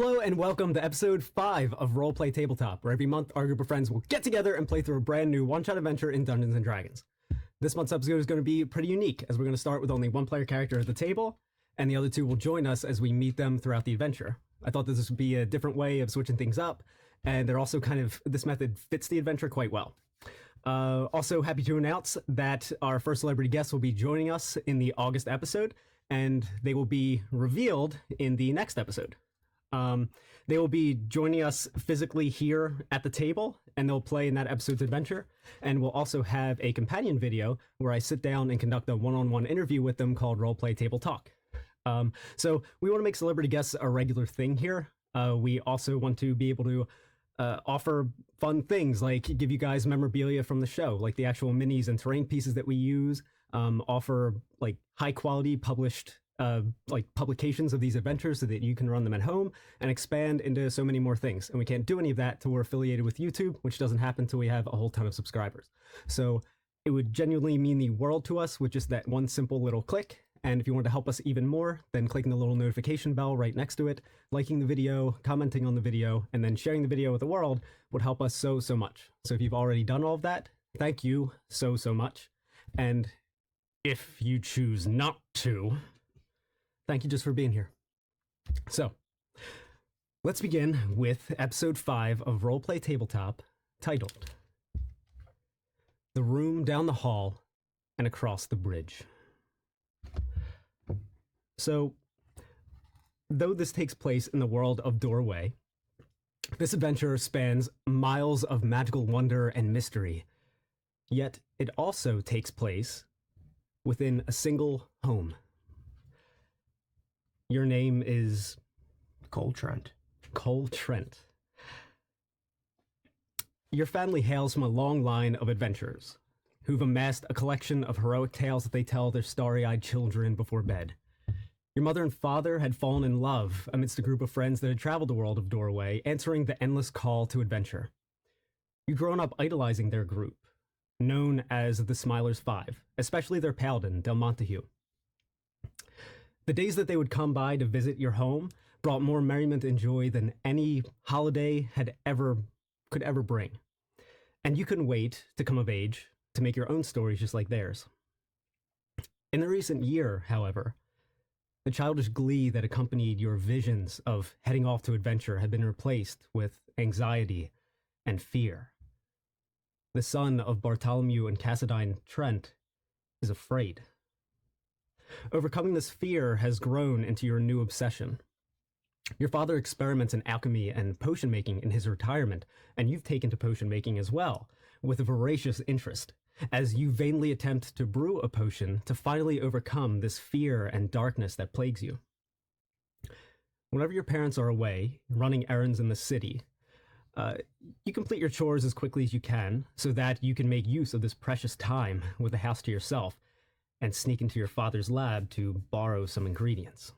Hello and welcome to episode 5 of Roleplay Tabletop, where every month our group of friends will get together and play through a brand new one-shot adventure in Dungeons & Dragons. This month's episode is going to be pretty unique, as we're going to start with only one player character at the table, and the other two will join us as we meet them throughout the adventure. I thought this would be a different way of switching things up, and they're also this method fits the adventure quite well. Also happy to announce that our first celebrity guest will be joining us in the August episode, and they will be revealed in the next episode. They will be joining us physically here at the table, and they'll play in that episode's adventure. And we'll also have a companion video where I sit down and conduct a one-on-one interview with them called Roleplay Table Talk. So we want to make celebrity guests a regular thing here. We also want to be able to offer fun things like give you guys memorabilia from the show, like the actual minis and terrain pieces that we use, offer like high quality published like publications of these adventures so that you can run them at home and expand into so many more things. And we can't do any of that till we're affiliated with YouTube, which doesn't happen till we have a whole ton of subscribers. So it would genuinely mean the world to us with just that one simple little click. And if you want to help us even more, then clicking the little notification bell right next to it, liking the video, commenting on the video, and then sharing the video with the world would help us so much. So if you've already done all of that, thank you so much. And if you choose not to, thank you just for being here. So, let's begin with episode 5 of Roleplay Tabletop, titled The Room Down the Hall and Across the Bridge. So, though this takes place in the world of Dor Wei, this adventure spans miles of magical wonder and mystery, yet it also takes place within a single home. Your name is Cole Trent. Cole Trent. Your family hails from a long line of adventurers who've amassed a collection of heroic tales that they tell their starry-eyed children before bed. Your mother and father had fallen in love amidst a group of friends that had traveled the world of Dor Wei, answering the endless call to adventure. You'd grown up idolizing their group, known as the Smilers Five, especially their paladin, Del Montague. The days that they would come by to visit your home brought more merriment and joy than any holiday could ever bring. And you couldn't wait to come of age to make your own stories just like theirs. In the recent year, however, the childish glee that accompanied your visions of heading off to adventure had been replaced with anxiety and fear. The son of Bartholomew and Cassadine Trent is afraid. Overcoming this fear has grown into your new obsession. Your father experiments in alchemy and potion making in his retirement, and you've taken to potion making as well, with a voracious interest, as you vainly attempt to brew a potion to finally overcome this fear and darkness that plagues you. Whenever your parents are away, running errands in the city, you complete your chores as quickly as you can so that you can make use of this precious time with the house to yourself and sneak into your father's lab to borrow some ingredients.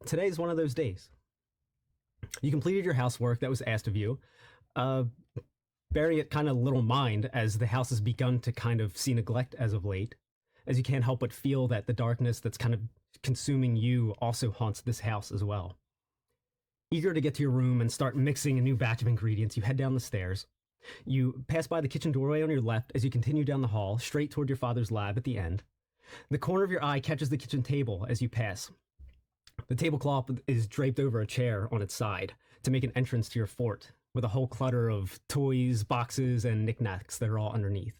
Today is one of those days. You completed your housework that was asked of you, bearing it kind of little mind as the house has begun to kind of see neglect as of late, as you can't help but feel that the darkness that's kind of consuming you also haunts this house as well. Eager to get to your room and start mixing a new batch of ingredients, you head down the stairs. You pass by the kitchen doorway on your left as you continue down the hall, straight toward your father's lab at the end. The corner of your eye catches the kitchen table as you pass. The tablecloth is draped over a chair on its side to make an entrance to your fort, with a whole clutter of toys, boxes, and knickknacks that are all underneath.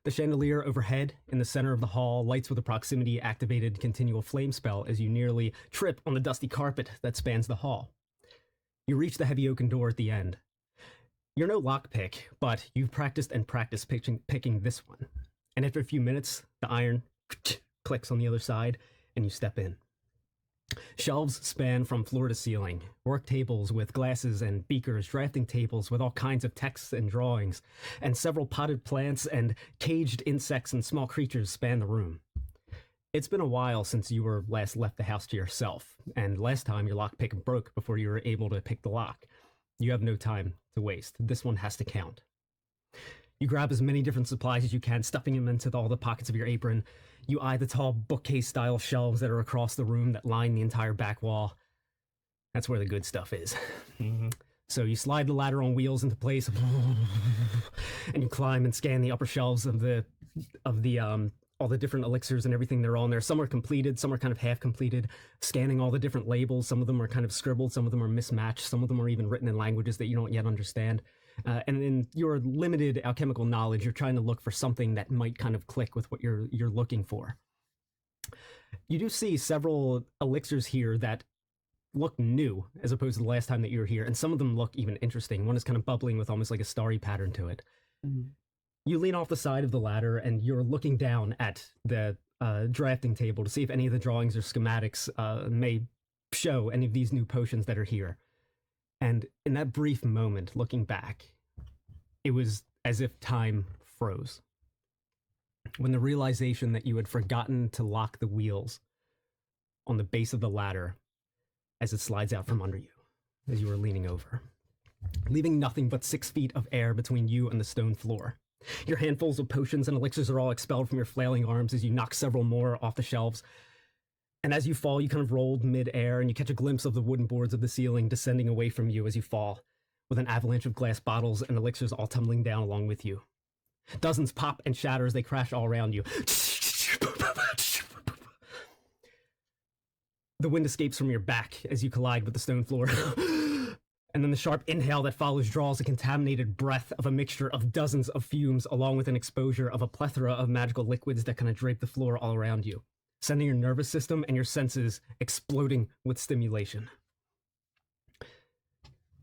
The chandelier overhead in the center of the hall lights with a proximity-activated continual flame spell as you nearly trip on the dusty carpet that spans the hall. You reach the heavy oaken door at the end. You're no lockpick, but you've practiced picking this one. And after a few minutes, the iron clicks on the other side, and you step in. Shelves span from floor to ceiling, work tables with glasses and beakers, drafting tables with all kinds of texts and drawings, and several potted plants and caged insects and small creatures span the room. It's been a while since you were last left the house to yourself, and last time your lockpick broke before you were able to pick the lock. You have no time to waste. This one has to count. You grab as many different supplies as you can, stuffing them into all the pockets of your apron. You eye the tall bookcase-style shelves that are across the room that line the entire back wall. That's where the good stuff is. Mm-hmm. So you slide the ladder on wheels into place, and you climb and scan the upper shelves of the all the different elixirs and everything they're on there. Some are completed, some are kind of half completed. Scanning all the different labels. Some of them are kind of scribbled, some of them are mismatched, some of them are even written in languages that you don't yet understand. And in your limited alchemical knowledge, you're trying to look for something that might kind of click with what you're looking for. You do see several elixirs here that look new as opposed to the last time that you were here, and some of them look even interesting. One is kind of bubbling with almost like a starry pattern to it. Mm-hmm. You lean off the side of the ladder and you're looking down at the drafting table to see if any of the drawings or schematics may show any of these new potions that are here. And in that brief moment, looking back, it was as if time froze. When the realization that you had forgotten to lock the wheels on the base of the ladder as it slides out from under you, as you were leaning over, leaving nothing but 6 feet of air between you and the stone floor. Your handfuls of potions and elixirs are all expelled from your flailing arms as you knock several more off the shelves. And as you fall, you kind of rolled mid-air and you catch a glimpse of the wooden boards of the ceiling descending away from you as you fall, with an avalanche of glass bottles and elixirs all tumbling down along with you. Dozens pop and shatter as they crash all around you. The wind escapes from your back as you collide with the stone floor. And then the sharp inhale that follows draws a contaminated breath of a mixture of dozens of fumes, along with an exposure of a plethora of magical liquids that kind of drape the floor all around you, sending your nervous system and your senses exploding with stimulation.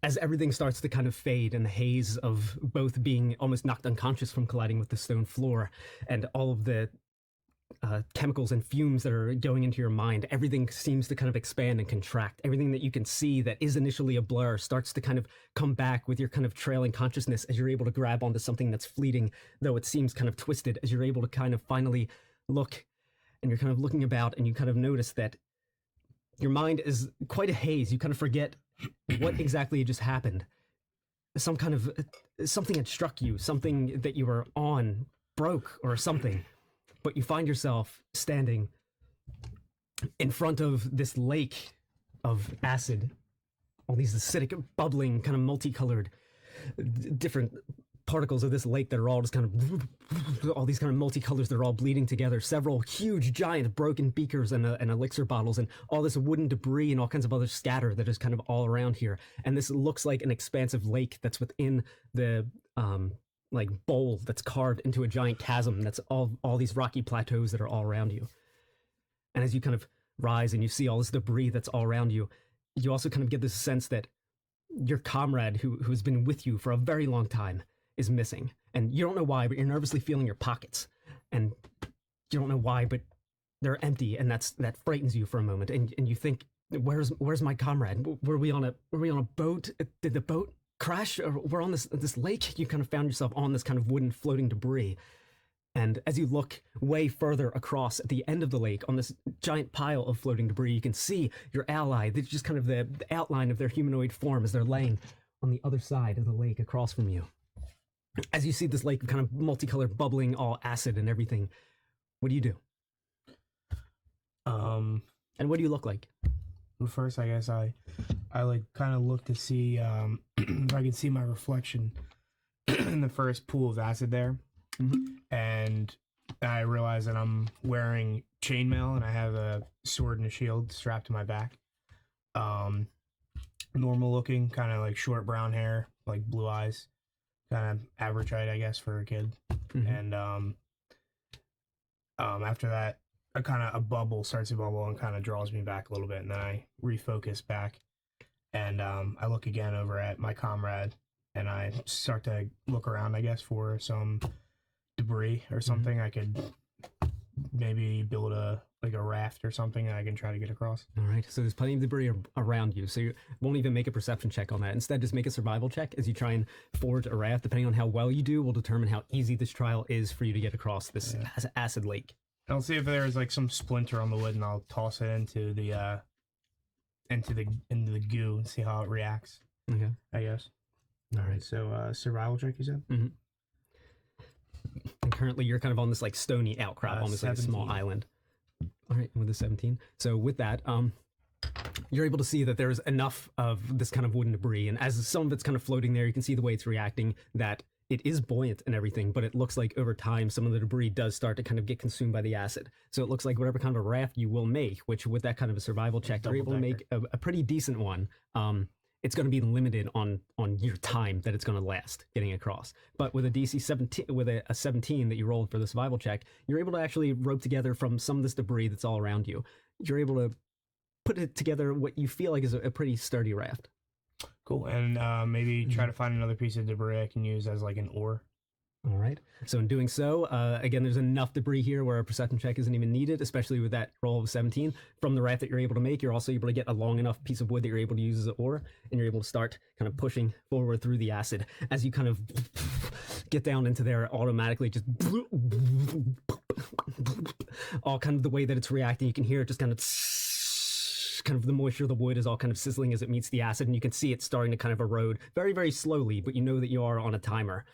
As everything starts to kind of fade in the haze of both being almost knocked unconscious from colliding with the stone floor and all of the chemicals and fumes that are going into your mind, everything seems to kind of expand and contract. Everything that you can see that is initially a blur starts to kind of come back with your kind of trailing consciousness as you're able to grab onto something that's fleeting, though it seems kind of twisted, as you're able to kind of finally look, and you're kind of looking about and you kind of notice that your mind is quite a haze. You kind of forget what exactly just happened. Some kind of something had struck you, something that you were on broke or something. But you find yourself standing in front of this lake of acid, all these acidic, bubbling, kind of multicolored, different particles of this lake that are all just kind of, all these kind of multicolors that are all bleeding together, several huge, giant, broken beakers and elixir bottles, and all this wooden debris and all kinds of other scatter that is kind of all around here. And this looks like an expansive lake that's within the, like bowl that's carved into a giant chasm that's all these rocky plateaus that are all around you. And as you kind of rise and you see all this debris that's all around you, you also kind of get this sense that your comrade who's been with you for a very long time is missing. And you don't know why, but you're nervously feeling your pockets. And you don't know why, but they're empty, and that frightens you for a moment. And you think, where's my comrade? Were we on a boat? Did the boat crash? Or we're on this lake? You kind of found yourself on this kind of wooden floating debris. And as you look way further across at the end of the lake on this giant pile of floating debris, you can see your ally, just kind of the outline of their humanoid form as they're laying on the other side of the lake across from you. As you see this lake kind of multicolored, bubbling, all acid and everything, what do you do? And what do you look like? Well, first, I guess I like kind of look to see if I can see my reflection in the first pool of acid there. Mm-hmm. And I realize that I'm wearing chainmail and I have a sword and a shield strapped to my back. Normal looking, kind of like short brown hair, like blue eyes, kind of average height, I guess, for a kid. Mm-hmm. And after that, a bubble starts to bubble and kind of draws me back a little bit, and then I refocus back, and I look again over at my comrade, and I start to look around, I guess, for some debris or something. I could maybe build a raft or something that I can try to get across. All right, so there's plenty of debris around you, so you won't even make a perception check on that. Instead, just make a survival check as you try and forge a raft. Depending on how well you do will determine how easy this trial is for you to get across this acid lake. I'll see if there's like some splinter on the wood, and I'll toss it into the goo and see how it reacts. Okay, I guess. All right. So survival check, you said. Mm-hmm. And currently, you're kind of on this like stony outcrop, almost 17. Like a small island. All right, with the 17. So with that, you're able to see that there's enough of this kind of wooden debris, and as some of it's kind of floating there, you can see the way it's reacting, that it is buoyant and everything, but it looks like over time some of the debris does start to kind of get consumed by the acid. So it looks like whatever kind of a raft you will make, which with that kind of a survival check, you're able to make a pretty decent one. It's going to be limited on your time that it's going to last getting across. But with a DC 17, with a 17 that you rolled for the survival check, you're able to actually rope together from some of this debris that's all around you. You're able to put it together what you feel like is a pretty sturdy raft. Cool. And maybe try to find another piece of debris I can use as like an oar. All right. So in doing so, again, there's enough debris here where a perception check isn't even needed, especially with that roll of 17. From the raft that you're able to make, you're also able to get a long enough piece of wood that you're able to use as an oar, and you're able to start kind of pushing forward through the acid. As you kind of get down into there, automatically just all kind of the way that it's reacting, you can hear it just kind of the moisture of the wood is all kind of sizzling as it meets the acid, and you can see it starting to kind of erode very, very slowly, but you know that you are on a timer.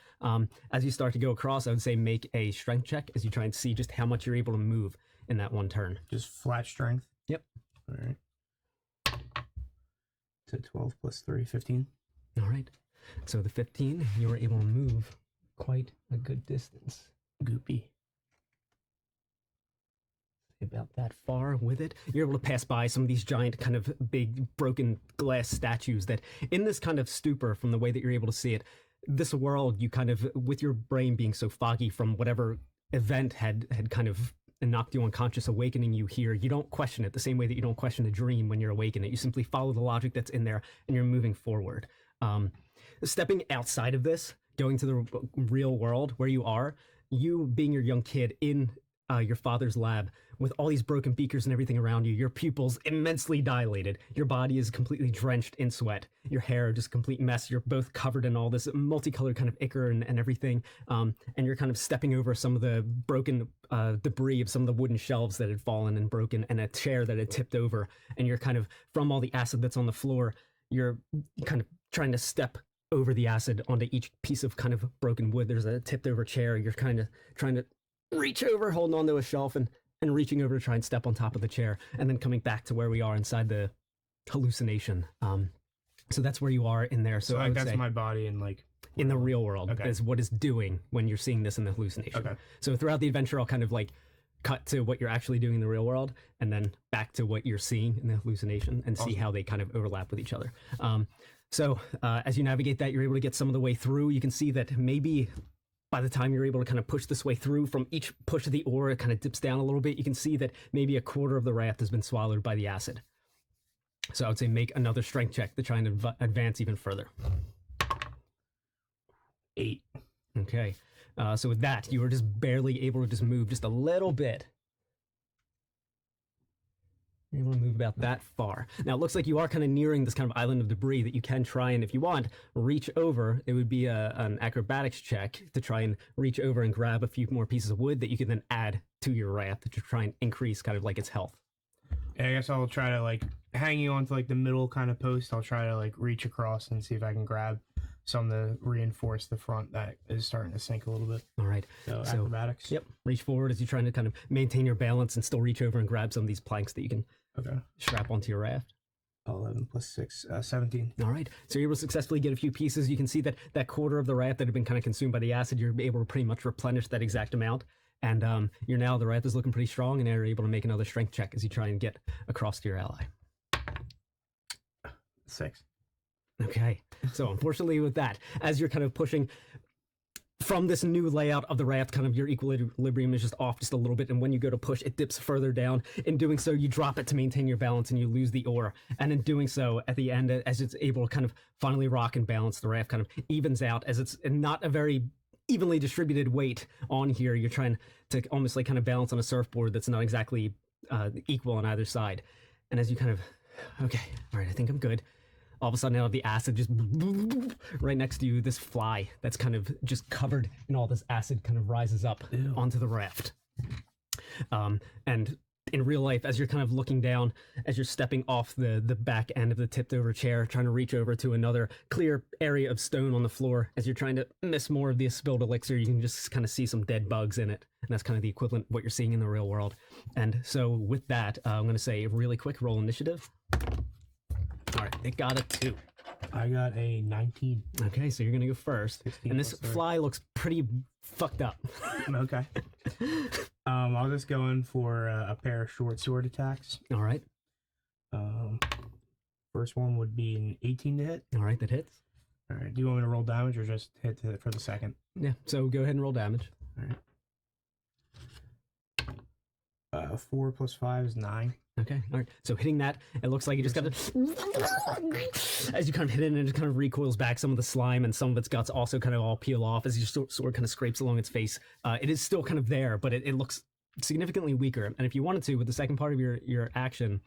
As you start to go across, I would say make a strength check as you try and see just how much you're able to move in that one turn. Just flat strength? Yep. All right. To 12 plus 3, 15. All right. So the 15, you were able to move quite a good distance. Goopy. About that far with it, you're able to pass by some of these giant kind of big broken glass statues that in this kind of stupor, from the way that you're able to see it, this world, you kind of, with your brain being so foggy from whatever event had kind of knocked you unconscious, awakening you here, you don't question it the same way that you don't question a dream when you're awakened. You simply follow the logic that's in there and you're moving forward. Stepping outside of this, going to the real world where you are, you being your young kid in your father's lab with all these broken beakers and everything around you, your pupils immensely dilated, your body is completely drenched in sweat, your hair just a complete mess, you're both covered in all this multicolored kind of ichor and everything, and you're kind of stepping over some of the broken debris of some of the wooden shelves that had fallen and broken, and a chair that had tipped over, and you're kind of, from all the acid that's on the floor, you're kind of trying to step over the acid onto each piece of kind of broken wood. There's a tipped over chair, you're kind of trying to reach over, holding onto a shelf and reaching over to try and step on top of the chair, and then coming back to where we are inside the hallucination. So that's where you are in there. So I would that's say my body in like in the real world okay. is what it's doing when you're seeing this in the hallucination. Okay. So throughout the adventure, I'll kind of like cut to what you're actually doing in the real world, and then back to what you're seeing in the hallucination, and see how they kind of overlap with each other. So as you navigate that, you're able to get some of the way through. You can see that maybe by the time you're able to kind of push this way through, from each push of the oar, it kind of dips down a little bit. You can see that maybe a quarter of the raft has been swallowed by the acid. So I would say make another strength check to try and advance even further. 8. Okay. So with that, you were just barely able to just move just a little bit. You're able to move about that far. Now, it looks like you are kind of nearing this kind of island of debris that you can try and, if you want, reach over. It would be an acrobatics check to try and reach over and grab a few more pieces of wood that you can then add to your raft to try and increase kind of like its health. And I guess I'll try to like hang you onto like the middle kind of post. I'll try to like reach across and see if I can grab some to reinforce the front that is starting to sink a little bit. All right. So acrobatics. Yep. Reach forward as you're trying to kind of maintain your balance and still reach over and grab some of these planks that you can strap onto your raft. 11 plus 6, 17. All right. So you're able to successfully get a few pieces. You can see that that quarter of the raft that had been kind of consumed by the acid, you're able to pretty much replenish that exact amount. And you're now, the raft is looking pretty strong, and you're able to make another strength check as you try and get across to your ally. 6. Okay. So unfortunately with that, as you're kind of pushing from this new layout of the raft, kind of your equilibrium is just off just a little bit, and when you go to push, it dips further down. In doing so, you drop it to maintain your balance, and you lose the oar. And in doing so, at the end, as it's able to kind of finally rock and balance, the raft kind of evens out, as it's not a very evenly distributed weight on here. You're trying to almost like kind of balance on a surfboard that's not exactly equal on either side. And as you kind of, okay, all right, I think I'm good. All of a sudden, out of the acid, just right next to you, this fly that's kind of just covered in all this acid kind of rises up onto the raft. And in real life, as you're kind of looking down, as you're stepping off the back end of the tipped over chair, trying to reach over to another clear area of stone on the floor, as you're trying to miss more of the spilled elixir, you can just kind of see some dead bugs in it. And that's kind of the equivalent of what you're seeing in the real world. And so with that, I'm going to say a really quick roll initiative. It got a 2. I got a 19. Okay, so you're gonna go first. 16 And this plus 3. fly looks pretty fucked up. Okay. I'll just go in for a pair of short sword attacks. All right. First one would be an 18 to hit. All right, that hits. All right. Do you want me to roll damage or just hit for the second? Yeah, so go ahead and roll damage. All right. 4 plus 5 is 9. Okay, all right. So hitting that, it looks like you just got to, as you kind of hit it, and it just kind of recoils back. Some of the slime and some of its guts also kind of all peel off as your sword kind of scrapes along its face. It is still kind of there, but it looks significantly weaker. And if you wanted to, with the second part of your action,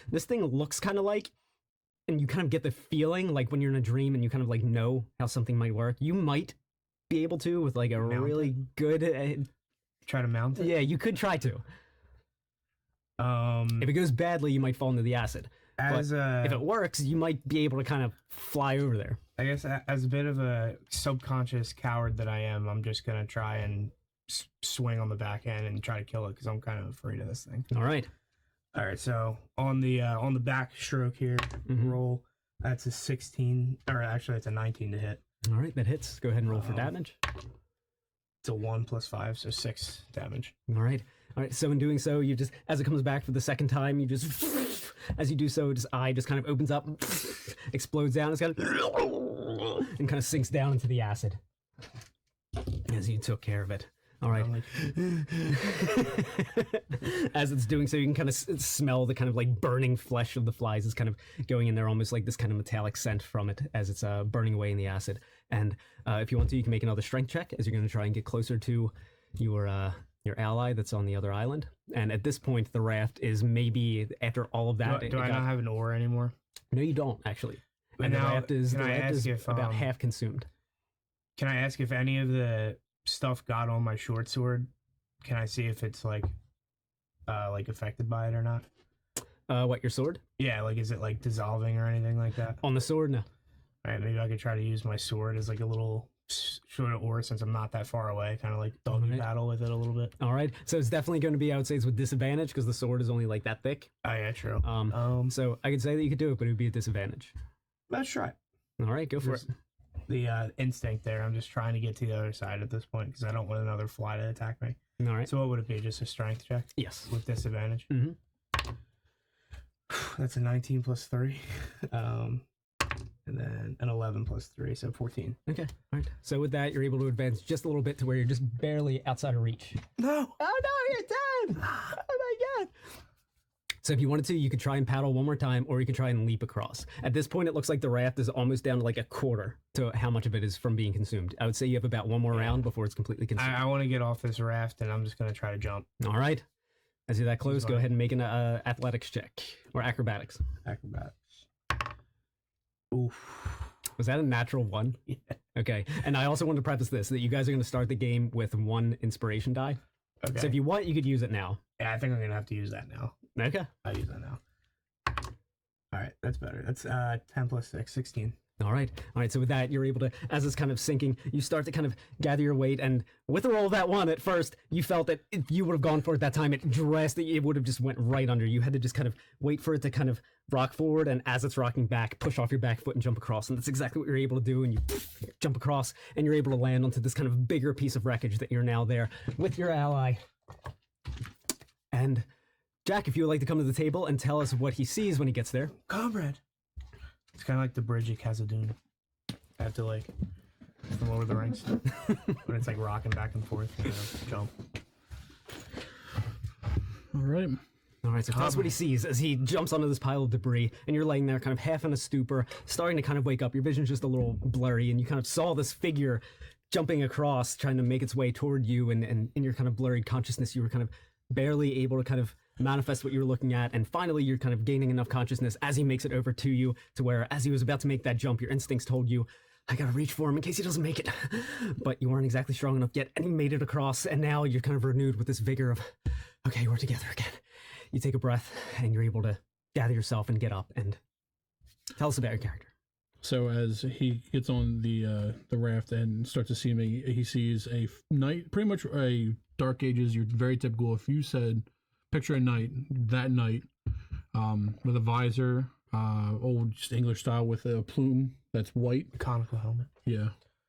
this thing looks kind of like, and you kind of get the feeling like when you're in a dream and you kind of like know how something might work, you might be able to with like a really good. Try to mount it? Yeah, you could try to. If it goes badly, you might fall into the acid. If it works, you might be able to kind of fly over there. I guess as a bit of a subconscious coward that I am, I'm just gonna try and swing on the back end and try to kill it because I'm kind of afraid of this thing. All right. So on the back stroke here, roll. That's a 16, or actually it's a 19 to hit. All right, that hits. Go ahead and roll for damage. It's a 1 plus 5, so 6 damage. All right. All right, so in doing so, you just, as it comes back for the second time, you just, as you do so, its eye just kind of opens up, explodes down, it's kind of, and kind of sinks down into the acid as you took care of it. All right. As it's doing so, you can kind of smell the kind of like burning flesh of the flies is kind of going in there, almost like this kind of metallic scent from it as it's burning away in the acid. And if you want to, you can make another strength check as you're going to try and get closer to your ally that's on the other island. And at this point, the raft is maybe, after all of that... Do I not have an oar anymore? No, you don't, actually. And the now, raft is if, about half consumed. Can I ask if any of the stuff got on my short sword? Can I see if it's like affected by it or not? What, your sword? Yeah, like is it like dissolving or anything like that? On the sword, no. All right, maybe I could try to use my sword as like a little short oar since I'm not that far away, kind of like doggy battle with it a little bit. All right, so it's definitely going to be, I would say, it's with disadvantage because the sword is only like that thick. Oh yeah, true. So I could say that you could do it, but it would be a disadvantage. Let's try it. All right, go for it. The instinct there. I'm just trying to get to the other side at this point because I don't want another fly to attack me. All right. So what would it be? Just a strength check? Yes. With disadvantage? Mm-hmm. That's a 19 plus 3. And then an 11 plus 3, so 14. Okay, all right. So with that, you're able to advance just a little bit to where you're just barely outside of reach. No! Oh no, you're dead! Oh my god! So if you wanted to, you could try and paddle one more time, or you could try and leap across. At this point, it looks like the raft is almost down to like a quarter to how much of it is from being consumed. I would say you have about one more round before it's completely consumed. I want to get off this raft, and I'm just going to try to jump. All right. As you're that close, go ahead and make an athletics check, or acrobatics. Acrobatics. Oof. Was that a natural 1? Yeah. Okay. And I also want to preface this, that you guys are going to start the game with 1 inspiration die. Okay. So if you want, you could use it now. Yeah, I think I'm going to have to use that now. Okay. I'll use that now. All right, that's better. That's 10 plus 6, 16. All right. All right. So with that, you're able to, as it's kind of sinking, you start to kind of gather your weight. And with the roll of that 1 at first, you felt that if you would have gone for it that time, it would have just went right under. You had to just kind of wait for it to kind of rock forward. And as it's rocking back, push off your back foot and jump across. And that's exactly what you're able to do. And you jump across and you're able to land onto this kind of bigger piece of wreckage that you're now there with your ally. And Jack, if you would like to come to the table and tell us what he sees when he gets there. Comrade. It's kind of like the bridge at Khazad-dûm. I have to like from Lord of the Rings when it's like rocking back and forth. Jump. All right. All right, so that's what he sees as he jumps onto this pile of debris, and you're laying there kind of half in a stupor, starting to kind of wake up. Your vision's just a little blurry, and you kind of saw this figure jumping across, trying to make its way toward you, and in your kind of blurry consciousness, you were kind of barely able to kind of manifest what you were looking at, and finally you're kind of gaining enough consciousness as he makes it over to you, to where as he was about to make that jump, your instincts told you, I gotta reach for him in case he doesn't make it. But you weren't exactly strong enough yet, and he made it across, and now you're kind of renewed with this vigor of, okay, we're together again. You take a breath, and you're able to gather yourself and get up, and tell us about your character. So as he gets on the raft and starts to see me, he sees a night, pretty much a Dark Ages. You're very typical. If you said picture a knight, that knight, with a visor, old just English style with a plume that's white. Conical helmet. Yeah,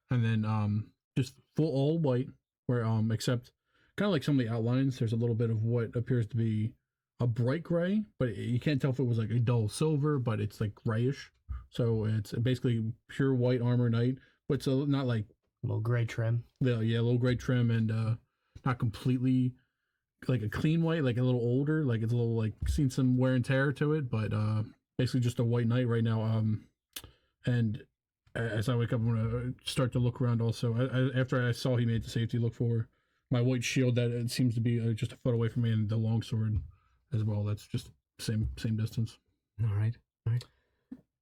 and then just full all white, where except kind of like some of the outlines, there's a little bit of what appears to be a bright gray, but you can't tell if it was like a dull silver, but it's like grayish. So it's basically pure white armor knight, but it's not like A little gray trim. yeah, a little gray trim and not completely like a clean white, like a little older, like it's a little like seen some wear and tear to it, but basically just a white knight right now. And as I wake up, I'm gonna start to look around. Also, after I saw he made the safety, look for my white shield that it seems to be just a foot away from me, and the longsword as well. That's just same distance. All right.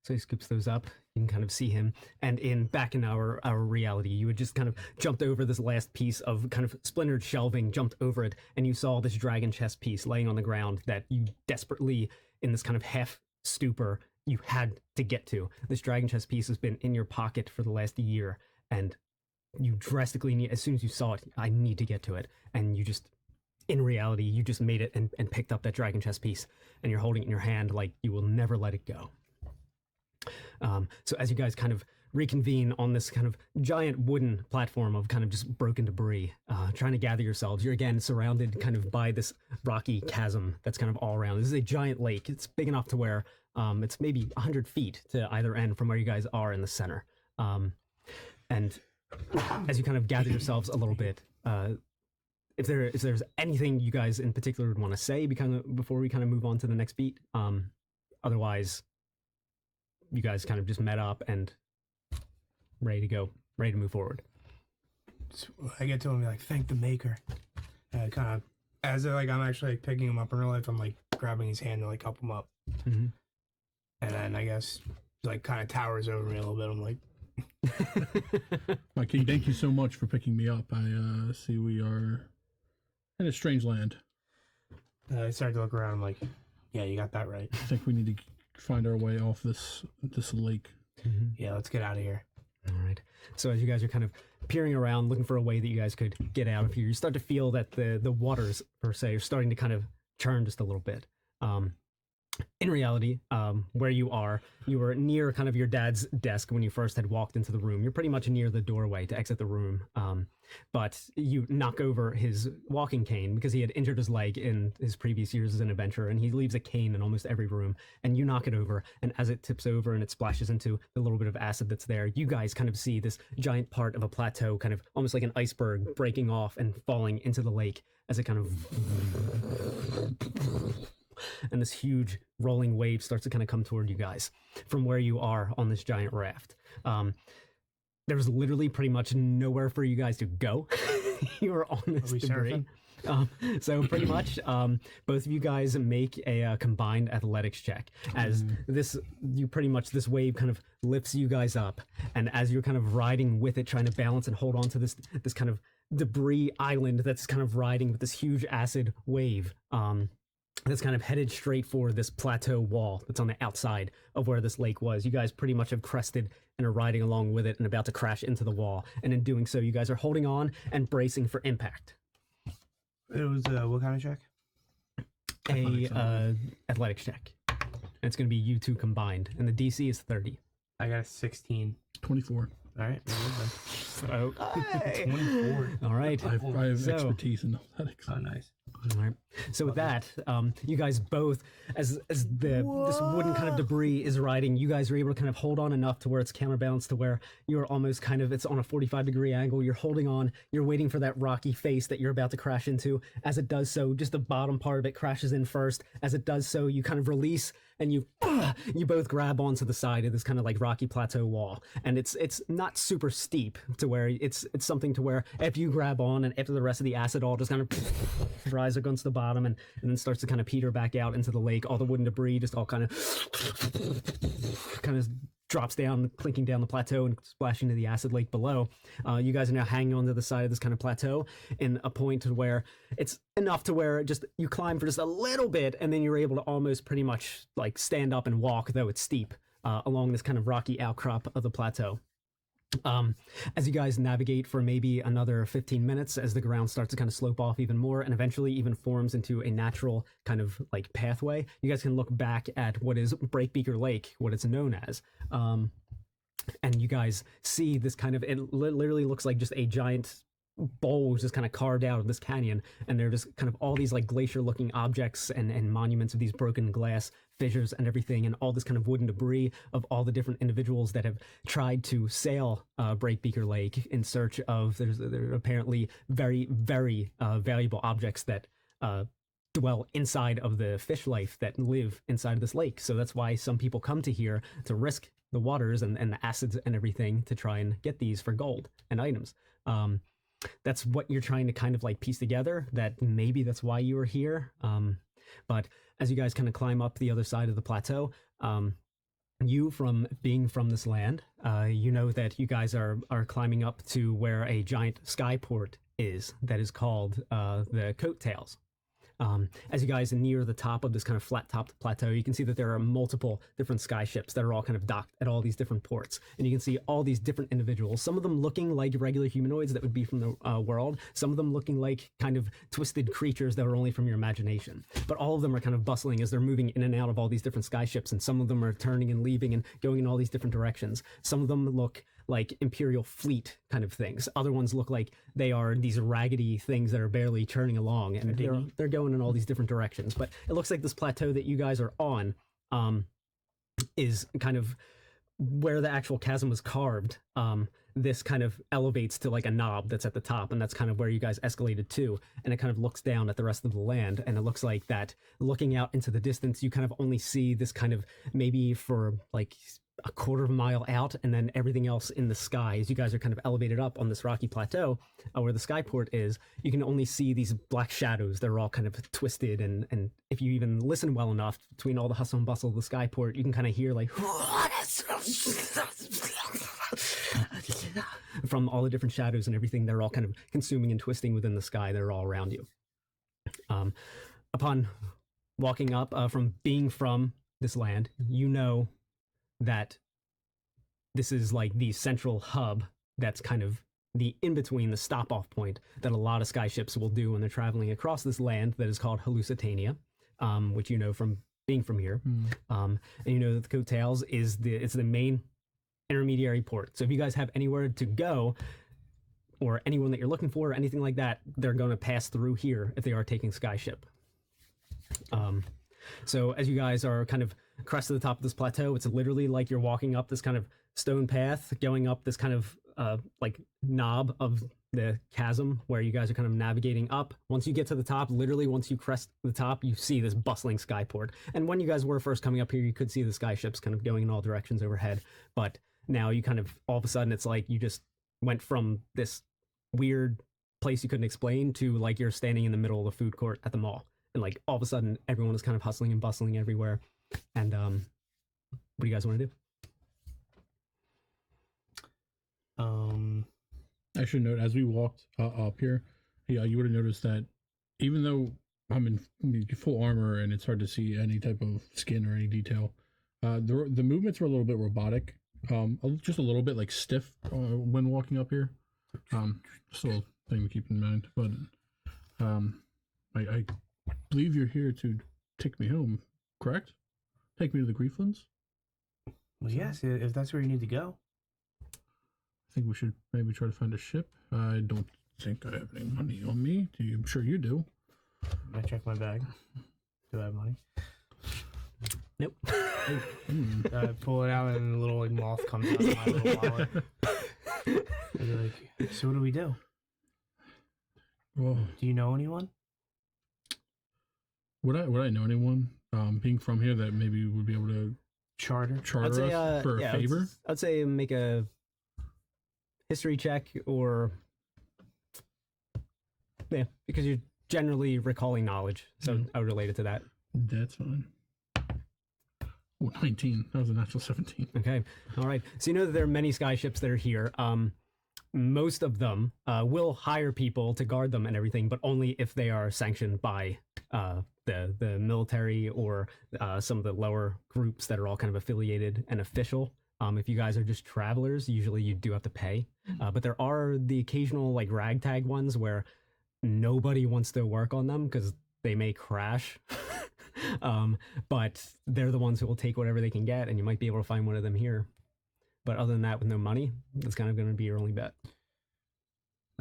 So he scoops those up. You can kind of see him. And back in our reality, you had just kind of jumped over this last piece of kind of splintered shelving, jumped over it, and you saw this dragon chest piece laying on the ground that you desperately, in this kind of half stupor, you had to get to. This dragon chest piece has been in your pocket for the last year, and you drastically need, as soon as you saw it, I need to get to it. And you just, in reality, you just made it and picked up that dragon chest piece, and you're holding it in your hand like you will never let it go. So as you guys kind of reconvene on this kind of giant wooden platform of kind of just broken debris, trying to gather yourselves, you're again surrounded kind of by this rocky chasm that's kind of all around. This is a giant lake. It's big enough to where it's maybe 100 feet to either end from where you guys are in the center. And as you kind of gather yourselves a little bit, if there's anything you guys in particular would want to say before we kind of move on to the next beat, otherwise you guys kind of just met up and ready to go, ready to move forward. So I get to him and be like, thank the maker. And kind of, as like I'm actually like picking him up in real life, I'm like grabbing his hand to like help him up. Mm-hmm. And then I guess like kind of towers over me a little bit. I'm like, My king, thank you so much for picking me up. I see we are in a strange land. I started to look around. I'm like, yeah, you got that right. I think we need to find our way off this lake. Mm-hmm. Yeah, let's get out of here. All right. So as you guys are kind of peering around, looking for a way that you guys could get out of here, you start to feel that the waters, per se, are starting to kind of churn just a little bit. In reality, where you were near kind of your dad's desk when you first had walked into the room. You're pretty much near the doorway to exit the room. But you knock over his walking cane because he had injured his leg in his previous years as an adventurer, and he leaves a cane in almost every room. And you knock it over, and as it tips over and it splashes into the little bit of acid that's there, you guys kind of see this giant part of a plateau, kind of almost like an iceberg, breaking off and falling into the lake as it kind of... and this huge rolling wave starts to kind of come toward you guys from where you are on this giant raft. There's literally pretty much nowhere for you guys to go. You are on this debris. So pretty much both of you guys make a combined athletics check as this wave kind of lifts you guys up, and as you're kind of riding with it, trying to balance and hold on to this kind of debris island that's kind of riding with this huge acid wave. That's kind of headed straight for this plateau wall that's on the outside of where this lake was. You guys pretty much have crested and are riding along with it and about to crash into the wall. And in doing so, you guys are holding on and bracing for impact. It was what kind of check? Athletics check. And it's going to be you two combined. And the DC is 30. I got a 16. 24. All right. Oh. 24. All right. I have expertise in athletics. Oh, nice. All right. So with that, you guys both, as this wooden kind of debris is riding, you guys are able to kind of hold on enough to where it's counterbalanced to where you're almost kind of, it's on a 45-degree angle. You're holding on. You're waiting for that rocky face that you're about to crash into. As it does so, just the bottom part of it crashes in first. As it does so, you kind of release and you both grab onto the side of this kind of like rocky plateau wall. And it's not super steep to where it's something to where if you grab on and after the rest of the acid all just kind of rise against the bottom and then starts to kind of peter back out into the lake. All the wooden debris just all kind of drops down, clinking down the plateau and splashing into the acid lake below. You guys are now hanging onto the side of this kind of plateau in a point where it's enough to where just you climb for just a little bit and then you're able to almost pretty much like stand up and walk, though it's steep, along this kind of rocky outcrop of the plateau. As you guys navigate for maybe another 15 minutes, as the ground starts to kind of slope off even more and eventually even forms into a natural kind of like pathway, you guys can look back at what is Breakbeaker Lake, what it's known as. And you guys see this kind of, it literally looks like just a giant bowl just kind of carved out of this canyon, and they're just kind of all these like glacier looking objects and monuments of these broken glass fissures and everything, and all this kind of wooden debris of all the different individuals that have tried to sail Breakbeaker Lake in search of, there are apparently very, very valuable objects that dwell inside of the fish life that live inside of this lake. So that's why some people come to here to risk the waters and the acids and everything to try and get these for gold and items. That's what you're trying to kind of like piece together, that maybe that's why you were here. But as you guys kind of climb up the other side of the plateau, you, from being from this land, you know that you guys are climbing up to where a giant skyport is that is called the Coattails. As you guys near the top of this kind of flat-topped plateau, you can see that there are multiple different sky ships that are all kind of docked at all these different ports. And you can see all these different individuals, some of them looking like regular humanoids that would be from the world, some of them looking like kind of twisted creatures that are only from your imagination. But all of them are kind of bustling as they're moving in and out of all these different sky ships, and some of them are turning and leaving and going in all these different directions. Some of them look like Imperial fleet kind of things. Other ones look like they are these raggedy things that are barely churning along, and they're going in all these different directions. But it looks like this plateau that you guys are on is kind of where the actual chasm was carved. This kind of elevates to like a knob that's at the top, and that's kind of where you guys escalated to, and it kind of looks down at the rest of the land, and it looks like that looking out into the distance, you kind of only see this kind of, maybe for like a quarter of a mile out, and then everything else in the sky. As you guys are kind of elevated up on this rocky plateau where the skyport is, you can only see these black shadows that are all kind of twisted, and if you even listen well enough between all the hustle and bustle of the skyport, you can kind of hear like from all the different shadows and everything. They're all kind of consuming and twisting within the sky. They're all around you. Upon walking up from being from this land, you know that this is like the central hub that's kind of the in-between, the stop-off point that a lot of sky ships will do when they're traveling across this land that is called Hallucitania, which you know from being from here. And you know that the Coattails is the main intermediary port. So if you guys have anywhere to go, or anyone that you're looking for, or anything like that, they're going to pass through here if they are taking skyship. So as you guys are kind of crest to the top of this plateau, it's literally like you're walking up this kind of stone path, going up this kind of like knob of the chasm where you guys are kind of navigating up. Once you get to the top, literally once you crest the top, you see this bustling skyport. And when you guys were first coming up here, you could see the sky ships kind of going in all directions overhead. But now you kind of, all of a sudden, it's like you just went from this weird place you couldn't explain to like you're standing in the middle of the food court at the mall. And like all of a sudden, everyone is kind of hustling and bustling everywhere. And what do you guys want to do? I should note, as we walked up here, yeah, you would have noticed that even though I'm in full armor and it's hard to see any type of skin or any detail, the movements were a little bit robotic, just a little bit like stiff when walking up here. Just a little thing to keep in mind. But I believe you're here to take me home, correct? Take me to the Grieflands? Well, yes, if that's where you need to go. I think we should maybe try to find a ship. I don't think I have any money on me. I'm sure you do. I check my bag. Do I have money? Nope. I pull it out and a little like moth comes out of my little wallet. They're like, so what do we do? Well, do you know anyone? Would I know anyone being from here that maybe would be able to charter us for a favor? I'd say make a history check, or because you're generally recalling knowledge, so I would relate it to that. That's fine. Oh, 19. That was a natural 17. Okay. All right. So you know that there are many sky ships that are here. Most of them will hire people to guard them and everything, but only if they are sanctioned by the military or some of the lower groups that are all kind of affiliated and official If you guys are just travelers, usually you do have to pay. But there are the occasional like ragtag ones where nobody wants to work on them because they may crash. But they're the ones who will take whatever they can get, and you might be able to find one of them here. But other than that, with no money, that's kind of going to be your only bet.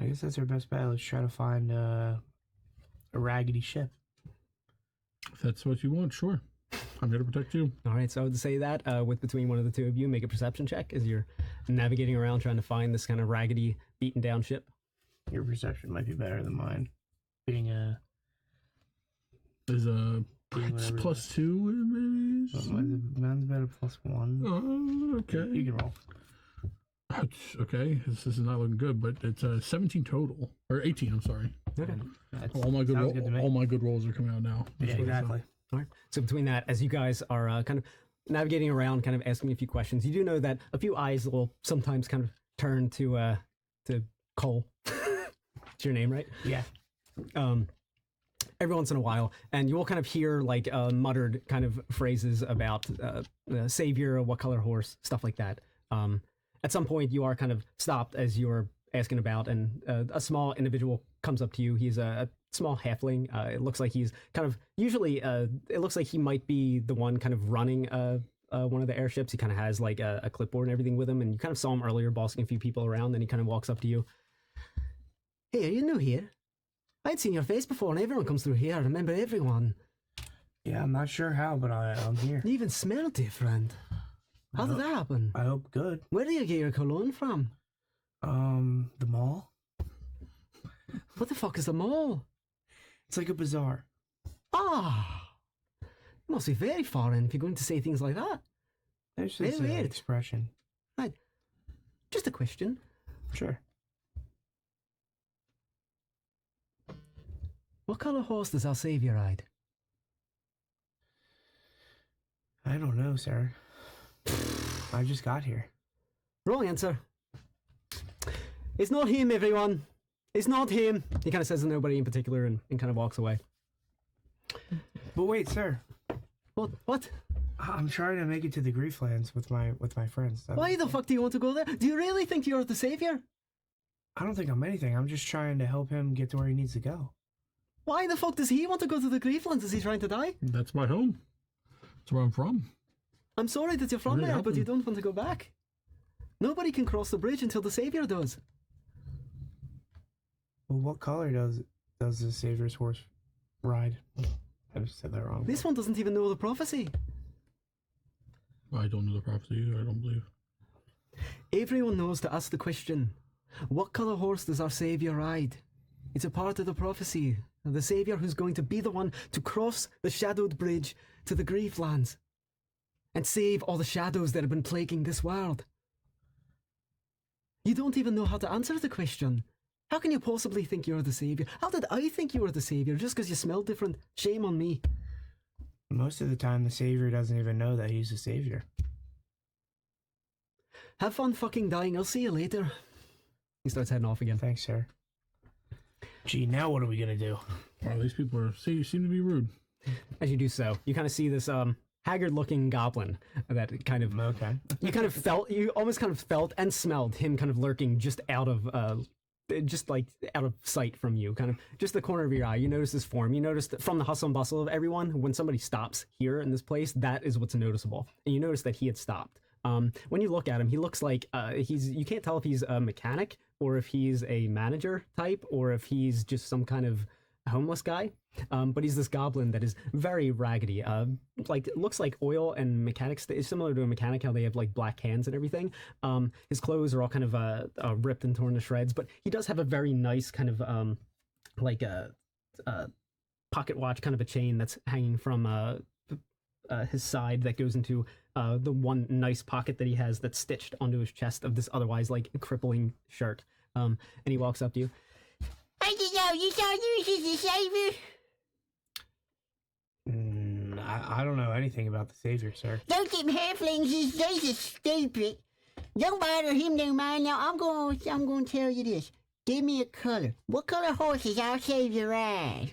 I guess that's our best bet. Let's try to find a raggedy ship. If that's what you want, sure. I'm here to protect you. All right, so I would say that with between one of the two of you, make a perception check as you're navigating around trying to find this kind of raggedy, beaten down ship. Your perception might be better than mine. Being a... There's a Being whatever it plus is. 2, maybe? Mine's better +1. Okay. You can roll. Okay, this is not looking good, but it's 17 total. Or 18, I'm sorry. Okay. All my good, sounds good to me. all my good rolls are coming out now. Yeah, exactly. All right. So between that, as you guys are kind of navigating around, kind of asking me a few questions, you do know that a few eyes will sometimes kind of turn to Cole. It's your name, right? Yeah. Every once in a while, and you will kind of hear like muttered kind of phrases about savior, what color horse, stuff like that. At some point, you are kind of stopped as you're asking about, and a small individual comes up to you. He's a small halfling. It looks like he's kind of usually. It looks like he might be the one kind of running one of the airships. He kind of has like a clipboard and everything with him, and you kind of saw him earlier bossing a few people around. Then he kind of walks up to you. Hey, are you new here? I'd seen your face before, and everyone comes through here. I remember everyone. Yeah, I'm not sure how, but I'm here. You even smell different. How did that happen? I hope good. Where do you get your cologne from? The mall? What the fuck is the mall? It's like a bazaar. Ah, you must be very foreign if you're going to say things like that. It's Very just an weird. expression. Right. Just a question. Sure. What color horse does our savior ride? I don't know, sir. I just got here. Wrong answer. It's not him, everyone. It's not him. He kind of says to nobody in particular and kind of walks away. But wait, sir. What? I'm trying to make it to the Grieflands with my friends. Why the fuck do you want to go there? Do you really think you're the savior? I don't think I'm anything. I'm just trying to help him get to where he needs to go. Why the fuck does he want to go to the Grieflands? Is he trying to die? That's my home. That's where I'm from. I'm sorry that you're from Really there, but you happened. don't want to go back. Nobody can cross the bridge until the savior does. Well, what color does the Savior's horse ride? I just said that wrong. This one doesn't even know the prophecy. I don't know the prophecy either, I don't believe. Everyone knows to ask the question, what color horse does our savior ride? It's a part of the prophecy. The savior who's going to be the one to cross the shadowed bridge to the Grieflands and save all the shadows that have been plaguing this world. You don't even know how to answer the question. How can you possibly think you're the savior? How did I think you were the savior just because you smell different? Shame on me. Most of the time, the Savior doesn't even know that he's the Savior. Have fun fucking dying. I'll see you later. He starts heading off again. Thanks, sir. Gee, now what are we gonna do? Wow, these people seem to be rude. As you do so, you kind of see this haggard-looking goblin that kind of Okay. you almost kind of felt and smelled him kind of lurking just out of sight from you, kind of just the corner of your eye. You notice his form. You notice that from the hustle and bustle of everyone, when somebody stops here in this place, that is what's noticeable. And you notice that he had stopped. When you look at him, he looks like you can't tell if he's a mechanic or if he's a manager type or if he's just some kind of homeless guy. But he's this goblin that is very raggedy. Looks like oil and mechanics. It's similar to a mechanic, how they have like black hands and everything. His clothes are all kind of ripped and torn to shreds, but he does have a very nice kind of like a pocket watch, kind of a chain that's hanging from his side that goes into the one nice pocket that he has that's stitched onto his chest of this otherwise like crippling shirt. And he walks up to you. I didn't know you thought you was the savior. I don't know anything about the Savior, sir. Those them halflings these days are stupid. Don't bother him no mind. Now I'm going to tell you this. Give me a color. What color horse is our savior ride?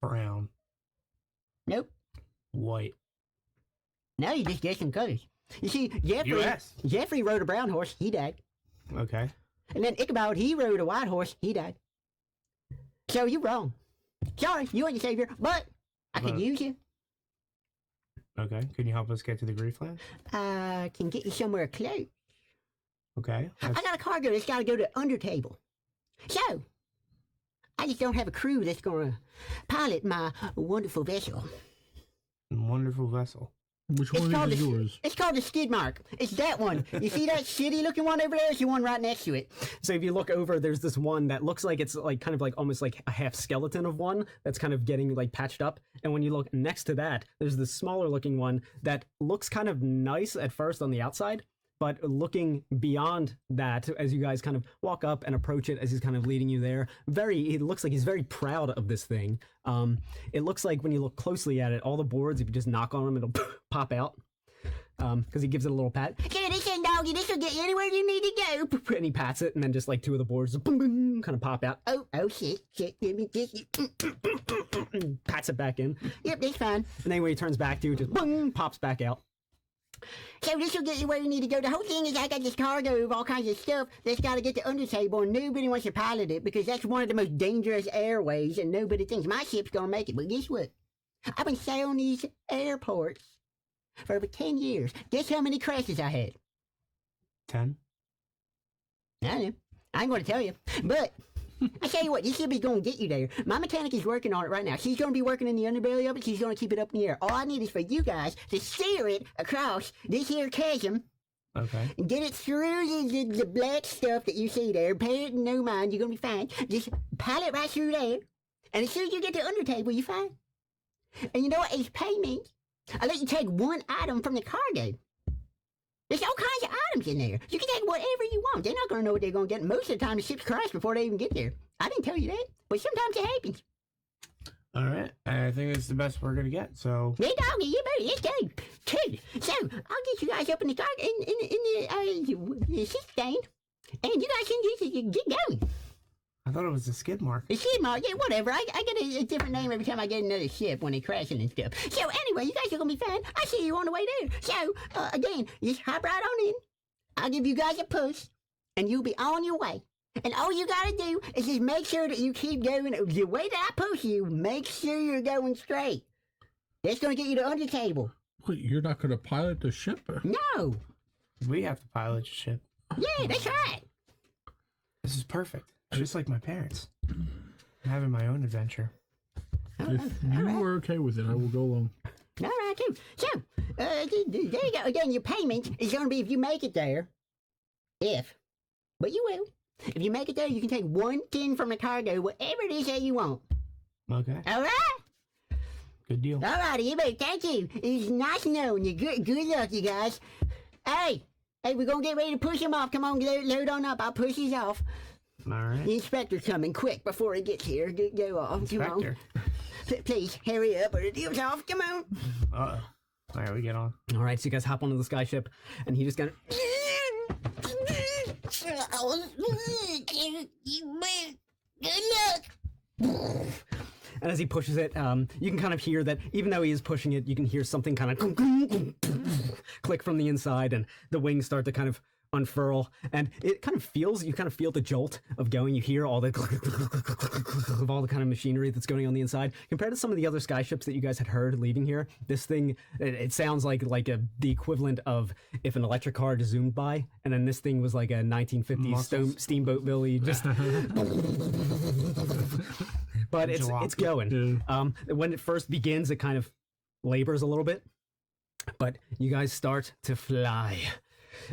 Brown, Nope. white. No, you just guessing colors. You see, Jeffrey rode a brown horse. He died. Okay. And then Ichabod, he rode a white horse. He died. So you're wrong. Sorry, you ain't the savior, but I can use you. Okay. Can you help us get to the Grieflands? I can get you somewhere close. Okay. I got a cargo that's got to go to Undertable. So, I just don't have a crew that's going to pilot my wonderful vessel. Wonderful vessel. Which one is yours? It's called the Skid Mark. It's that one. You see that shitty looking one over there? It's the one right next to it. So if you look over, there's this one that looks like it's like kind of like almost like a half skeleton of one that's kind of getting like patched up. And when you look next to that, there's this smaller looking one that looks kind of nice at first on the outside. But looking beyond that, as you guys kind of walk up and approach it, as he's kind of leading you there, it looks like he's very proud of this thing. It looks like when you look closely at it, all the boards, if you just knock on them, it'll pop out. Because he gives it a little pat. Yeah, this ain't doggy. This will get you anywhere you need to go. And he pats it, and then just like two of the boards just boom, boom, kind of pop out. Oh, shit. Give me this. Pats it back in. Yep, that's fine. And then when he turns back to you, just boom, pops back out. So this will get you where you need to go. The whole thing is I got this cargo of all kinds of stuff that's got to get to Undertable, and nobody wants to pilot it because that's one of the most dangerous airways, and nobody thinks my ship's going to make it. But guess what? I've been sailing these airports for over 10 years. Guess how many crashes I had? 10? I know. I ain't going to tell you. But I tell you what, this ship is going to get you there. My mechanic is working on it right now. She's going to be working in the underbelly of it. She's going to keep it up in the air. All I need is for you guys to steer it across this here chasm. Okay. And get it through the black stuff that you see there. Pay it no mind. You're going to be fine. Just pilot right through there. And as soon as you get to Undertable, you're fine. And you know what? As payment, I let you take one item from the cargo. There's all kinds of items in there. You can take whatever you want. They're not going to know what they're going to get. Most of the time, the ships crash before they even get there. I didn't tell you that, but sometimes it happens. All right. I think it's the best we're going to get, so... Hey, doggy, you better. Let's go. Cool. So, I'll get you guys up in the car, in the ship stand, and you guys can get going. I thought it was a skid mark. The skid mark, yeah, whatever. I get a different name every time I get another ship when they're crashing and stuff. So anyway, you guys are gonna be fine. I see you on the way there. So again, just hop right on in. I'll give you guys a push, and you'll be on your way. And all you gotta do is just make sure that you keep going the way that I push you. Make sure you're going straight. That's gonna get you to Undertable. Wait, you're not going to pilot the ship? No. We have to pilot your ship. Yeah, that's right. This is perfect. Just like my parents. I'm having my own adventure. If you are okay with it, I will go along. All right, too. So, there you go. Again, your payment is going to be if you make it there. But you will. If you make it there, you can take 1 tin from the cargo, whatever it is that you want. Okay. All right? Good deal. All righty, everybody. Thank you. It's nice knowing you. Good luck, you guys. Hey, we're going to get ready to push him off. Come on, load on up. I'll push these off. All right. The inspector's coming quick before he gets here. Go off. Inspector. Come on. Please, hurry up or the deal's off. Come on. Uh-oh. All right, we get on. All right, so you guys hop onto the skyship, and he just kind of... Good luck. And as he pushes it, you can kind of hear that even though he is pushing it, you can hear something kind of click from the inside, and the wings start to kind of unfurl, and it kind of feels, you kind of feel the jolt of going. You hear all the of all the kind of machinery that's going on the inside. Compared to some of the other skyships that you guys had heard leaving here, this thing, it sounds like the equivalent of if an electric car just zoomed by, and then this thing was like a 1950s steamboat Billy, just... But it's going. When it first begins, it kind of labors a little bit, but you guys start to fly.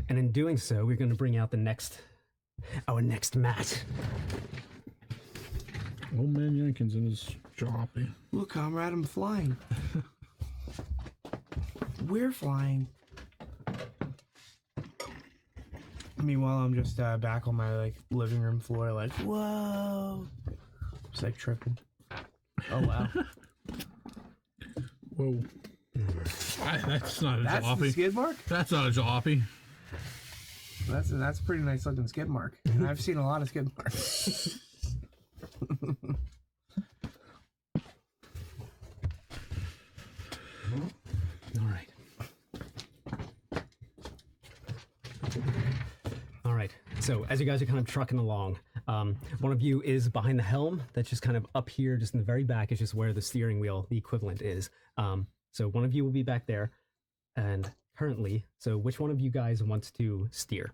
And in doing so, we're going to bring out our next mat. Old man Jenkins and his jalopy. Look, comrade, I'm flying. We're flying. Meanwhile, I'm just back on my living room floor, like, whoa. Just tripping. Oh wow. Whoa. That's not a That's jalopy. the skid mark? That's not a jalopy. That's a pretty nice looking skid mark. I've seen a lot of skid marks. All right. All right. So as you guys are kind of trucking along, one of you is behind the helm. That's just kind of up here, just in the very back, is just where the steering wheel, the equivalent, is. So one of you will be back there, and currently, so which one of you guys wants to steer,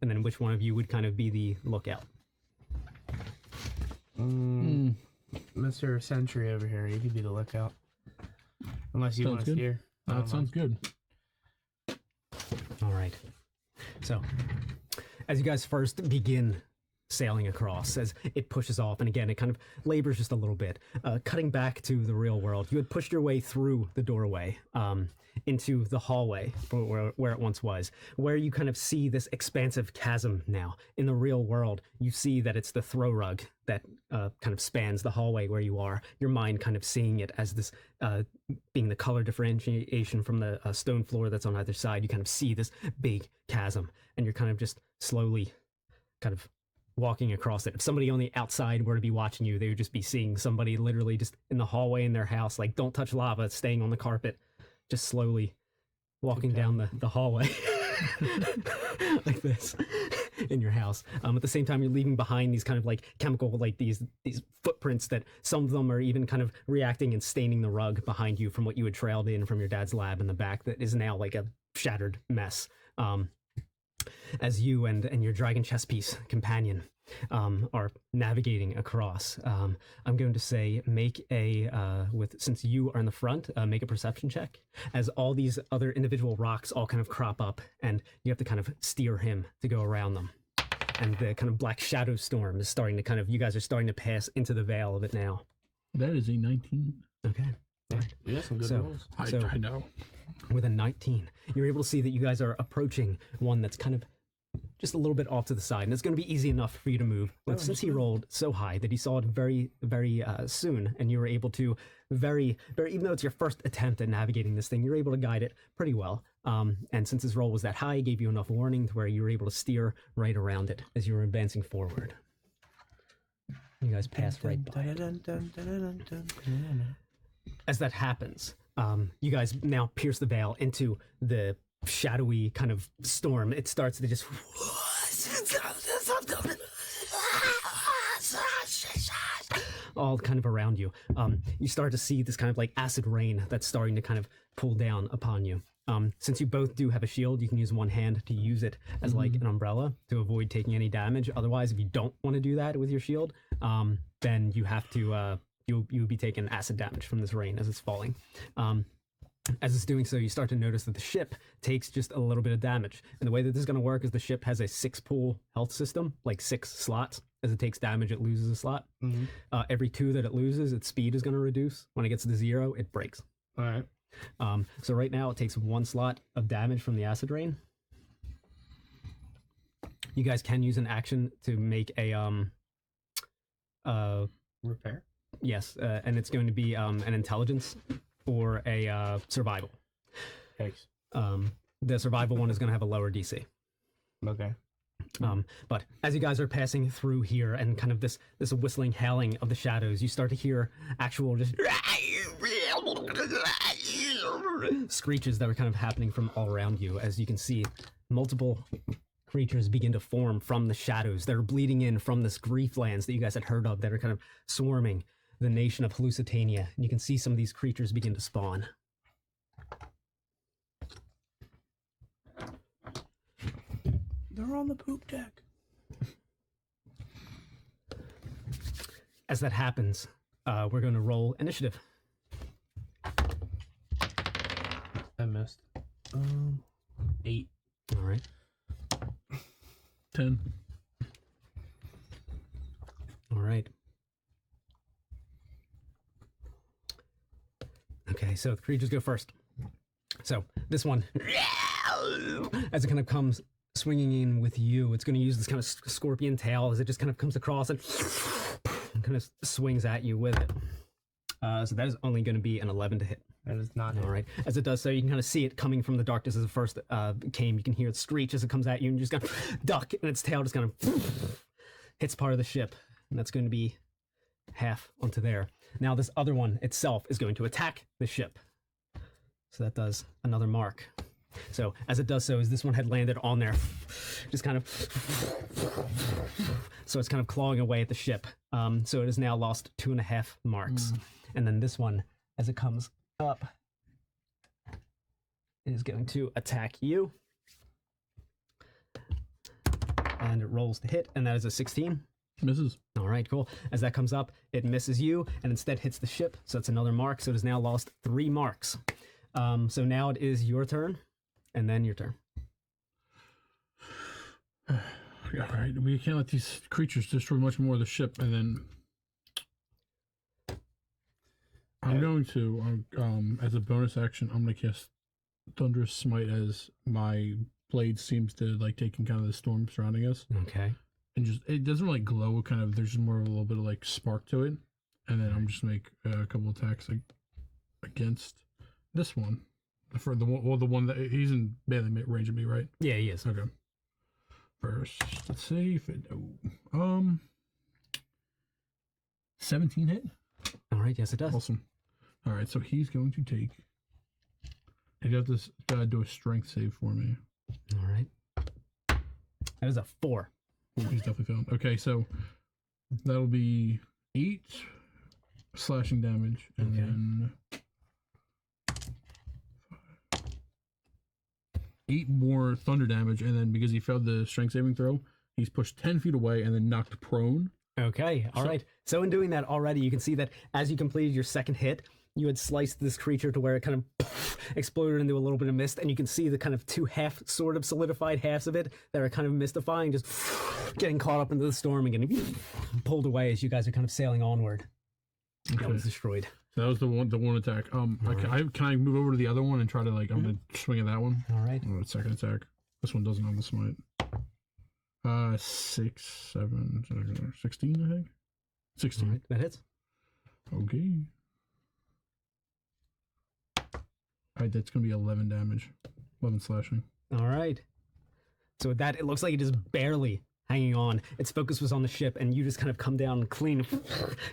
and then which one of you would kind of be the lookout? Mr. Sentry over here, you could be the lookout. Unless you Sounds want to good. steer. That sounds good. All right. So, as you guys first begin sailing across, as it pushes off, and again, it kind of labors just a little bit, cutting back to the real world, you had pushed your way through the doorway into the hallway where it once was, where you kind of see this expansive chasm now. In the real world, you see that it's the throw rug that kind of spans the hallway where you are. Your mind kind of seeing it as this, being the color differentiation from the stone floor that's on either side. You kind of see this big chasm, and you're kind of just slowly kind of walking across it. If somebody on the outside were to be watching you, they would just be seeing somebody literally just in the hallway in their house, like, don't touch lava, staying on the carpet, just slowly walking down the hallway like this in your house. At the same time, you're leaving behind these kind of like chemical, like these footprints that some of them are even kind of reacting and staining the rug behind you from what you had trailed in from your dad's lab in the back that is now like a shattered mess. As you and your dragon chess piece companion are navigating across, I'm going to say make a since you are in the front, make a perception check as all these other individual rocks all kind of crop up, and you have to kind of steer him to go around them. And the kind of black shadow storm is starting to kind of, you guys are starting to pass into the veil of it now. That is a 19. Okay. Yeah, some good rolls. I know. With a 19, you're able to see that you guys are approaching one that's kind of just a little bit off to the side, and it's going to be easy enough for you to move. But since he rolled so high that he saw it very, very soon, and you were able to very, even though it's your first attempt at navigating this thing, you're able to guide it pretty well. And since his roll was that high, he gave you enough warning to where you were able to steer right around it as you were advancing forward. You guys pass right by it. As that happens, you guys now pierce the veil into the shadowy kind of storm. It starts to just all kind of around you. You start to see this kind of like acid rain that's starting to kind of pull down upon you. Since you both do have a shield, you can use one hand to use it as like an umbrella to avoid taking any damage. Otherwise, if you don't want to do that with your shield, then you have to you would be taking acid damage from this rain as it's falling. As it's doing so, you start to notice that the ship takes just a little bit of damage. And the way that this is going to work is the ship has a 6-pool health system, like 6 slots. As it takes damage, it loses a slot. Every 2 that it loses, its speed is going to reduce. When it gets to 0, it breaks. All right. So right now, it takes 1 slot of damage from the acid rain. You guys can use an action to make a repair. Yes, and it's going to be an intelligence or a survival. Thanks. The survival one is going to have a lower DC. Okay. But as you guys are passing through here and kind of this whistling howling of the shadows, you start to hear actual just screeches that are kind of happening from all around you. As you can see, multiple creatures begin to form from the shadows that are bleeding in from this Grieflands that you guys had heard of, that are kind of swarming the nation of Hallucitania. And you can see some of these creatures begin to spawn. They're on the poop deck. As that happens, we're going to roll initiative. I missed. 8. All right. 10. All right. Okay, so the creatures go first. So this one, as it kind of comes swinging in with you, it's going to use this kind of scorpion tail as it just kind of comes across and kind of swings at you with it. So that is only going to be an 11 to hit. That is not All right. As it does so, you can kind of see it coming from the darkness as it first came. You can hear it screech as it comes at you, and you just kind of duck, and its tail just kind of hits part of the ship. And that's going to be half onto there. Now this other one itself is going to attack the ship. So that does another mark. So as it does so, as this one had landed on there, just kind of, so it's kind of clawing away at the ship. So it has now lost 2.5 marks. And then this one, as it comes up, is going to attack you. And it rolls to hit, and that is a 16. Misses. All right, cool. As that comes up, it misses you and instead hits the ship. So that's another mark. So it has now lost 3 marks. So now it is your turn, and then your turn. All right, we can't let these creatures destroy much more of the ship, and then I'm going to, as a bonus action, I'm going to cast Thunderous Smite as my blade seems to like taking kind of the storm surrounding us. Okay. And just, it doesn't really glow, kind of, there's just more of a little bit of like spark to it. And then I'm just make a couple attacks against this one. For the one that he's in melee range of me, right? Yeah, he is. Okay. First, let's see if it. 17 hit. All right, yes, it does. Awesome. All right, so he's going to take. You have to do a strength save for me. All right. That is a 4. Ooh, he's definitely failed. Okay, so that'll be 8 slashing damage, and then 8 more thunder damage, and then because he failed the strength saving throw, he's pushed 10 feet away and then knocked prone. Okay, all right. So in doing that already, you can see that as you completed your second hit, you had sliced this creature to where it kind of exploded into a little bit of mist, and you can see the kind of 2 sort of solidified halves of it that are kind of mystifying, just getting caught up into the storm and getting pulled away as you guys are kind of sailing onward. Okay. That was destroyed. So that was the one attack. Can I move over to the other one and try to like I'm gonna swing at that one? All right. Oh, second attack. This one doesn't have the smite. 6, 7, 16, I think. 16. All right, that hits. Okay. Alright, that's gonna be 11 damage. 11 slashing. All right. So with that, it looks like it is barely hanging on. Its focus was on the ship, and you just kind of come down clean,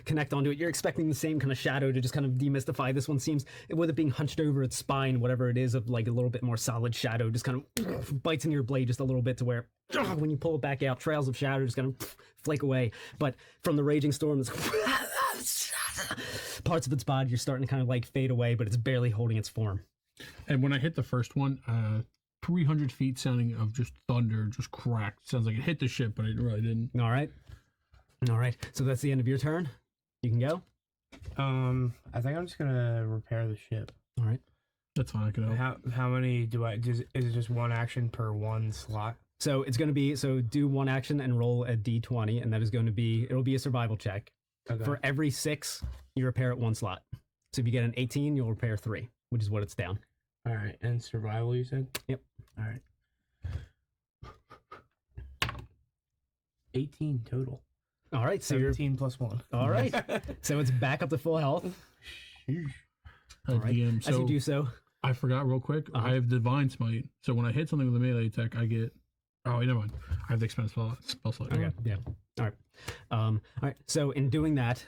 connect onto it. You're expecting the same kind of shadow to just kind of demystify. This one seems, with it being hunched over its spine, whatever it is, of like a little bit more solid shadow, just kind of bites into your blade just a little bit to where when you pull it back out, trails of shadow just kind of flake away. But from the raging storm, parts of its body are starting to kind of like fade away, but it's barely holding its form. And when I hit the first one, 300 feet sounding of just thunder just cracked. Sounds like it hit the ship, but it really didn't. All right. All right. So that's the end of your turn. You can go. I think I'm just gonna repair the ship. All right. That's fine. I can help. How many is it just one action per one slot? So it's going to be, so do one action and roll a d20, and that is going to be, it'll be a survival check. Okay. For every 6, you repair it 1 slot. So if you get an 18, you'll repair 3, which is what it's down. All right, and survival, you said? Yep. All right. 18 total. All right, so 17 plus 1. All right. So it's back up to full health. All right. DM, As you do so. I forgot real quick. I have Divine Smite. So when I hit something with a melee attack, I get. Oh, never mind. I have the expense spell slot. Okay. Yeah. All right. All right. So in doing that,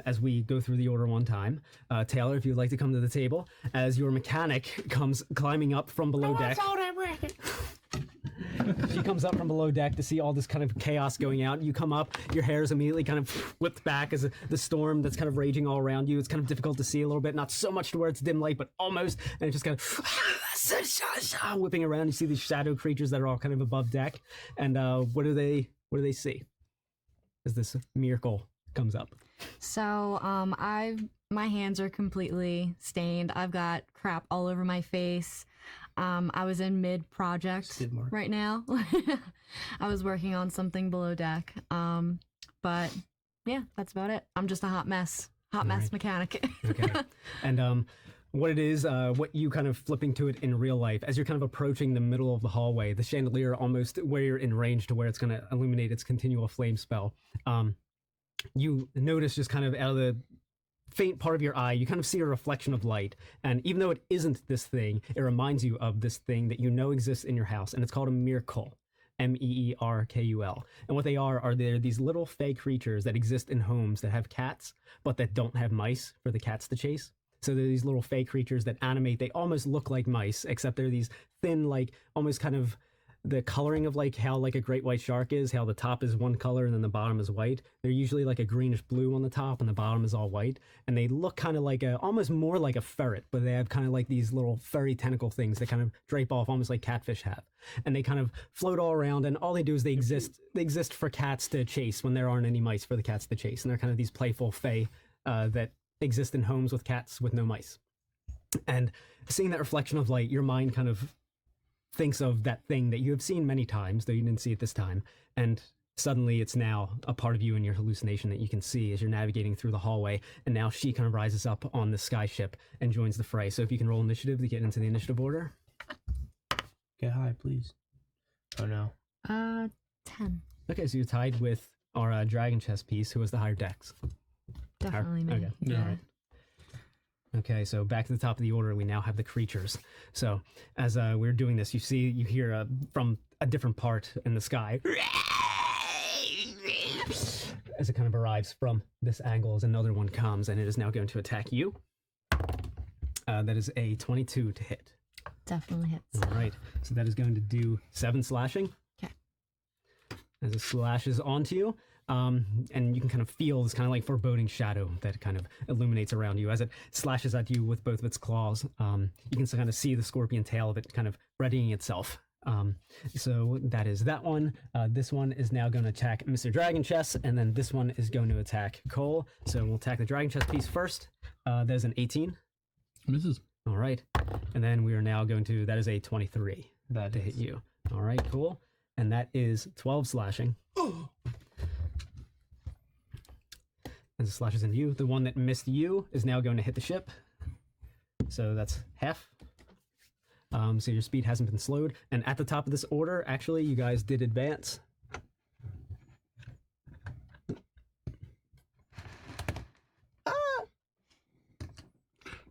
as we go through the order one time, Taylor, if you'd like to come to the table, as your mechanic comes climbing up from below deck. She comes up from below deck to see all this kind of chaos going out. You come up, your hair is immediately kind of whipped back as the storm that's kind of raging all around you. It's kind of difficult to see a little bit, not so much to where it's dim light, but almost, and it's just kind of whipping around. You see these shadow creatures that are all kind of above deck, and what do they see as this miracle comes up? So my hands are completely stained. I've got crap all over my face. I was in mid-project right now. I was working on something below deck. But yeah, that's about it. I'm just a hot mess mechanic. Okay. And what it is, what you kind of flipping to it in real life, as you're kind of approaching the middle of the hallway, the chandelier almost where you're in range to where it's going to illuminate its continual flame spell. You notice just kind of out of the faint part of your eye, you kind of see a reflection of light. And even though it isn't this thing, it reminds you of this thing that you know exists in your house. And it's called a meerkul. Meerkul. And what they are they're these little fey creatures that exist in homes that have cats, but that don't have mice for the cats to chase. So they're these little fey creatures that animate. They almost look like mice, except they're these thin, like almost kind of the coloring of like how like a great white shark is, how the top is one color and then the bottom is white. They're usually like a greenish blue on the top and the bottom is all white. And they look kind of like almost more like a ferret, but they have kind of like these little furry tentacle things that kind of drape off almost like catfish have. And they kind of float all around, and all they do is they exist for cats to chase when there aren't any mice for the cats to chase. And they're kind of these playful fey that exist in homes with cats with no mice. And seeing that reflection of light, your mind kind of thinks of that thing that you have seen many times, though you didn't see it this time, and suddenly it's now a part of you in your hallucination that you can see as you're navigating through the hallway, and now she kind of rises up on the sky ship and joins the fray. So if you can roll initiative to get into the initiative order. Get high, please. Oh no. 10. Okay, so you're tied with our dragon chess piece, who has the higher dex. Definitely me. Okay, Yeah. all right. Okay, so back to the top of the order, we now have the creatures. So as we're doing this, you hear from a different part in the sky, as it kind of arrives from this angle, as another one comes, and it is now going to attack you. That is a 22 to hit. Definitely hits. All right, so that is going to do 7 slashing. Okay. As it slashes onto you. And you can kind of feel this kind of like foreboding shadow that kind of illuminates around you as it slashes at you with both of its claws. You can kind of see the scorpion tail of it kind of readying itself. So that is that one. This one is now going to attack Mr. Dragon Chess, and then this one is going to attack Cole. So we'll attack the Dragon Chess piece first. There's an 18. Misses. All right. And then we are now going to, that is a 23 That to hit you. All right, cool. And that is 12 slashing. As it slashes into you. The one that missed you is now going to hit the ship. So that's half. So your speed hasn't been slowed. And at the top of this order, actually, you guys did advance.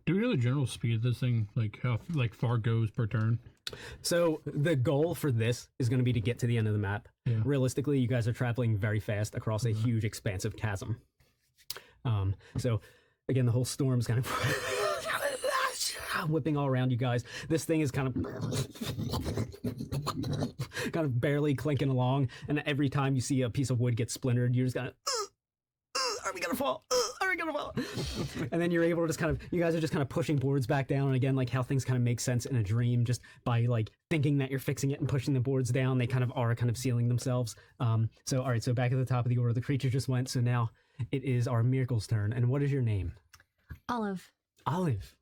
Do we know the general speed of this thing? Like how far it goes per turn? So the goal for this is going to be to get to the end of the map. Yeah. Realistically, you guys are traveling very fast across a huge, expansive chasm. So again, the whole storm's kind of whipping all around you guys. This thing is kind of barely clinking along, and every time you see a piece of wood get splintered, you're just kind of, are we gonna fall? Are we gonna fall? And then you're able to just kind of, you guys are just kind of pushing boards back down, and again, like how things kind of make sense in a dream, just by like thinking that you're fixing it and pushing the boards down, they kind of are kind of sealing themselves. So all right, so back at the top of the order, the creature just went, so now it is our Miracle's turn. And what is your name? Olive. Olive.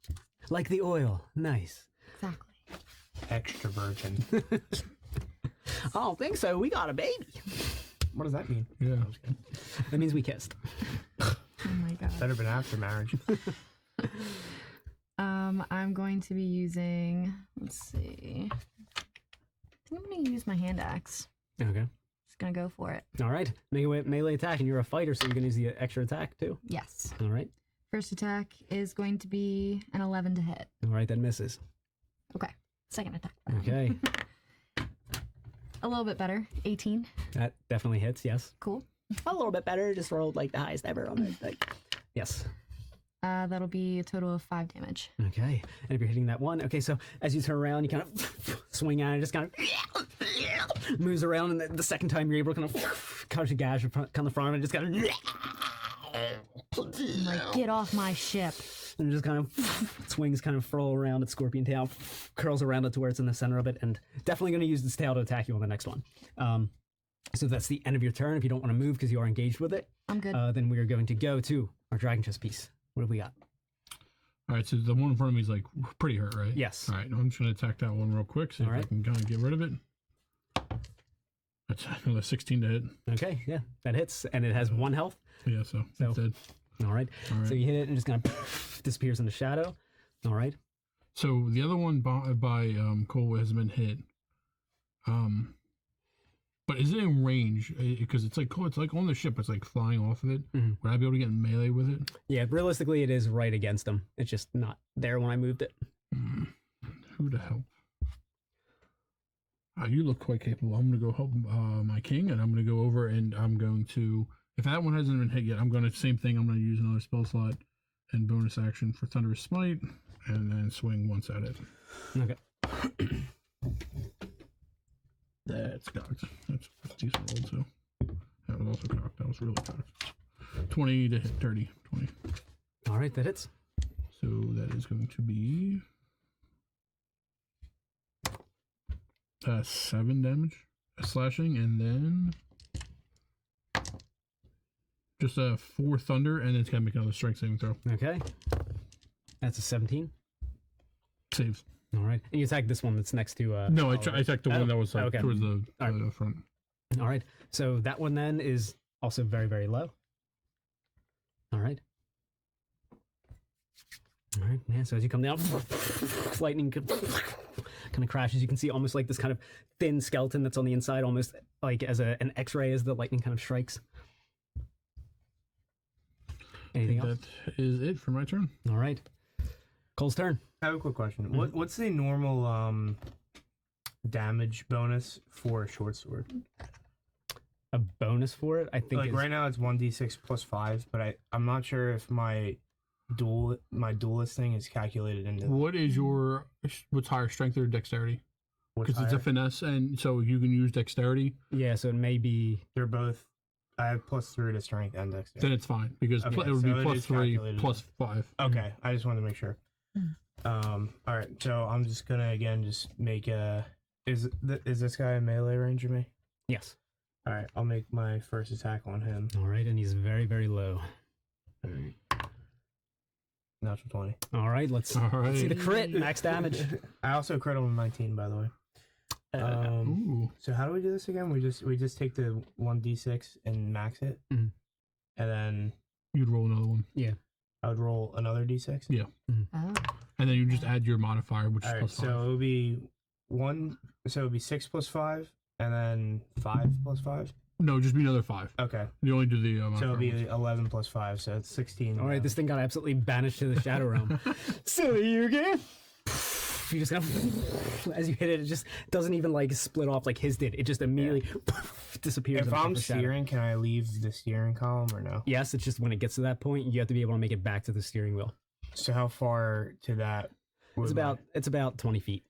Like the oil. Nice. Exactly. Extra virgin. I don't think so. We got a baby. What does that mean? Yeah. That means we kissed. Oh my god. Better been after marriage. I'm going to be using, let's see. I think I'm going to use my hand axe. Okay. Just going to go for it. All right. Melee attack, and you're a fighter, so you're going to use the extra attack too. Yes. All right. First attack is going to be an 11 to hit. All right, that misses. Okay. Second attack. Okay. A little bit better. 18. That definitely hits, yes. Cool. A little bit better. Just rolled like the highest ever on it. Like, yes. That'll be a total of 5 damage. Okay. And if you're hitting that one, okay, so as you turn around, you kind of swing at it, just kind of moves around, and the second time you're able to kind of catch a gash on the front, and just kind of I'm like, get off my ship. and just kind of swings, kind of furl around its scorpion tail, curls around it to where it's in the center of it, and definitely going to use its tail to attack you on the next one. So that's the end of your turn. If you don't want to move because you are engaged with it, I'm good. then we are going to go to our dragon chess piece. What have we got? All right, so the one in front of me is like pretty hurt, right? Yes. All right, I'm just going to attack that one real quick, see if I can kind of get rid of it. That's another 16 to hit. Okay, yeah, that hits, and it has 1 health. Yeah, so it's dead. All right. So you hit it and just kind of disappears in the shadow. All right. So the other one by Cole has been hit. But is it in range? Because it's like on the ship. It's like flying off of it. Mm-hmm. Would I be able to get in melee with it? Yeah, realistically, it is right against them. It's just not there when I moved it. Who to help? You look quite capable. I'm going to go help my king, and I'm going to go over and I'm going to, if that one hasn't been hit yet, I'm going to, same thing, I'm going to use another spell slot and bonus action for Thunderous Smite, and then swing once at it. Okay. That's cocked. That's a decent roll, too. That was also cocked. That was really cocked. 20 to hit, 30. 20. All right, that hits. So that is going to be 7 damage, slashing, and then just a 4 thunder, and it's going to make another strength saving throw. Okay. That's a 17. Saves. All right. And you attack this one that's next to... No, I attacked the one that was okay. towards the front. All right. So that one then is also very, very low. All right. All right, man. So as you come down, lightning kind of crashes. You can see almost like this kind of thin skeleton that's on the inside, almost like as an X-ray as the lightning kind of strikes. Anything else? That is it for my turn. All right. Cole's turn. I have a quick question. What's the normal damage bonus for a short sword? A bonus for it? I think Like right now it's 1d6 plus 5, but I'm not sure if my duelist thing is calculated into What's higher, strength or dexterity? what's Because it's a higher. finesse, and so you can use dexterity. Yeah, so it may be... They're both. I have +3 to strength and dexterity. Then it's fine because Okay, it would so be it plus is 3, calculated. plus 5. Okay, I just wanted to make sure. All right, so I'm just gonna again just make a. Is this guy a melee range of me? Yes. All right, I'll make my first attack on him. All right, and he's very, very low. All right. Natural 20. All right, let's see the crit, max damage. I also crit on 19, by the way. Ooh. So how do we do this again? We just take the 1d6 and max it, Mhm. and then You'd roll another one. I would roll another d6. Yeah. Oh. And then you just add your modifier, which is All right, plus 5. so it would be 1. So it would be 6 plus 5, and then 5 plus 5. No, just be another 5. Okay, You only do the so modifier it'll be once. 11 plus 5, so it's 16. All right, this thing got absolutely banished to the Shadow Realm. Silly you again. You just as you hit it, it just doesn't even like split off like his did. It just immediately disappears. If in I'm the shadow. steering, can I leave the steering column or no? Yes, it's just when it gets to that point, you have to be able to make it back to the steering wheel. So how far to that? It's about 20 feet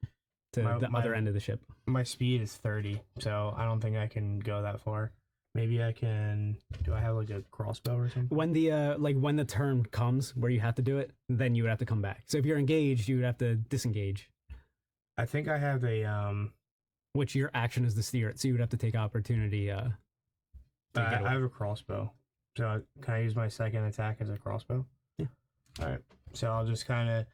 to the other end of the ship. My speed is 30, so I don't think I can go that far. Maybe I can. Do I have like a crossbow or something? When the turn comes where you have to do it, then you would have to come back. So if you're engaged, you would have to disengage. I think I have a Which your action is to steer it, so you would have to take opportunity. To get I away. have a crossbow. So can I use my second attack as a crossbow? Yeah. All right. So I'll just I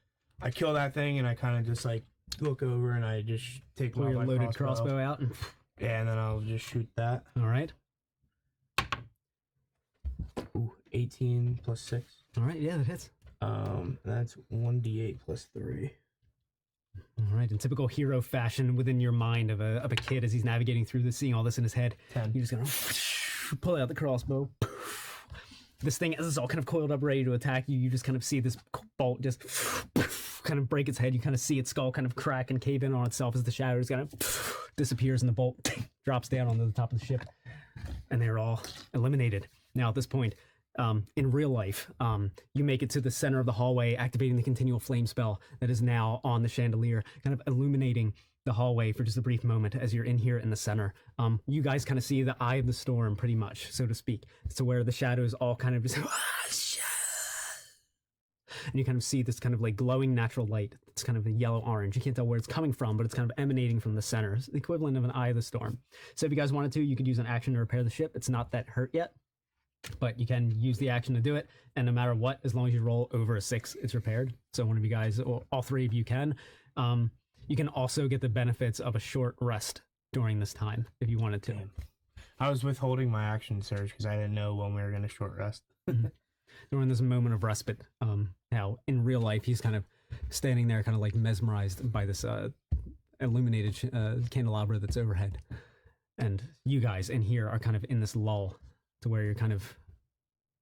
kill that thing and I kind of just like look over and I just take Pull my your loaded crossbow out. And... Yeah, and then I'll just shoot that. All right. Ooh, 18 plus 6. All right. Yeah, that hits. That's 1d8 plus 3. All right. In typical hero fashion, within your mind of a kid as he's navigating through this, seeing all this in his head, 10. you're just gonna pull out the crossbow. This thing, as it's all kind of coiled up, ready to attack you, you just kind of see this bolt just kind of break its head. You kind of see its skull kind of crack and cave in on itself as the shadow just kind of disappears and the bolt drops down onto the top of the ship. And they're all eliminated. Now, at this point, in real life, you make it to the center of the hallway, activating the continual flame spell that is now on the chandelier, kind of illuminating the hallway for just a brief moment as you're in here in the center. You guys kind of see the eye of the storm, pretty much, so to speak, to where the shadows all kind of just and you kind of see this kind of like glowing natural light. It's kind of a yellow-orange. You can't tell where it's coming from, but it's kind of emanating from the center. It's the equivalent of an eye of the storm. So if you guys wanted to, you could use an action to repair the ship. It's not that hurt yet, but you can use the action to do it. And no matter what, as long as you roll over a 6, it's repaired. So one of you guys, or all 3 of you can. You can also get the benefits of a short rest during this time if you wanted to. Damn. I was withholding my action surge because I didn't know when we were going to short rest. During this moment of respite, how in real life he's kind of standing there, kind of like mesmerized by this illuminated candelabra that's overhead. And you guys in here are kind of in this lull to where you're kind of,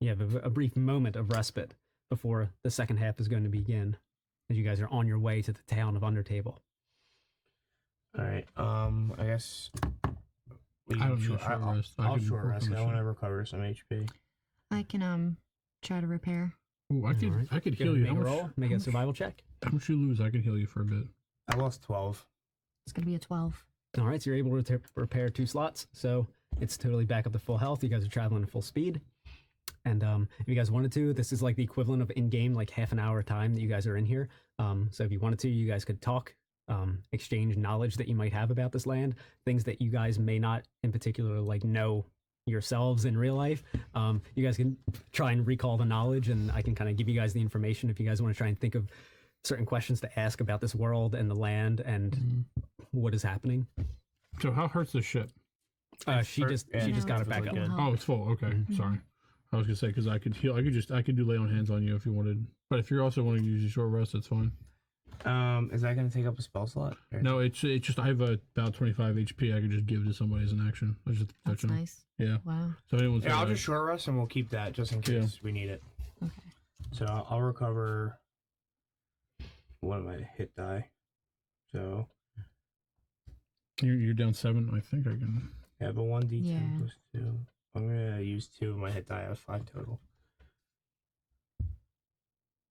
you have a brief moment of respite before the second half is going to begin as you guys are on your way to the town of Undertable. All right. I guess I don't need a short rest. I'll can short work rest. on the I want to ship. recover some HP. I can try to repair. Ooh, I could Alright. I could Go heal ahead you. and make a roll. Make a survival check. How much you lose? I can heal you for a bit. I lost 12. It's gonna be a 12. All right, so you're able to repair 2 slots, so it's totally back up to full health. You guys are traveling at full speed. And if you guys wanted to, this is like the equivalent of in-game, like half an hour time that you guys are in here. So if you wanted to, you guys could talk, exchange knowledge that you might have about this land, things that you guys may not in particular like know yourselves in real life. You guys can try and recall the knowledge, and I can kind of give you guys the information if you guys want to try and think of certain questions to ask about this world and the land and what is happening. So how hurts the ship? She just got it back up. good. Oh, it's full. Okay, sorry. I was gonna say because I could heal. I could do lay on hands on you if you wanted. But if you're also wanting to use a short rest, that's fine. Is that gonna take up a spell slot? Or- No, it's just I have about 25 HP. I could just give to somebody as an action. I just That's touch 'em. nice. Yeah. Wow. So anyone's Yeah, I'll just short rest and we'll keep that just in case we need it. Okay. So I'll recover one of my hit die. So You're down 7. I think I can. I have a 1d10 Yeah. plus 2. I'm gonna use 2 of my hit die. I have 5 total.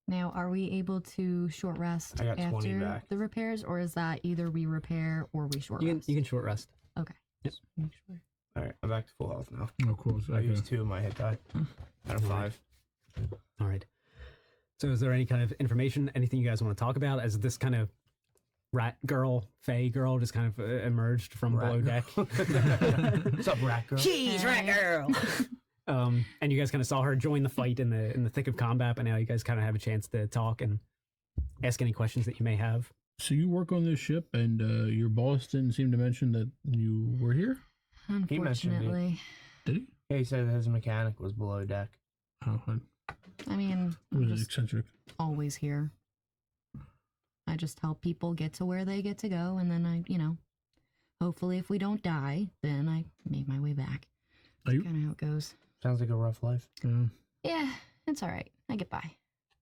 Now, are we able to short rest I got 20 after back. the repairs, or is that either we repair or we short rest? You can short rest. Okay. Yep. Just make sure. All right, I'm back to full health now. Oh, cool. So I okay. used 2 of my hit die out of 5. All right. So is there any kind of information, anything you guys want to talk about as this kind of rat girl, fey girl just kind of emerged from below deck? What's up, rat girl? She's right, girl. And you guys kind of saw her join the fight in the thick of combat, but now you guys kind of have a chance to talk and ask any questions that you may have. So you work on this ship, and your boss didn't seem to mention that you were here. He mentioned it. Unfortunately. Did he? Yeah, he said his mechanic was below deck. Oh, I mean, it I'm was just eccentric. always here. I just help people get to where they get to go, and then I, hopefully if we don't die, then I make my way back. Are you? Kind of how it goes. Sounds like a rough life. Yeah, it's all right. I get by.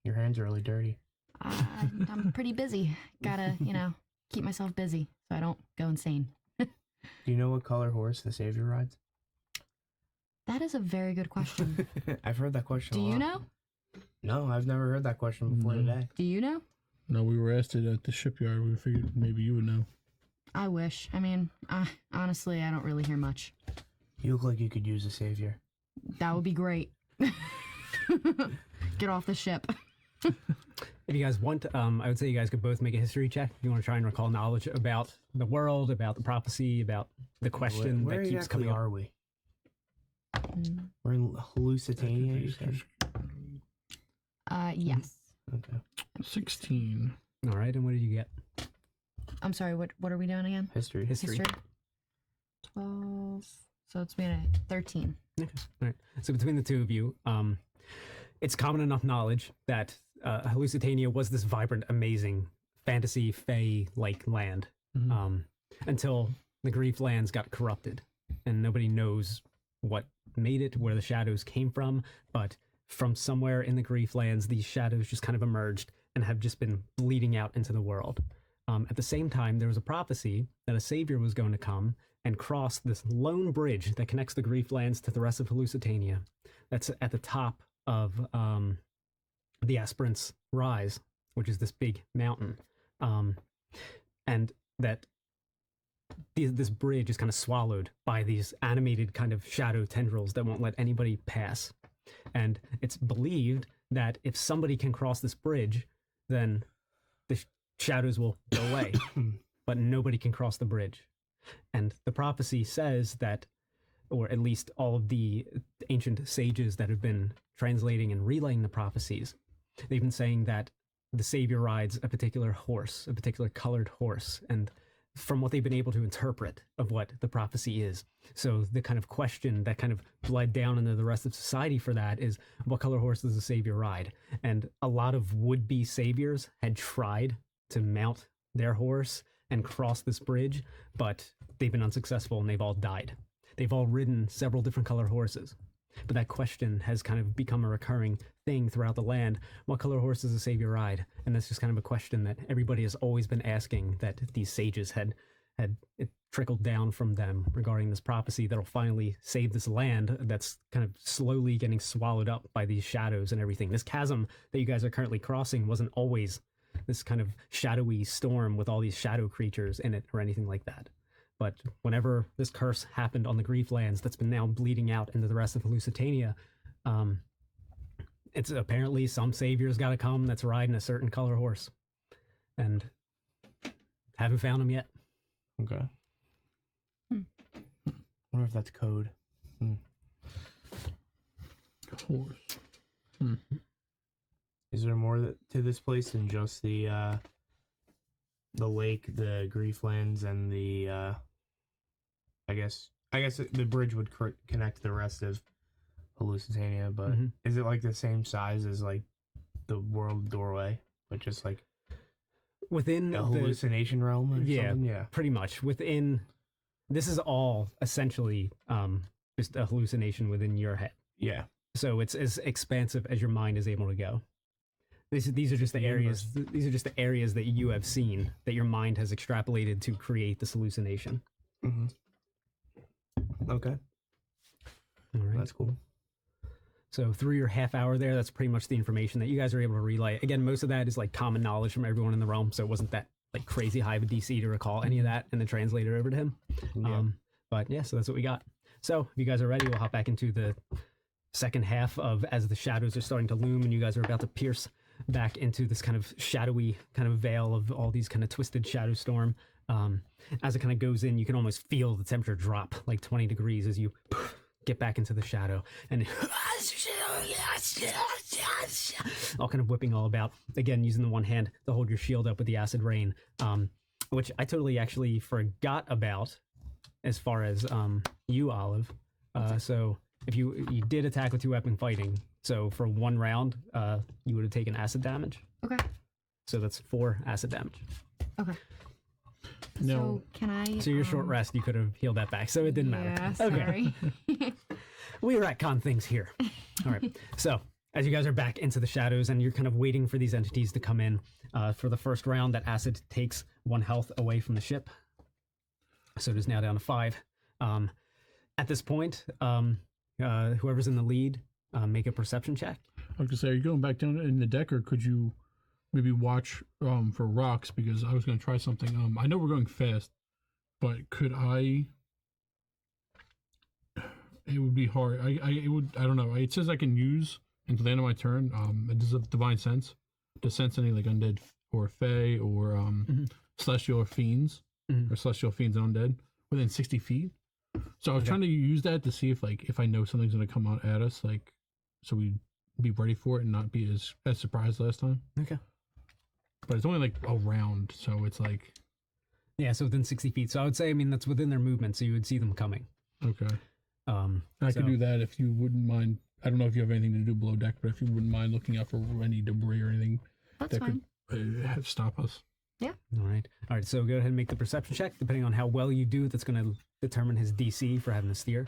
Your hands are really dirty. I'm pretty busy. Gotta, keep myself busy so I don't go insane. Do you know what color horse the Savior rides? That is a very good question. I've heard that question Do a lot. you know? No, I've never heard that question before No. today. Do you know? No, we were asked it at the shipyard. We figured maybe you would know. I wish. I mean, honestly, I don't really hear much. You look like you could use a Savior. That would be great. Get off the ship. If you guys want, I would say you guys could both make a history check if you want to try and recall knowledge about the world, about the prophecy, about the question Where that keeps exactly coming up. are we? We're in Hallucitania, you said? Yes. Okay. 16. All right, and what did you get? I'm sorry, what are we doing again? History. History. 12. So it's been 13. Okay. All right. So between the two of you, it's common enough knowledge that Hallucitania was this vibrant, amazing fantasy fae-like land until the Grieflands got corrupted, and nobody knows what made it, where the shadows came from. But from somewhere in the Grieflands, these shadows just kind of emerged and have just been bleeding out into the world. At the same time, there was a prophecy that a savior was going to come and cross this lone bridge that connects the Grieflands to the rest of Hallucitania. That's at the top of the Aspirant's Rise, which is this big mountain. And that this bridge is kind of swallowed by these animated kind of shadow tendrils that won't let anybody pass. And it's believed that if somebody can cross this bridge, then the shadows will go away, but nobody can cross the bridge. And the prophecy says that, or at least all of the ancient sages that have been translating and relaying the prophecies, they've been saying that the savior rides a particular horse, a particular colored horse, and from what they've been able to interpret of what the prophecy is. So the kind of question that kind of bled down into the rest of society for that is, what color horse does the savior ride? And a lot of would-be saviors had tried to mount their horse and cross this bridge, but they've been unsuccessful and they've all died. They've all ridden several different colored horses. But that question has kind of become a recurring thing throughout the land. What color horse does the savior ride? And that's just kind of a question that everybody has always been asking, that these sages had had it trickled down from them regarding this prophecy that'll finally save this land that's kind of slowly getting swallowed up by these shadows and everything. This chasm that you guys are currently crossing wasn't always this kind of shadowy storm with all these shadow creatures in it or anything like that. But whenever this curse happened on the Grieflands that's been now bleeding out into the rest of Hallucitania, it's apparently some savior's got to come that's riding a certain color horse. And haven't found him yet. Okay. Wonder if that's code. Horse. Is there more to this place than just the lake, the Grieflands, and the I guess the bridge would connect the rest of Hallucitania, but is it like the same size as like the world Dor Wei, but just like within a hallucination realm or something? Yeah, pretty much. Within, this is all essentially just a hallucination within your head. Yeah. So it's as expansive as your mind is able to go. These are just the areas. These are just the areas that you have seen that your mind has extrapolated to create this hallucination. Okay. All right. That's cool. So through your half hour there, that's pretty much the information that you guys are able to relay. Again, most of that is like common knowledge from everyone in the realm, so it wasn't that like crazy high of a DC to recall any of that and then translate it over to him. Yeah. But yeah, so that's what we got. So if you guys are ready, we'll hop back into the second half of as the shadows are starting to loom and you guys are about to pierce back into this kind of shadowy kind of veil of all these kind of twisted shadow storm. As it kind of goes in, you can almost feel the temperature drop like 20 degrees as you get back into the shadow and all kind of whipping all about, again using the one hand to hold your shield up with the acid rain, which I totally actually forgot about as far as you, Olive. So if you did attack with 2-weapon fighting, so for 1 round you would have taken acid damage. Okay. So that's 4 acid damage. Okay. No. So can I? So your short rest, you could have healed that back, so it didn't matter. Okay. Sorry. We retcon things here. All right. So as you guys are back into the shadows and you're kind of waiting for these entities to come in, for the first round, that acid takes 1 health away from the ship. So it is now down to 5. At this point, whoever's in the lead, make a perception check. I was gonna say, are you going back down in the deck, or could you maybe watch for rocks? Because I was gonna try something. I know we're going fast, but could I? It would be hard. I don't know. It says I can use until the end of my turn. It does a divine sense to sense any like undead or fey or celestial or fiends or celestial fiends and undead within 60 feet. So I was trying to use that to see if I know something's gonna come out at us, like, so we'd be ready for it and not be as surprised last time. Okay. But it's only like a round, so it's like, Yeah, so within 60 feet. So I would say, I mean, that's within their movement, so you would see them coming. okay. I could do that if you wouldn't mind. I don't know if you have anything to do below deck, but if you wouldn't mind looking out for any debris or anything That's that fine. could stop us. All right. So go ahead and make the perception check. Depending on how well you do, that's going to determine his DC for having to steer.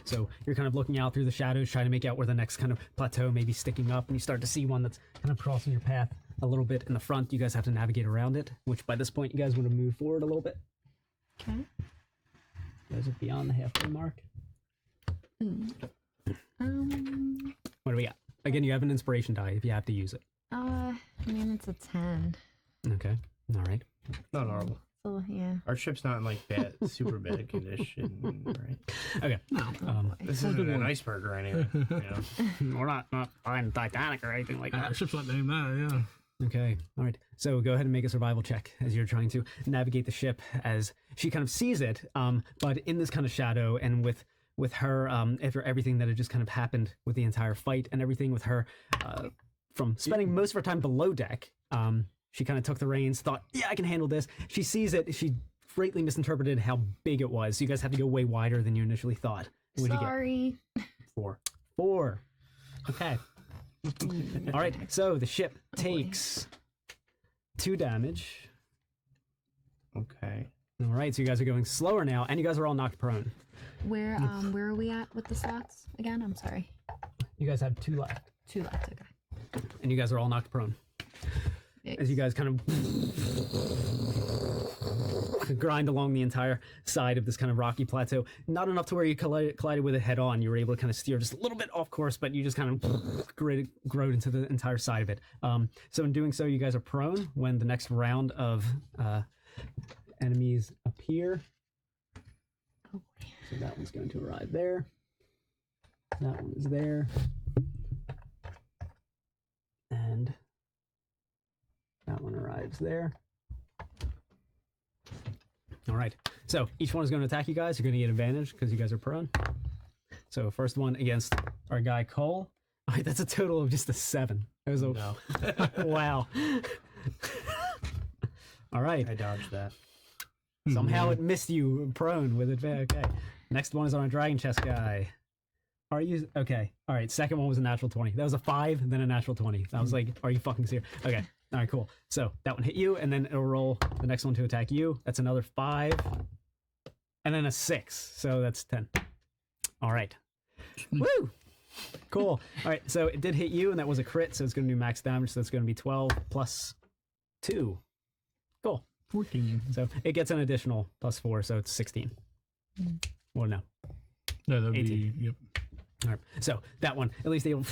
So you're kind of looking out through the shadows, trying to make out where the next kind of plateau may be sticking up, and you start to see one that's kind of crossing your path a little bit in the front. You guys have to navigate around it, which by this point you guys want to move forward a little bit. Okay. You guys are beyond the halfway mark. What do we got? Again, you have an inspiration die if you have to use it. I mean, it's a 10. Okay. All right. Not horrible. So yeah. Our ship's not in like bad, super bad condition, right? Okay. This isn't an iceberg or anything. You know? We're not flying Titanic or anything like that. Our ship's not named that, yeah. Okay. All right. So go ahead and make a survival check as you're trying to navigate the ship as she kind of sees it, but in this kind of shadow and with her, after everything that had just kind of happened with the entire fight and everything with her, from spending most of her time below deck, she kind of took the reins, thought, yeah, I can handle this. She sees it. She greatly misinterpreted how big it was. So you guys have to go way wider than you initially thought. What'd Sorry. you get? 4. Okay. All right. So the ship takes 2 damage. Okay. All right. So you guys are going slower now, and you guys are all knocked prone. Where are we at with the slots again? I'm sorry. You guys have 2 left, 2 left. Okay. and you guys are all knocked prone. as you guys kind of grind along the entire side of this kind of rocky plateau. Not enough to where you collided with it head on. You were able to kind of steer just a little bit off course, but you just kind of growed into the entire side of it. So in doing so, you guys are prone when the next round of enemies appear. So that one's going to arrive there. That one is there. And that one arrives there. All right. So each one is going to attack you guys. You're going to get advantage because you guys are prone. So first one against our guy Cole. All right, that's a total of just a 7. That was a No. wow. All right. I dodged that. Somehow it missed you prone with advantage. Okay. Next one is on a dragon chest guy. Are you okay? All right. Second one was a natural 20. That was a 5, then a natural 20. I was like, are you fucking serious? Okay. All right, cool. So that one hit you, and then it'll roll the next one to attack you. That's another 5, and then a 6. So that's 10. All right. Woo! Cool. All right. So it did hit you, and that was a crit. So it's going to do max damage. So it's going to be 12 plus 2. Cool. 14. So it gets an additional plus 4, so it's 16. Well, no. No, that would 18. be, yep. All right. So that one, at least they'll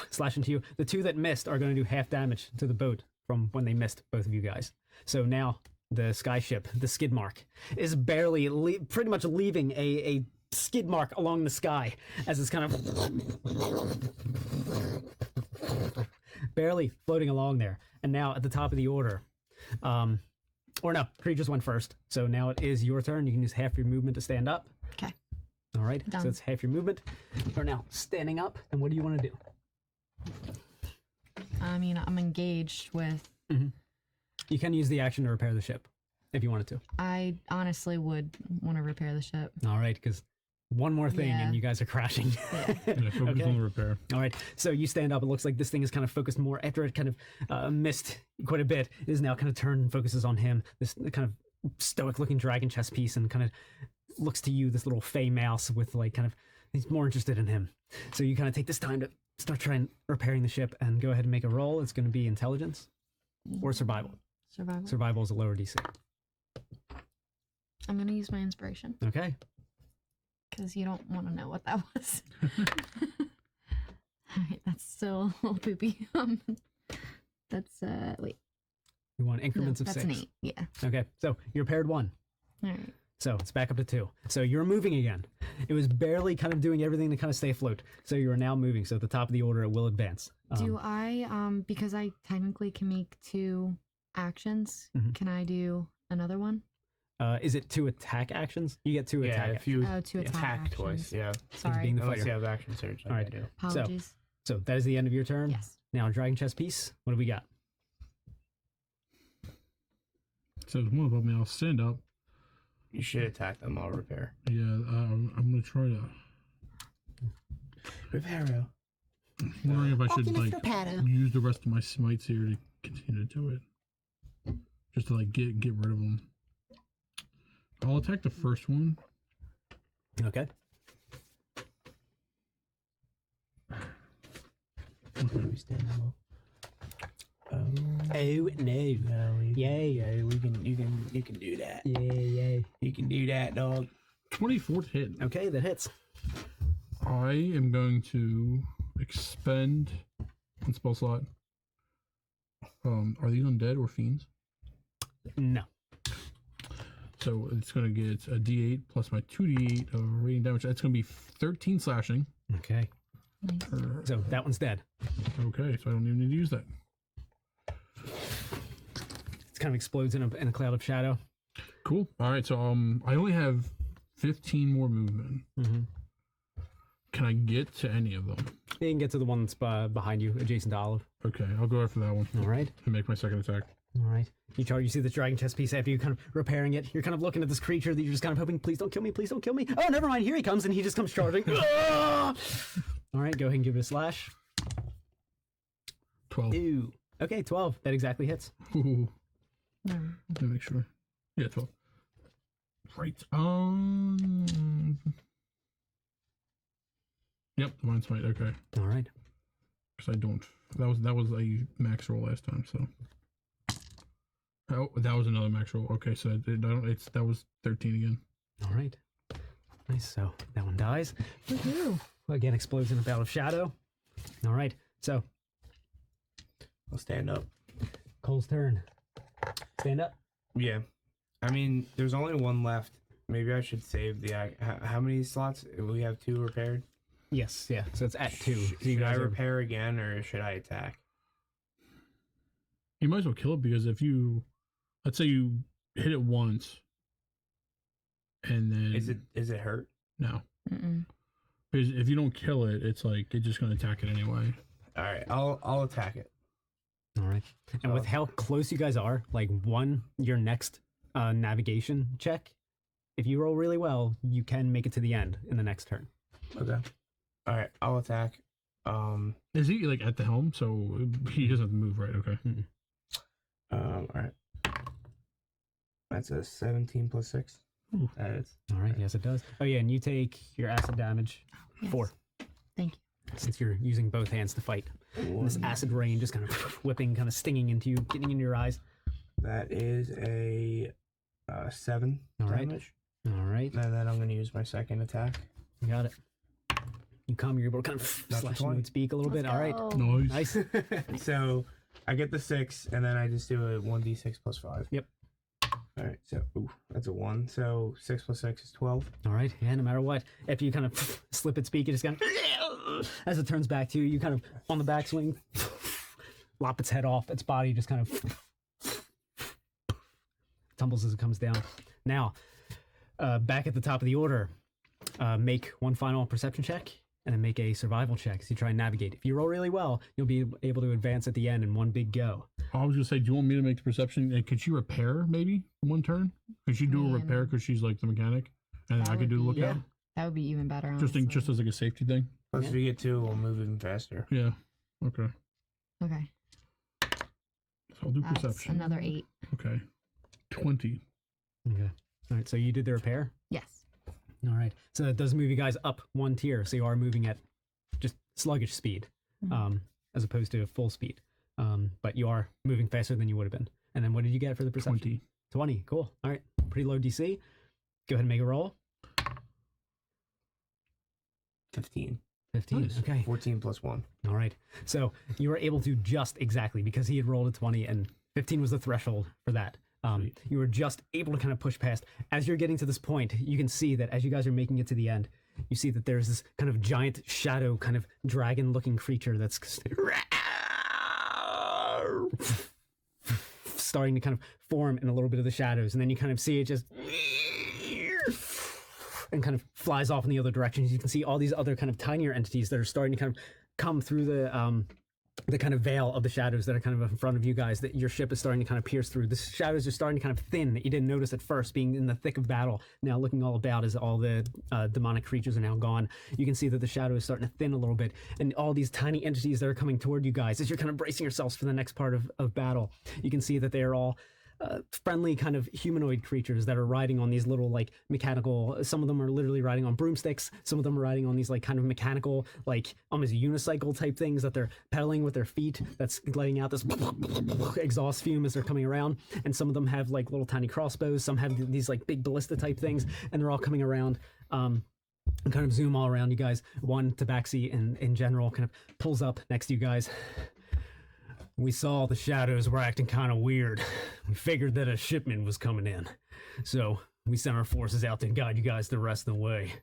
slash into you. The 2 that missed are going to do half damage to the boat from when they missed both of you guys. So now the sky ship, the skid mark, is barely, pretty much leaving a skid mark along the sky as it's kind of barely floating along there. And now at the top of the order, or no, Cree just went first. So now it is your turn. You can use half your movement to stand up. Okay. All right. Done. So it's half your movement. You're now standing up. And what do you want to do? I mean, I'm engaged with. You can use the action to repair the ship if you wanted to. I honestly would want to repair the ship. All right, because one more thing Yeah. and you guys are crashing. Yeah. Yeah, focus Okay. on the repair. All right, so you stand up. It looks like this thing is kind of focused more after it kind of missed quite a bit. It is now kind of turned and focuses on him. This kind of stoic-looking dragon chess piece, and kind of looks to you, this little fey mouse with like kind of, he's more interested in him. So you kind of take this time to start trying repairing the ship and go ahead and make a roll. It's going to be intelligence or survival. Survival. Survival is a lower DC. I'm gonna use my inspiration Okay. because you don't want to know what that was. Alright, that's still a little poopy. That's wait. You want increments No, of that's 6. an 8. Yeah. Okay, so you repaired 1. Alright. So it's back up to 2. So you're moving again. It was barely kind of doing everything to kind of stay afloat. So you are now moving. So at the top of the order, it will advance. Do I because I technically can make 2 actions, Mhm. can I do another one? Is it 2 attack actions? You get 2 Yeah, attack if actions. you Oh, 2 attack attack actions. twice, yeah. Sorry. being the Unless fighter. you have action surge. Like All right. I do. Apologies. So that is the end of your turn. Yes. Now, Dragon Chess piece. What do we got? So there's one above me. I'll stand up. You should attack them. I'll repair. Yeah, I'm gonna try to. Repair. I'm wondering if I should Optimus like Reparo. use the rest of my smites here to continue to do it, just to like get rid of them. I'll attack the first one. Okay. We stand them up. Oh no. No, Yay. you can do that. Yay. You can do that, dog. 24th hit. Okay, that hits. I am going to expend one spell slot. Are these undead or fiends? No. So it's going to get a D8 plus my 2D8 of radiant damage. That's going to be 13 slashing. Okay. So that one's dead. Okay, so I don't even need to use that. It kind of explodes in a cloud of shadow. Cool. All right, so I only have 15 more movement. Mm-hmm. Can I get to any of them? You can get to the one that's behind you, adjacent to Olive. Okay, I'll go after that one All right. and make my second attack. All right. You charge. You see the dragon chess piece after you kind of repairing it. You're kind of looking at this creature that you're just kind of hoping, please don't kill me, please don't kill me. Oh, never mind. Here he comes, and he just comes charging. Ah! All right, go ahead and give it a slash. 12. Ew. Okay, 12. That exactly hits. Ooh, No. let me make sure. Yeah, 12. Right. Yep, divine smite. Okay, All right. because I don't. That was a max roll last time. So Oh, that was another max roll. Okay, so that was 13 again. All right. Nice. So that one dies. Woohoo. Again, explodes in a battle of shadow. All right. So I'll stand up. Cole's turn. Stand up. Yeah. I mean, there's only one left. Maybe I should save the... How many slots? We have 2 repaired? Yes. Yeah. So it's at 2. So Should I repair again, or should I attack? You might as well kill it, because if you... Let's say you hit it once, and then... Is it hurt? No. Mm-mm. Because if you don't kill it, it's like, it's just going to attack it anyway. Alright, I'll attack it. All right. And with how close you guys are, like your next navigation check, if you roll really well, you can make it to the end in the next turn. Okay. Alright, I'll attack. Is he like at the helm? So he doesn't have to move, right? Okay. Alright. That's a 17 plus 6. Ooh. That is. All right. Yes, it does. Oh yeah, and you take your acid damage. Yes. 4. Thank you. Since you're using both hands to fight. And this acid rain just kind of whipping, kind of stinging into you, getting into your eyes. That is a 7 All right. damage. All right. And then I'm going to use my second attack. You got it. You come, you're able to kind of slash into its beak a little bit. All right. Nice. Nice. So I get the 6, and then I just do a 1d6 plus 5. Yep. All right, so that's a 1. So 6 plus 6 is 12. All right. Yeah, no matter what. After you kind of slip its beak, it just kind of, as it turns back to you, you kind of on the backswing, lop its head off. Its body just kind of tumbles as it comes down. Now, back at the top of the order, make one final perception check and then make a survival check as you try and navigate. If you roll really well, you'll be able to advance at the end in one big go. I was gonna say, do you want me to make the perception? And could she repair maybe one turn? Could she do a repair because she's like the mechanic, and I could do the lookout? That would be even better. Honestly. Just as like a safety thing. Plus, if we get 2, we'll move even faster. Yeah. Okay. Okay. So I'll do That's perception. another 8. Okay. 20. Okay. All right. So you did the repair. Yes. All right. So that does move you guys up 1 tier. So you are moving at just sluggish speed, as opposed to full speed. But you are moving faster than you would have been. And then what did you get for the perception? 20. 20. Cool. All right. Pretty low DC. Go ahead and make a roll. 15. 15. Nice. Okay. 14 plus 1. All right. So you were able to just exactly, because he had rolled a 20 and 15 was the threshold for that. You were just able to kind of push past. As you're getting to this point, you can see that as you guys are making it to the end, you see that there's this kind of giant shadow, kind of dragon-looking creature that's starting to kind of form in a little bit of the shadows, and then you kind of see it just and kind of flies off in the other directions. You can see all these other kind of tinier entities that are starting to kind of come through the kind of veil of the shadows that are kind of in front of you guys, that your ship is starting to kind of pierce through. The shadows are starting to kind of thin, that you didn't notice at first, being in the thick of battle. Now looking all about as all the demonic creatures are now gone, you can see that the shadow is starting to thin a little bit, and all these tiny entities that are coming toward you guys as you're kind of bracing yourselves for the next part of battle. You can see that they are all friendly kind of humanoid creatures that are riding on these little like mechanical, some of them are literally riding on broomsticks, some of them are riding on these like kind of mechanical, like almost unicycle type things that they're pedaling with their feet, that's letting out this exhaust fume as they're coming around. And some of them have like little tiny crossbows, some have these like big ballista type things, and they're all coming around and kind of zoom all around you guys. One tabaxi in general kind of pulls up next to you guys. We saw the shadows were acting kind of weird. We figured that a shipment was coming in. So we sent our forces out to guide you guys the rest of the way.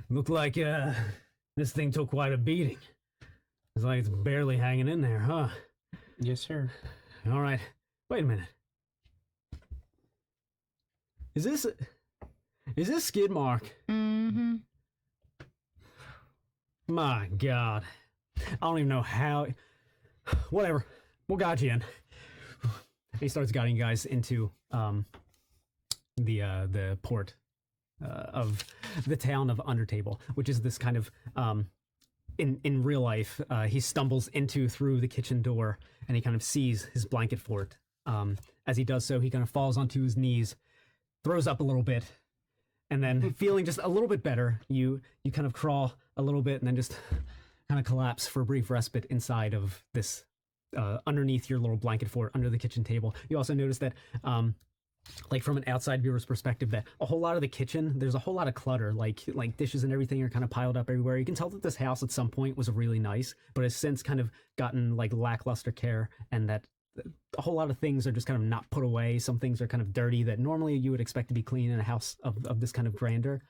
Looked like this thing took quite a beating. It's like it's barely hanging in there, huh? Yes, sir. All right. Wait a minute. Is this skid mark? Mm-hmm. My God. I don't even know how. Whatever. We'll guide you in. He starts guiding you guys into the port of the town of Undertable, which is this kind of in real life. He stumbles through the kitchen door, and he kind of sees his blanket fort. As he does so, he kind of falls onto his knees, throws up a little bit, and then feeling just a little bit better, you kind of crawl a little bit, and then just kind of collapse for a brief respite inside of this underneath your little blanket fort under the kitchen table. You also notice that like from an outside viewer's perspective, that a whole lot of the kitchen, there's a whole lot of clutter, like dishes and everything are kind of piled up everywhere. You can tell that this house at some point was really nice, but has since kind of gotten like lackluster care, and that a whole lot of things are just kind of not put away. Some things are kind of dirty that normally you would expect to be clean in a house of this kind of grandeur.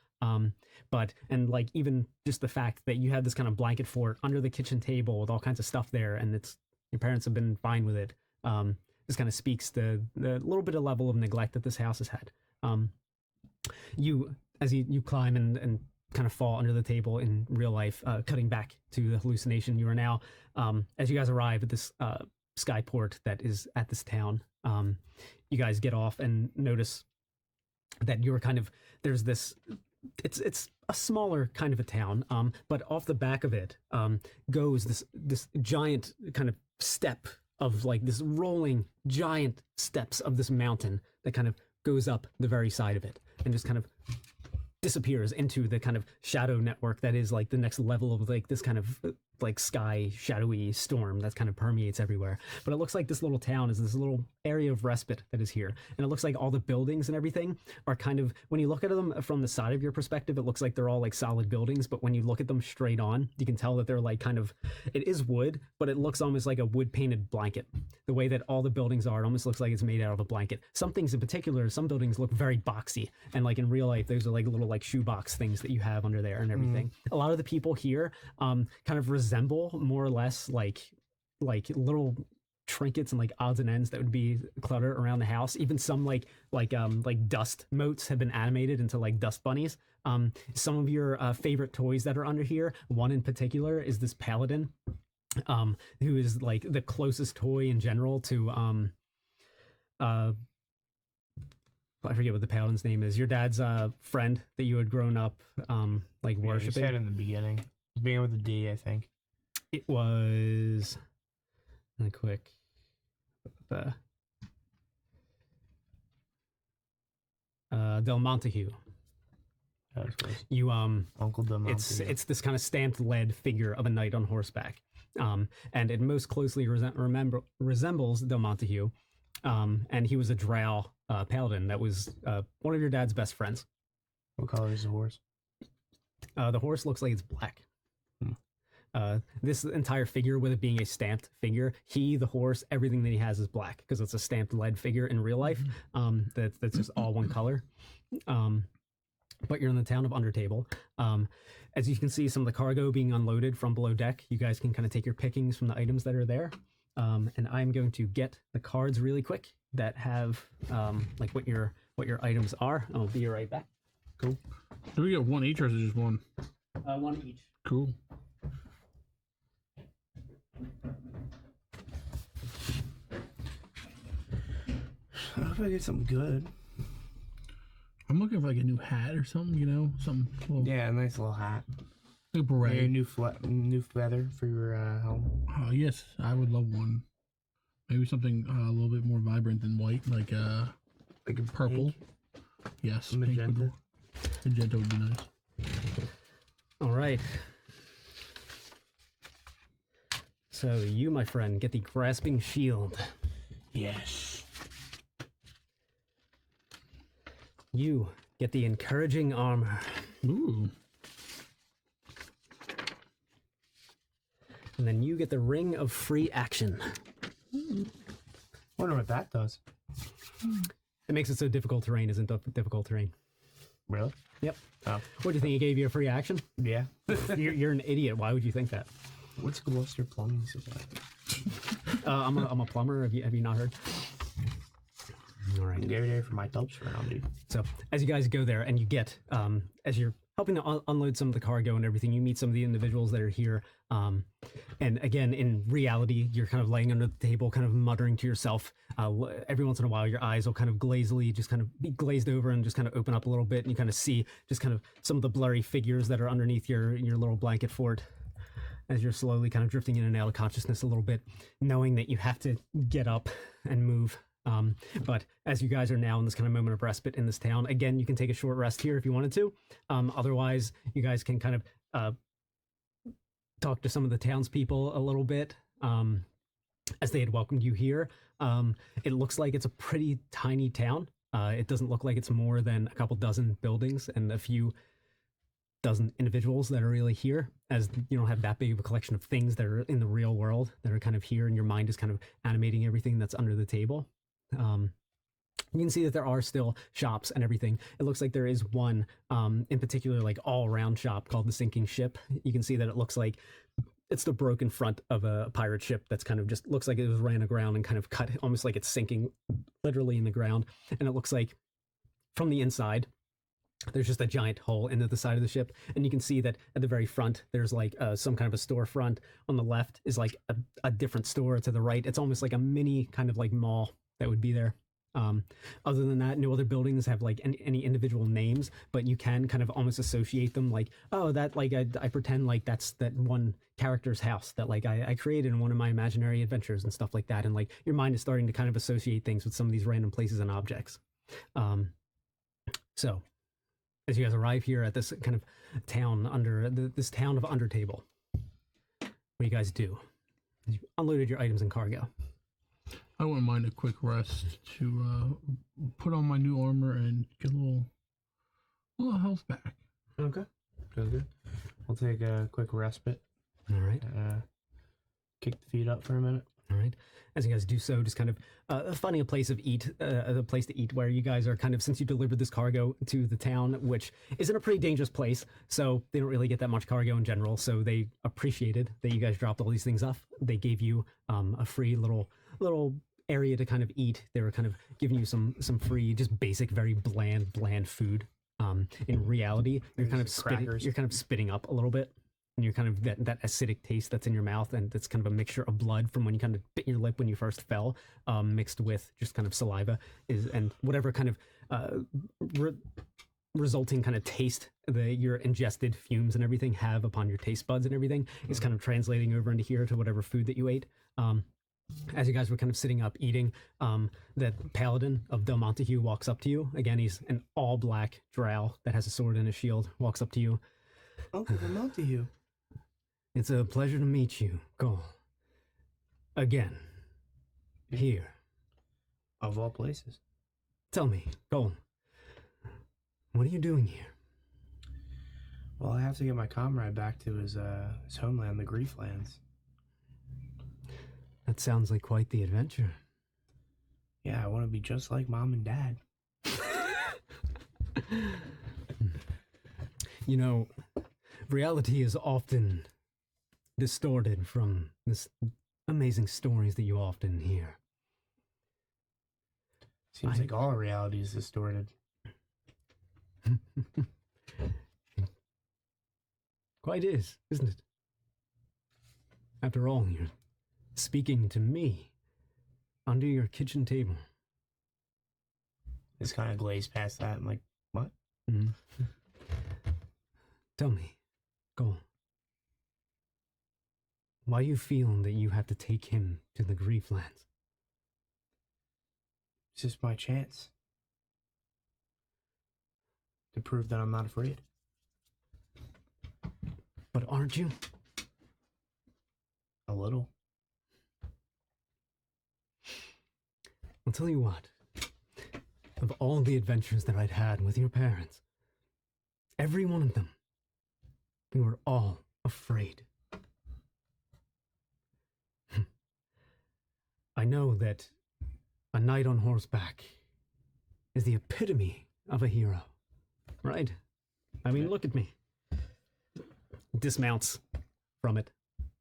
But like even just the fact that you have this kind of blanket fort under the kitchen table with all kinds of stuff there, and it's your parents have been fine with it. This kind of speaks to the little bit of level of neglect that this house has had. As you climb and kind of fall under the table in real life, cutting back to the hallucination, you are now, as you guys arrive at this skyport that is at this town, you guys get off and notice that you're kind of, there's this, it's a smaller kind of a town, but off the back of it goes this giant kind of step of like this rolling giant steps of this mountain that kind of goes up the very side of it and just kind of disappears into the kind of shadow network that is like the next level of like this kind of like sky shadowy storm that kind of permeates everywhere. But it looks like this little town is this little area of respite that is here, and it looks like all the buildings and everything are kind of, when you look at them from the side of your perspective, it looks like they're all like solid buildings, but when you look at them straight on, you can tell that they're like kind of, it is wood, but it looks almost like a wood painted blanket. The way that all the buildings are, it almost looks like it's made out of a blanket. Some things in particular, some buildings look very boxy, and like in real life those are like little like shoebox things that you have under there and everything. A lot of the people here kind of resemble more or less like little trinkets and like odds and ends that would be cluttered around the house. Even some like dust motes have been animated into like dust bunnies. Some of your favorite toys that are under here, one in particular is this paladin, who is like the closest toy in general to I forget what the paladin's name is. Your dad's friend that you had grown up like worshiping. You said in the beginning. Beginning with a D, I think. It was really quick. Del Montague. You Uncle Del Montague. It's this kind of stamped lead figure of a knight on horseback. And it most closely resembles Del Montague. And he was a drow paladin that was one of your dad's best friends. What color is the horse? The horse looks like it's black. This entire figure, with it being a stamped figure, the horse, everything that he has is black because it's a stamped lead figure in real life. That's just all one color. But you're in the town of Undertable. As you can see, some of the cargo being unloaded from below deck. You guys can kind of take your pickings from the items that are there. And I'm going to get the cards really quick that have like what your items are. I'll be right back. Cool. Do we get one each or is it just one? One each. Cool. I hope I get something good. I'm looking for like a new hat or something, you know, something. Little, Yeah, a nice little hat. like a beret. Maybe a new feather for your helm. Oh yes, I would love one. Maybe something a little bit more vibrant than white, like a purple. Pink. Yes, Magenta. Magenta would be nice. All right. So you, my friend, get the grasping shield. Yes. You get the encouraging armor. Ooh. And then you get the ring of free action. Wonder what that does. It makes it so difficult terrain isn't difficult terrain. Really? Yep. Oh. What do you think? He gave you a free action? Yeah. You're an idiot. Why would you think that? What's Gloucester Plumbing Supply? I'm a plumber. Have you not heard? All right. Every day for my tubs around, dude. So as you guys go there and you get, as you're helping to unload some of the cargo and everything, you meet some of the individuals that are here. And again, in reality, you're kind of laying under the table, kind of muttering to yourself. Every once in a while, your eyes will kind of glazily just kind of be glazed over and just kind of open up a little bit. And you kind of see just kind of some of the blurry figures that are underneath your little blanket fort as you're slowly kind of drifting in and out of consciousness a little bit, knowing that you have to get up and move. But as you guys are now in this kind of moment of respite in this town, again, you can take a short rest here if you wanted to. Otherwise, you guys can kind of talk to some of the townspeople a little bit. as they had welcomed you here. It looks like it's a pretty tiny town. It doesn't look like it's more than a couple dozen buildings and a few dozen individuals that are really here, as you don't have that big of a collection of things that are in the real world that are kind of here, and your mind is kind of animating everything that's under the table. You can see that there are still shops and everything. It looks like there is one in particular, like all-around shop called the Sinking Ship. You can see that it looks like it's the broken front of a pirate ship that's kind of just looks like it was ran aground and kind of cut, almost like it's sinking literally in the ground. And it looks like from the inside, there's just a giant hole into the side of the ship. And you can see that at the very front, there's like some kind of a storefront. On the left is like a different store. To the right, it's almost like a mini kind of like mall that would be there. Other than that, no other buildings have like any individual names, but you can kind of almost associate them like, oh, that like I pretend like that's that one character's house that like I created in one of my imaginary adventures and stuff like that. And like your mind is starting to kind of associate things with some of these random places and objects. So as you guys arrive here at this kind of town under this town of Undertable, what do you guys do? You unloaded your items and cargo. I wouldn't mind a quick rest to put on my new armor and get a little health back. Okay. Good. We'll take a quick respite. All right. Kick the feet up for a minute. All right. As you guys do so, just kind of finding a place to eat where you guys are kind of, since you delivered this cargo to the town, which is in a pretty dangerous place, so they don't really get that much cargo in general, so they appreciated that you guys dropped all these things off. They gave you a free little area to kind of eat. They were kind of giving you some free, just basic, very bland food. In reality, you're kind of spitting up a little bit. And you're kind of that acidic taste that's in your mouth, and it's kind of a mixture of blood from when you kind of bit your lip when you first fell, mixed with just kind of saliva, and whatever kind of resulting kind of taste that your ingested fumes and everything have upon your taste buds and everything is kind of translating over into here to whatever food that you ate. As you guys were kind of sitting up eating, that paladin of Del Montague walks up to you. Again, he's an all-black drow that has a sword and a shield, walks up to you. Uncle Del Montague. It's a pleasure to meet you, Cole. Again. Here. Of all places. Tell me, Cole, what are you doing here? Well, I have to get my comrade back to his homeland, the Grieflands. That sounds like quite the adventure. Yeah, I want to be just like Mom and Dad. You know, reality is often distorted from this amazing stories that you often hear. Seems like all reality is distorted. Quite is, isn't it? After all, you're speaking to me under your kitchen table. Just kind of glaze past that. I'm like, what? Mm-hmm. Tell me, Cole, why you feel that you have to take him to the Grieflands? It's just my chance to prove that I'm not afraid. But aren't you? A little. I'll tell you what. Of all the adventures that I'd had with your parents, every one of them, we were all afraid. I know that a knight on horseback is the epitome of a hero, right? I mean, look at me. Dismounts from it.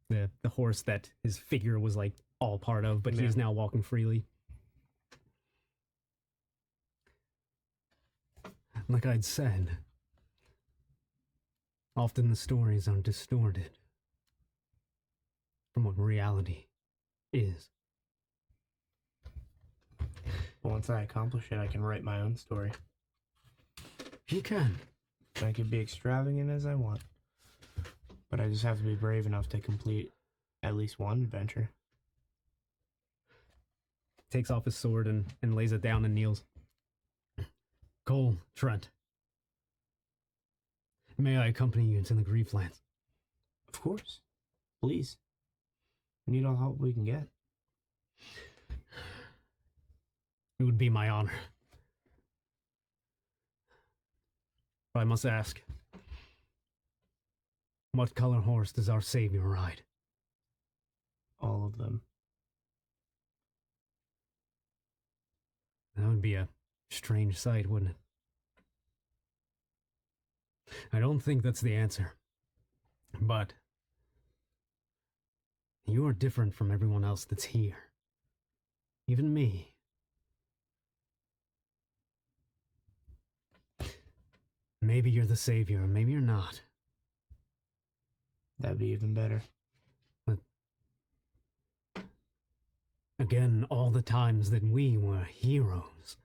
The horse that his figure was like all part of, but he's now walking freely. Like I'd said, often the stories are distorted from what reality is. But once I accomplish it, I can write my own story. You can. I can be extravagant as I want. But I just have to be brave enough to complete at least one adventure. Takes off his sword and lays it down and kneels. Cole Trent, may I accompany you into the Grieflands? Of course. Please. We need all help we can get. It would be my honor. But I must ask, what color horse does our savior ride? All of them. That would be a strange sight, wouldn't it? I don't think that's the answer. But you are different from everyone else that's here. Even me. Maybe you're the savior, maybe you're not. That'd be even better. But again, all the times that we were heroes,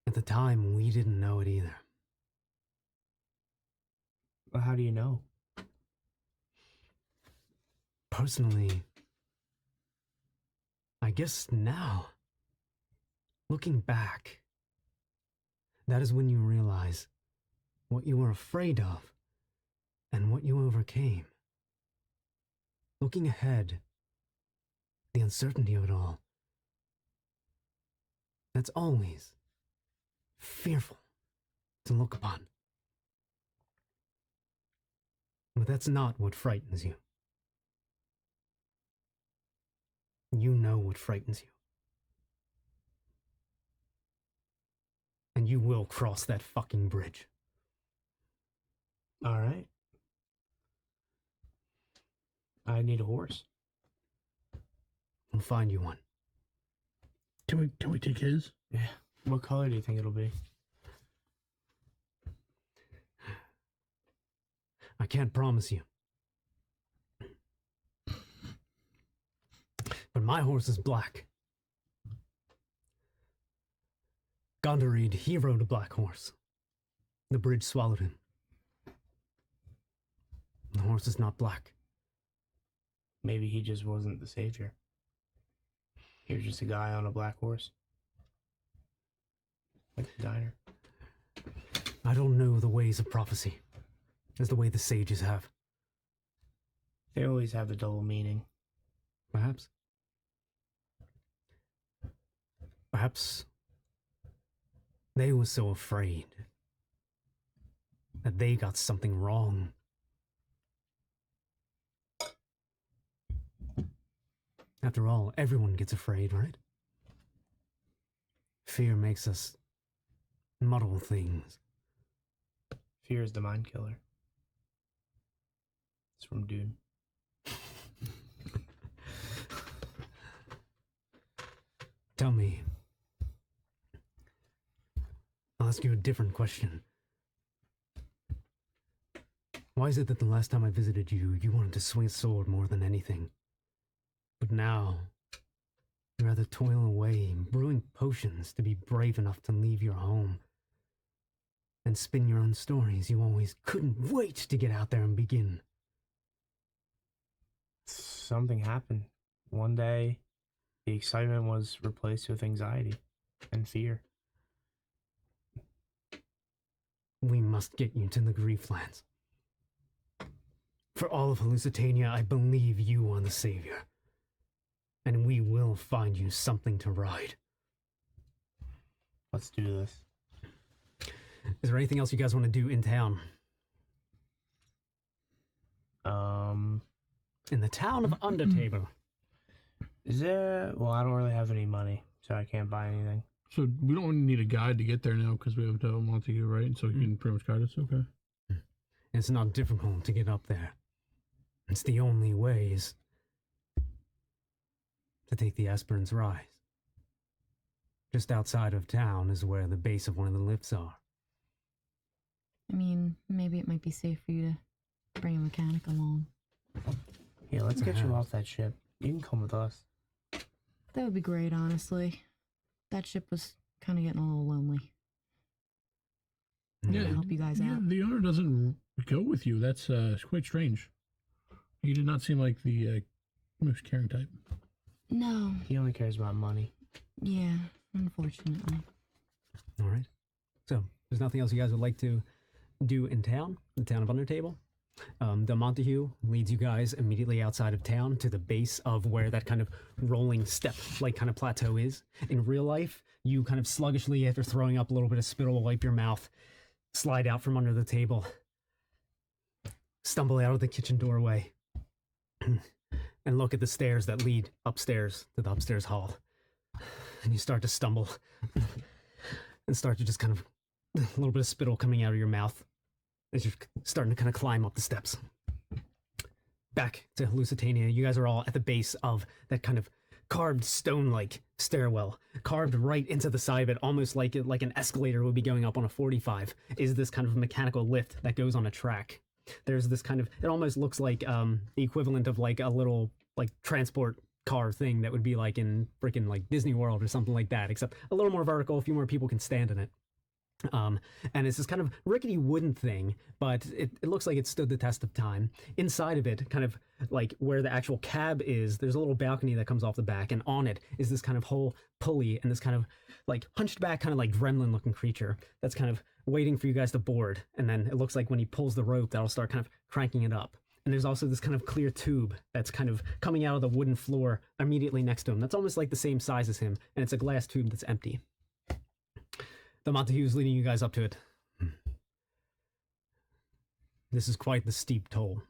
at the time we didn't know it either. Well, how do you know? Personally, I guess now, looking back, that is when you realize what you were afraid of and what you overcame. Looking ahead, the uncertainty of it all, that's always fearful to look upon. But that's not what frightens you. You know what frightens you. And you will cross that fucking bridge. All right. I need a horse. We'll find you one. Can we take his? Yeah. What color do you think it'll be? I can't promise you. But my horse is black. Gondoride, he rode a black horse. The bridge swallowed him. The horse is not black. Maybe he just wasn't the savior. He was just a guy on a black horse. Like the diner. I don't know the ways of prophecy, as the way the sages have. They always have a double meaning. Perhaps. Perhaps they were so afraid that they got something wrong. After all, everyone gets afraid, right? Fear makes us muddle things. Fear is the mind killer. It's from Dune. Tell me. I'll ask you a different question. Why is it that the last time I visited you, you wanted to swing a sword more than anything? But now, you rather toil away, brewing potions to be brave enough to leave your home and spin your own stories you always couldn't wait to get out there and begin. Something happened. One day, the excitement was replaced with anxiety and fear. We must get you to the Grieflands. For all of Hallucitania, I believe you are the savior. And we will find you something to ride. Let's do this. Is there anything else you guys want to do in town? In the town of Undertable. Is there... Well, I don't really have any money, so I can't buy anything. So we don't need a guide to get there now because we have Montague, right? So he can pretty much guide us. Okay. It's not difficult to get up there. It's the only ways to take the Aspirant's Rise. Just outside of town is where the base of one of the lifts are. I mean, maybe it might be safe for you to bring a mechanic along. Yeah, let's get you off that ship. You can come with us. That would be great, honestly. That ship was kind of getting a little lonely. Yeah, Help you guys out. The owner doesn't go with you. That's quite strange. He did not seem like the most caring type. No. He only cares about money. Yeah, unfortunately. All right. So, there's nothing else you guys would like to do in town? The town of Undertable? The Montague leads you guys immediately outside of town to the base of where that kind of rolling step-like kind of plateau is. In real life, you kind of sluggishly, after throwing up a little bit of spittle, wipe your mouth, slide out from under the table, stumble out of the kitchen doorway, and look at the stairs that lead upstairs to the upstairs hall. And you start to stumble and start to just kind of a little bit of spittle coming out of your mouth as you're starting to kind of climb up the steps. Back to Hallucitania, you guys are all at the base of that kind of carved stone-like stairwell, carved right into the side of it, almost like an escalator would be going up on a 45, is this kind of mechanical lift that goes on a track. There's this kind of, it almost looks like the equivalent of like a little like transport car thing that would be like in freaking like Disney World or something like that, except a little more vertical, a few more people can stand in it. And it's this kind of rickety wooden thing, but it looks like it stood the test of time. Inside of it, kind of like where the actual cab is, there's a little balcony that comes off the back, and on it is this kind of whole pulley and this kind of like hunched back, kind of like gremlin looking creature that's kind of waiting for you guys to board. And then it looks like when he pulls the rope, that'll start kind of cranking it up. And there's also this kind of clear tube that's kind of coming out of the wooden floor immediately next to him. That's almost like the same size as him, and it's a glass tube that's empty. The Montague's leading you guys up to it. This is quite the steep toll.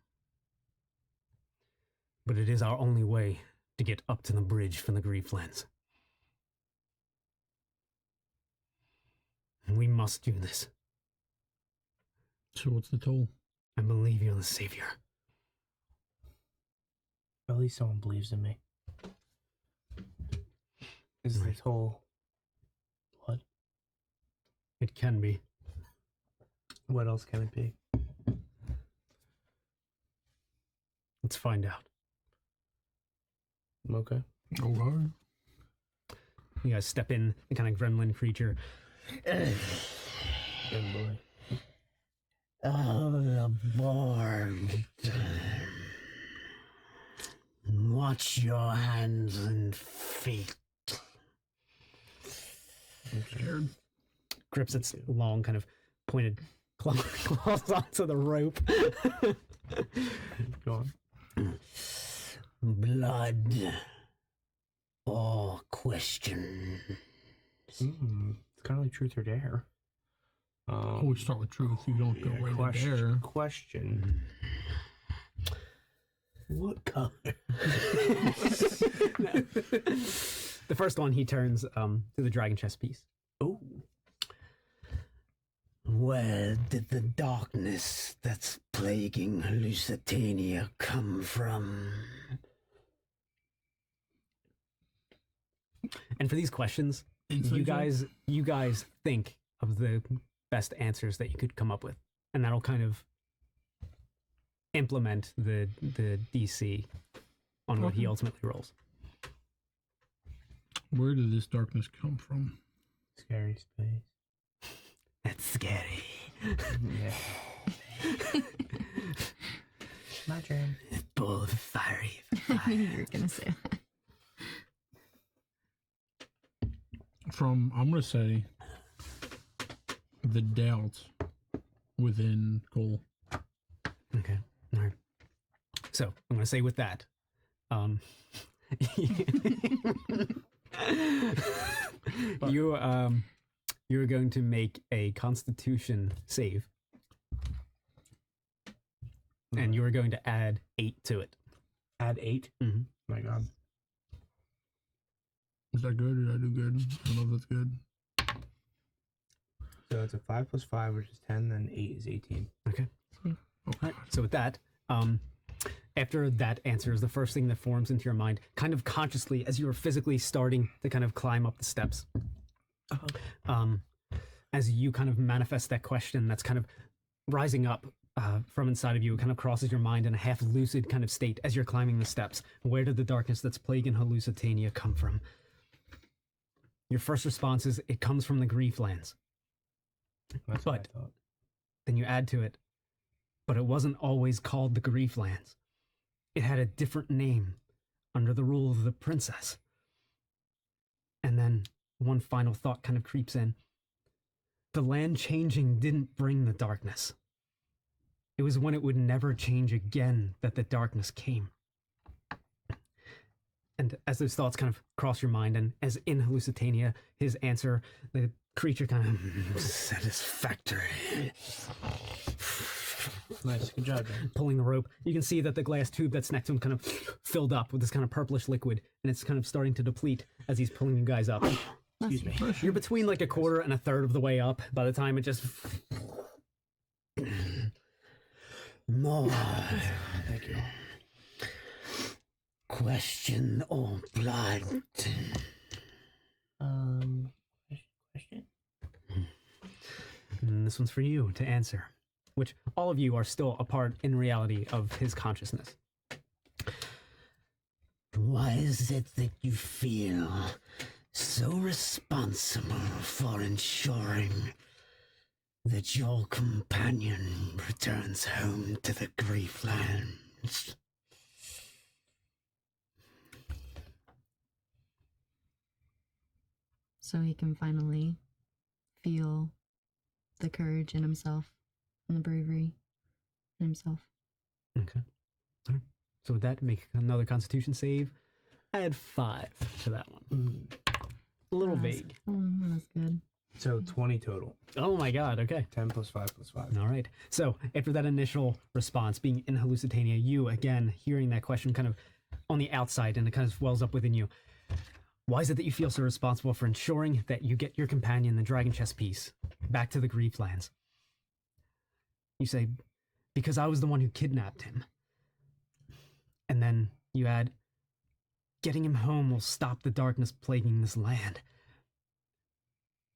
But it is our only way to get up to the bridge from the Grieflands. We must do this. So what's the toll? I believe you're the savior. At least someone believes in me. Is the toll blood? It can be. What else can it be? Let's find out. Okay. Okay. You guys step in, the kind of gremlin creature. Good boy. Oh, aboard. Watch your hands and feet. I'm scared. Grips its long, kind of pointed claws onto the rope. Go on. Blood or question. It's kind of like truth or dare. Always start with truth. You don't go right question, there. Question. What color? The first one, he turns to the dragon chess piece. Oh. Where did the darkness that's plaguing Hallucitania come from? And for these questions, you guys think of the best answers that you could come up with, and that'll kind of implement the DC on what he ultimately rolls. Where did this darkness come from? Scary space. That's scary. Yeah. My turn. Full of fiery I knew you were gonna say that. From, I'm going to say, the doubt within Cole. Okay. All right. So I'm going to say with that, you're going to make a Constitution save, and you are going to add 8 to it. Add 8? Mm-hmm. My God. Is that good? Did I do good? I don't know if that's good. So it's a 5 plus 5, which is 10, then 8 is 18. Okay. Oh, Right. So with that, after that answer is the first thing that forms into your mind, kind of consciously as you are physically starting to kind of climb up the steps. As you kind of manifest that question that's kind of rising up from inside of you, it kind of crosses your mind in a half lucid kind of state as you're climbing the steps. Where did the darkness that's plaguing Hallucitania come from? Your first response is, it comes from the Grieflands. That's what I thought. Then you add to it, but it wasn't always called the Grieflands. It had a different name under the rule of the princess. And then one final thought kind of creeps in. The land changing didn't bring the darkness. It was when it would never change again that the darkness came. And as those thoughts kind of cross your mind, and as in Hallucitania, his answer, the creature kind of satisfactory. Nice, good job, man. Pulling the rope, you can see that the glass tube that's next to him kind of filled up with this kind of purplish liquid, and it's kind of starting to deplete as he's pulling you guys up. Excuse me. You're between like a quarter and a third of the way up by the time it just... More Thank you. question or blood? Question? And this one's for you to answer, which all of you are still a part in reality of his consciousness. Why is it that you feel so responsible for ensuring that your companion returns home to the Grieflands? So he can finally feel the courage in himself and the bravery in himself. Okay. All right. So with that, make another Constitution save. Add 5 to that one. A little vague. That's good. So 20 total. Oh my god, okay. 10 plus 5 plus 5. All right. So after that initial response, being in Hallucitania, you, again, hearing that question kind of on the outside, and it kind of wells up within you. Why is it that you feel so responsible for ensuring that you get your companion, the dragon chess piece, back to the Grieflands? You say, because I was the one who kidnapped him. And then you add, getting him home will stop the darkness plaguing this land,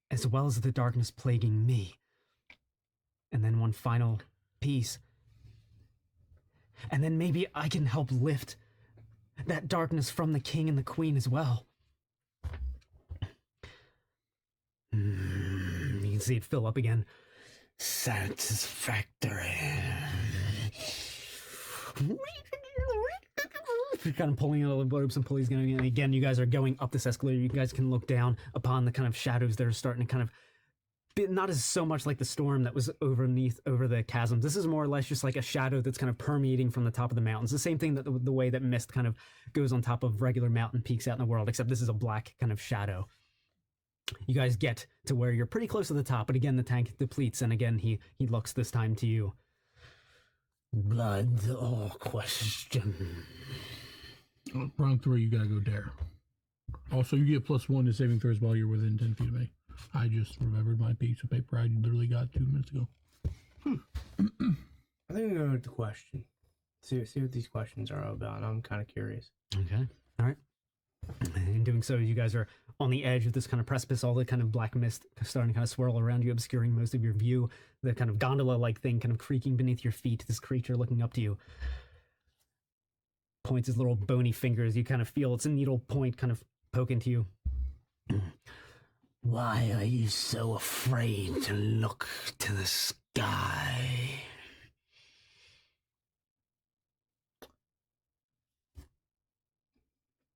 as well as the darkness plaguing me. And then one final piece. And then maybe I can help lift that darkness from the king and the queen as well. You can see it fill up again. Satisfactory. You're kind of pulling out the ropes and pulleys going, and again, you guys are going up this escalator. You guys can look down upon the kind of shadows that are starting to kind of be, not as so much like the storm that was over the chasms. This is more or less just like a shadow that's kind of permeating from the top of the mountains. The same thing that the way that mist kind of goes on top of regular mountain peaks out in the world, except this is a black kind of shadow. You guys get to where you're pretty close to the top, but again, the tank depletes, and again, he looks this time to you. Blood or question? Round 3, you gotta go dare. Also, you get +1 to saving throws while you're within 10 feet of me. I just remembered my piece of paper I literally got 2 minutes ago. I think we're going with the question. See what these questions are all about. I'm kind of curious. Okay. All right. In doing so, you guys are on the edge of this kind of precipice, all the kind of black mist starting to kind of swirl around you, obscuring most of your view. The kind of gondola-like thing kind of creaking beneath your feet, this creature looking up to you. Points his little bony fingers. You kind of feel it's a needle point kind of poking to you. Why are you so afraid to look to the sky?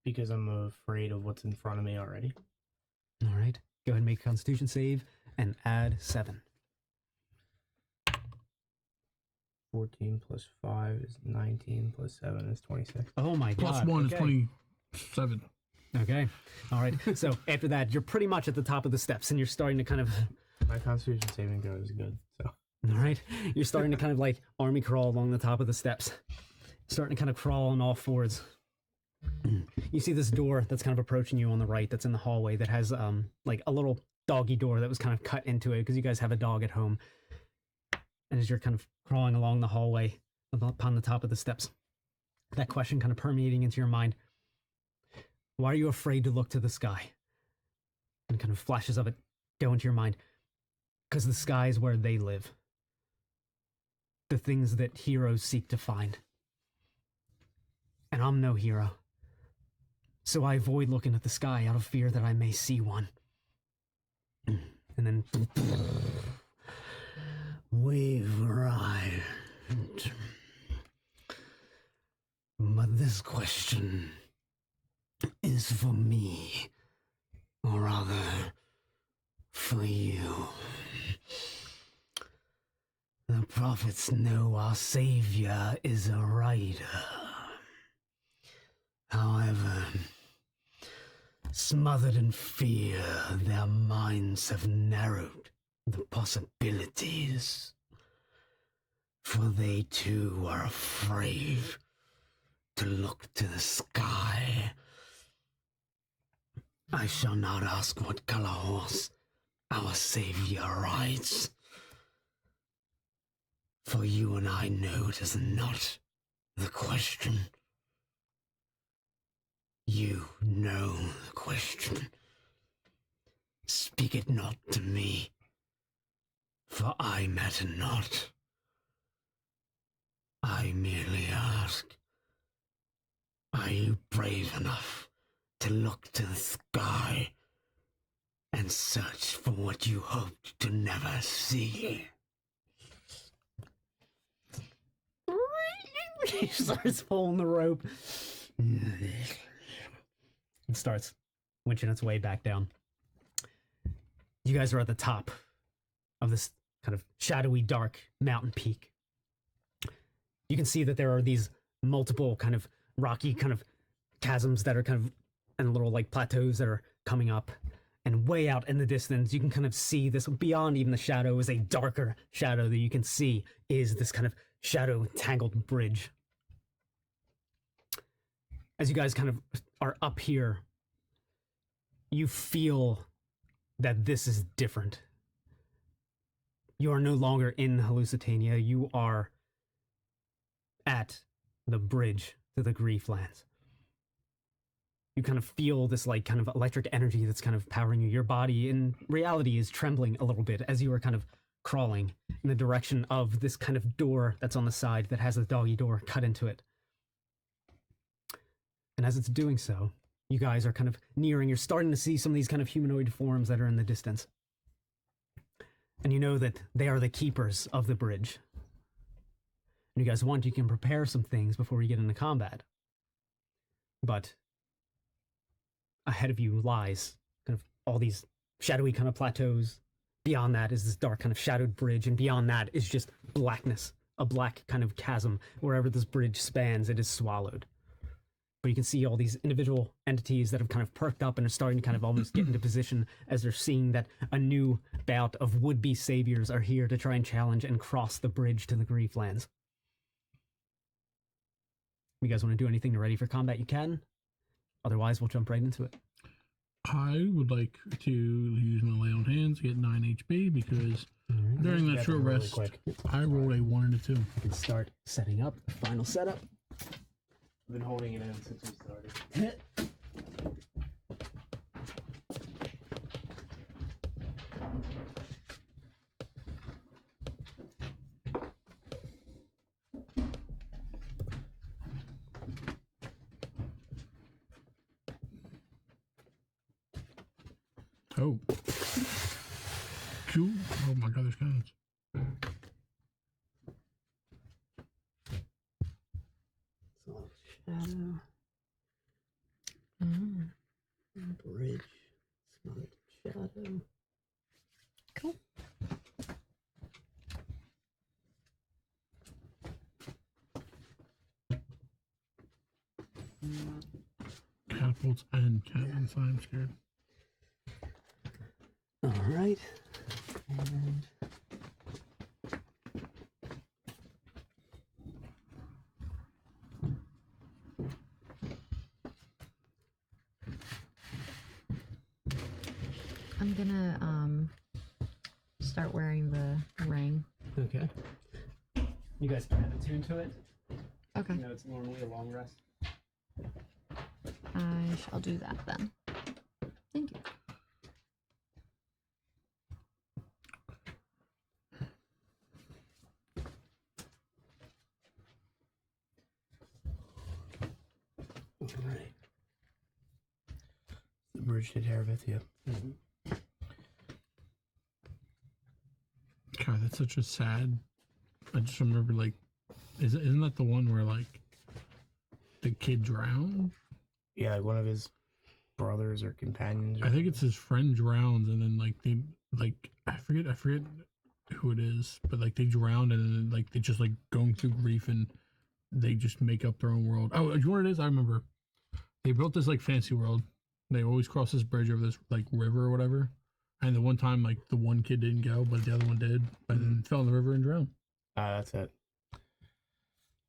Because I'm afraid of what's in front of me already. All right. Go ahead and make a Constitution save and add 7. 14 plus 5 is 19 plus 7 is 26. Oh my god. +1 okay. is 27. Okay. All right. So after that, you're pretty much at the top of the steps, and you're starting to kind of... My Constitution saving throw is good, so... All right. You're starting to kind of like army crawl along the top of the steps. Starting to kind of crawl on all fours. You see this door that's kind of approaching you on the right that's in the hallway that has like a little doggy door that was kind of cut into it because you guys have a dog at home. And as you're kind of crawling along the hallway upon the top of the steps, that question kind of permeating into your mind. Why are you afraid to look to the sky? And kind of flashes of it go into your mind. Because the sky is where they live. The things that heroes seek to find. And I'm no hero. So I avoid looking at the sky out of fear that I may see one. And then... We've arrived. But this question is for me, or rather, for you. The prophets know our savior is a rider. However, smothered in fear, their minds have narrowed the possibilities. For they too are afraid to look to the sky. I shall not ask what color horse our savior rides. For you and I know it is not the question. You know the question. Speak it not to me, for I matter not. I merely ask, are you brave enough to look to the sky and search for what you hoped to never see? He starts pulling the rope and starts winching its way back down. You guys are at the top of this kind of shadowy, dark mountain peak. You can see that there are these multiple kind of rocky kind of chasms that are kind of, and little like plateaus that are coming up. And way out in the distance, you can kind of see this, beyond even the shadow is a darker shadow that you can see is this kind of shadow tangled bridge. As you guys kind of are up here, you feel that this is different. You are no longer in Hallucitania. You are at the bridge to the Grieflands. You kind of feel this like kind of electric energy that's kind of powering you. Your body in reality is trembling a little bit as you are kind of crawling in the direction of this kind of door that's on the side that has a doggy door cut into it. And as it's doing so, you guys are kind of nearing, you're starting to see some of these kind of humanoid forms that are in the distance. And you know that they are the keepers of the bridge. And you guys want, you can prepare some things before we get into combat. But ahead of you lies kind of all these shadowy kind of plateaus. Beyond that is this dark kind of shadowed bridge, and beyond that is just blackness, a black kind of chasm. Wherever this bridge spans, it is swallowed. But you can see all these individual entities that have kind of perked up and are starting to kind of almost get into position as they're seeing that a new bout of would-be saviors are here to try and challenge and cross the bridge to the Grieflands. You guys want to do anything to ready for combat, you can. Otherwise, we'll jump right into it. I would like to use my lay on hands to get 9 HP because during that short rest, I rolled a 1 and a 2. You can start setting up, final setup. I've been holding it in since we started. Oh. Cool. Oh my god, there's cannons. Shadow. Bridge. Smothered shadow. Cool. Catapults and cannons. I'm scared. All right. And I'm gonna start wearing the ring. okay. You guys can attune to it. Okay. You know it's normally a long rest. I shall do that then. Thank you. All right. The bridge to Terravithia. God, that's such a sad. I just remember, like, isn't that the one where like the kid drowned? Yeah, like one of his brothers or companions. Or I think it's his friend drowns, and then like they like I forget who it is, but like they drown and then like they just like going through grief and they just make up their own world. Oh, you know what it is? I remember they built this like fancy world. They always cross this bridge over this like river or whatever. And the one time like the one kid didn't go, but the other one did, and then fell in the river and drowned. That's it.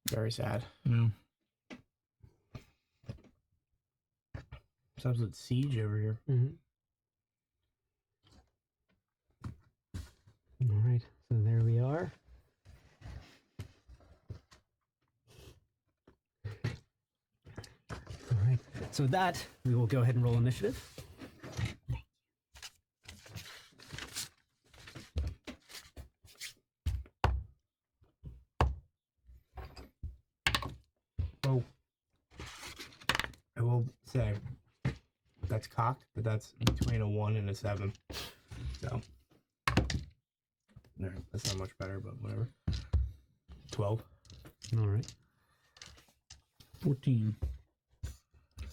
Very sad. Yeah. Sounds like siege over here. All right, so there we are. All right, so with that, we will go ahead and roll initiative. Oh, I will say that's cocked, but that's between a 1 and a 7. So, no, that's not much better, but whatever. 12. All right. 14.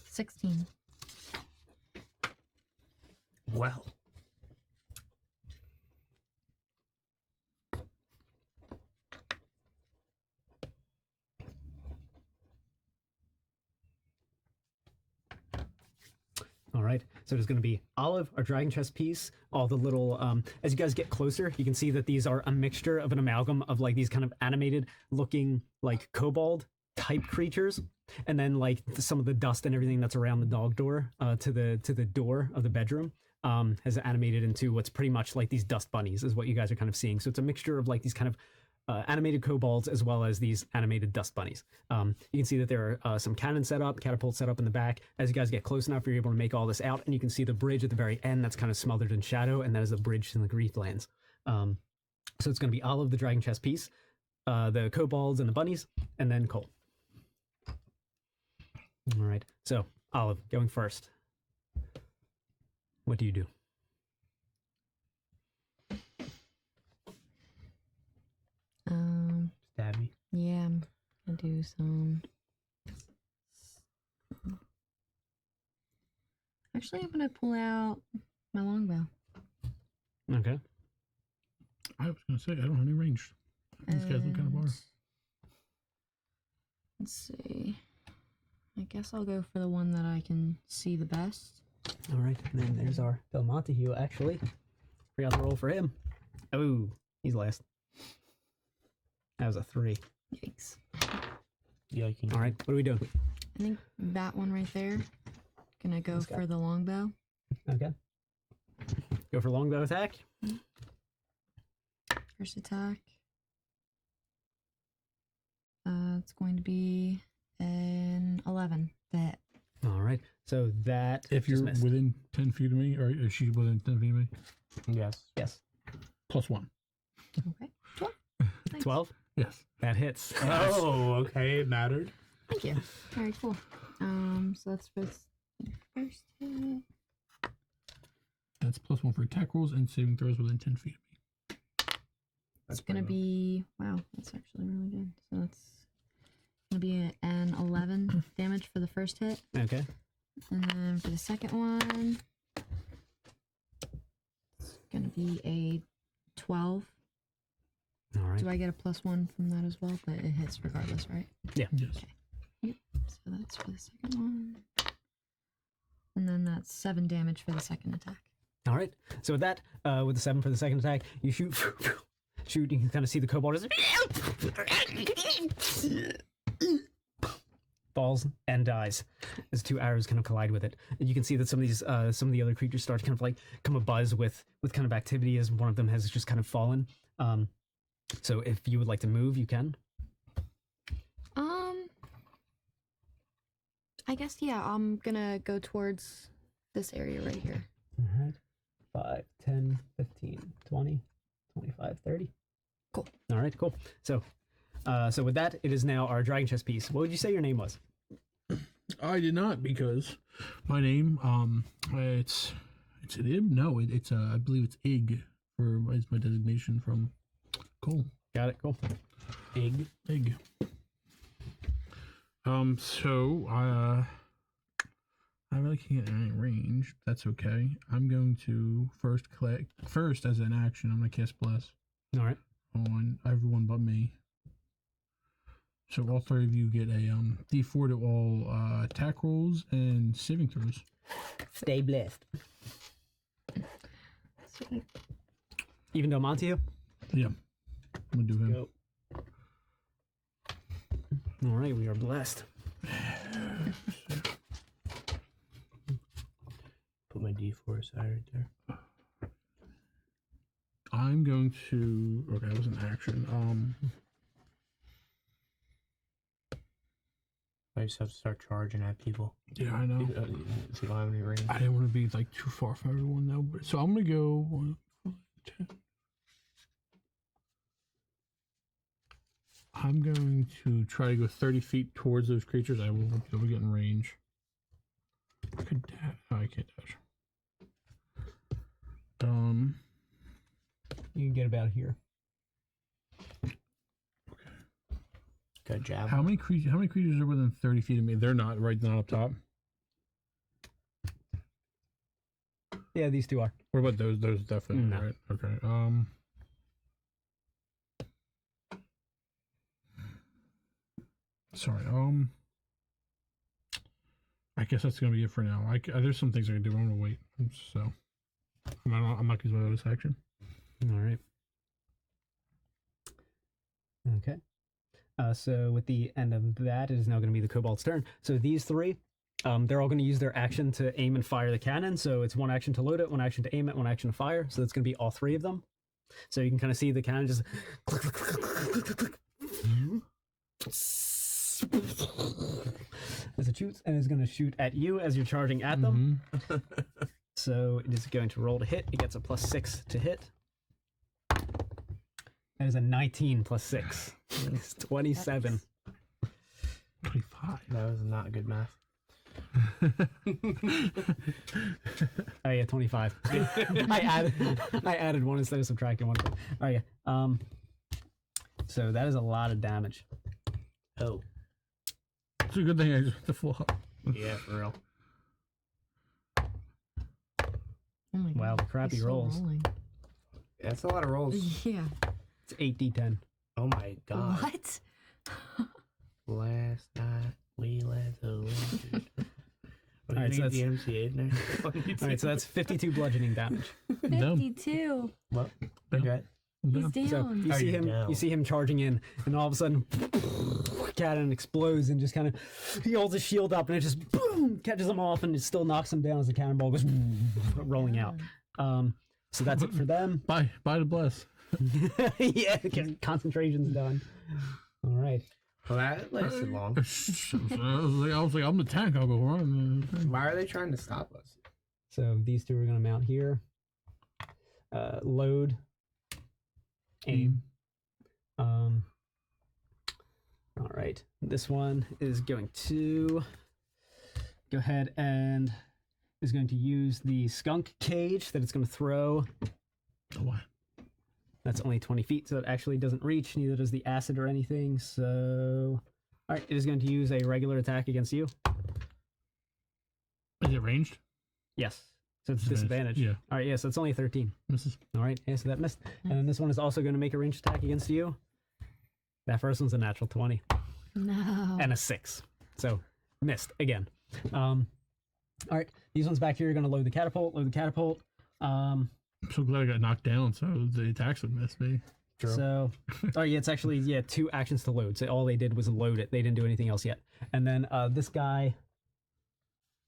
16. Well. All right, so there's going to be Olive, our dragon chest piece, all the little, as you guys get closer, you can see that these are a mixture of an amalgam of like these kind of animated looking like kobold type creatures. And then like some of the dust and everything that's around the dog door to the door of the bedroom has animated into what's pretty much like these dust bunnies is what you guys are kind of seeing. So it's a mixture of like these kind of animated kobolds as well as these animated dust bunnies. You can see that there are some cannons set up, catapults set up in the back. As you guys get close enough, you're able to make all this out, and you can see the bridge at the very end that's kind of smothered in shadow, and that is the bridge to the Grieflands. So it's going to be Olive, the dragon chest piece, the kobolds and the bunnies, and then Cole. All right, so Olive, going first. What do you do? Stab me. Yeah, I'm gonna do some. Actually, I'm gonna pull out my longbow. Okay. I was gonna say I don't have any range. These guys look kind of far. Let's see. I guess I'll go for the one that I can see the best. All right, and then there's our Del Montague, actually. Forgot to roll for him. Oh, he's last. That was a 3. Yikes. Yeah, you can. All right, what are we doing? I think that one right there. Gonna go for the longbow. Okay. Go for longbow attack. First attack. It's going to be an 11 to hit. All right, so that If you're missed. within 10 feet of me, or is she within 10 feet of me? Yes. Yes. +1. Okay. 12. Nice. 12? Yes. That hits. Oh, okay, it mattered. Thank you. All right, cool. So that's for the first hit. That's +1 for attack rolls and saving throws within 10 feet of me. It's gonna be wow. That's actually really good. So that's gonna be an 11 damage for the first hit, Okay. and then for the second one, it's gonna be a 12. All right. Do I get a +1 from that as well? But it hits regardless, right? Yes. Yep. So that's for the second one, and then that's 7 damage for the second attack. All right. So with that, with the 7 for the second attack, you shoot. Shoot. You can kind of see the kobold just falls and dies as 2 arrows kind of collide with it. And you can see that some of the other creatures start to kind of like come a buzz with kind of activity as one of them has just kind of fallen. So if you would like to move, you can. I guess yeah. I'm gonna go towards this area right here. All right. 5, 10, 15, 20, 25, 30. Cool. All right, cool. So with that, it is now our dragon chest piece. What would you say your name was? I did not, because my name, it's an Ib? No, it's I believe it's Ig is my designation from Cole. Got it, cool. Ig. So I really can't get any range. That's okay. I'm going to first as an action, I'm gonna cast Bless. All right. On everyone but me. So all three of you get a D4 to all attack rolls and saving throws. Stay blessed. Sweet. Even though Montague? Yeah. I'm gonna do him. Go. All right, we are blessed. Put my D4 aside right there. I'm going to. Okay, that was an action. I just have to start charging at people. Yeah, I know. If you don't have any range. I didn't want to be like too far from everyone though. But, so I'm gonna go 1, 5, 10. I'm going to try to go 30 feet towards those creatures. I will be able to get in range. I could dash. Oh, I can't dash. You can get about here. Good job. How many creatures are within 30 feet of me? They're not up top. Yeah, these two are. What about those? Those definitely No. right. Okay. Sorry. I guess that's gonna be it for now. There's some things I can do. I'm gonna wait. So I'm not using my bonus action. All right. Okay. So with the end of that, it is now going to be the kobold's turn. So these three, they're all going to use their action to aim and fire the cannon. So it's one action to load it, one action to aim it, one action to fire. So it's going to be all three of them. So you can kind of see the cannon just as it shoots, and is going to shoot at you as you're charging at them. So it is going to roll to hit. It gets a +6 to hit. That is a 19 + 6. It's 27. 25. That was not good math. Oh yeah, 25. I added one instead of subtracting one. Oh yeah. So that is a lot of damage. Oh. It's a good thing I just hit the floor. Yeah, for real. Oh my Wow, God, the crappy he's still rolls. rolling. That's a lot of rolls. Yeah. It's 8d10. Oh my god. What? Last night we let the wind. All right, so that's the MCA in there. all right. So that's 52 bludgeoning damage. 52. What? No. Okay. He's No. down. So you Oh, see you're him. down. You see him charging in, and all of a sudden, cannon explodes and just kind of he holds his shield up, and it just boom catches him off, and it still knocks him down as the cannonball goes rolling out. So that's it for them. Bye the bless. Yeah, concentration's done. All right. Well, that lasted long. I was like, I'm the tank. I'll go run. Why are they trying to stop us? So these two are going to mount here. Load. Aim. All right. This one is going to go ahead and is going to use the skunk cage that it's going to throw. Oh, what? That's only 20 feet, so it actually doesn't reach. Neither does the acid or anything. So, all right, it is going to use a regular attack against you. Is it ranged? Yes. So it's disadvantage. Yeah. All right, yeah, so it's only 13. Misses. All right, yeah, so that missed. And then this one is also going to make a ranged attack against you. That first one's a natural 20 No. and a 6. So missed again. All right, these ones back here are going to load the catapult. I'm so glad I got knocked down, so the attacks would miss me. So, oh yeah, it's actually 2 actions to load. So all they did was load it. They didn't do anything else yet. And then this guy,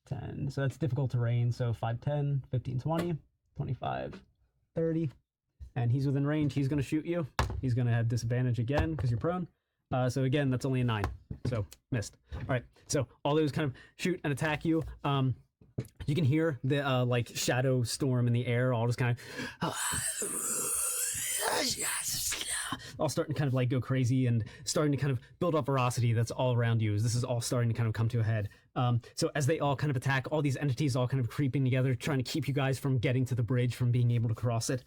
10. So that's difficult terrain. So 5, 10, 15, 20, 25, 30, and he's within range. He's going to shoot you. He's going to have disadvantage again because you're prone. So again, that's only a 9. So missed. All right. So all those kind of shoot and attack you. You can hear the like shadow storm in the air, all just kind of all starting to kind of like go crazy and starting to kind of build up ferocity that's all around you as this is all starting to kind of come to a head. So as they all kind of attack, all these entities all kind of creeping together, trying to keep you guys from getting to the bridge, from being able to cross it.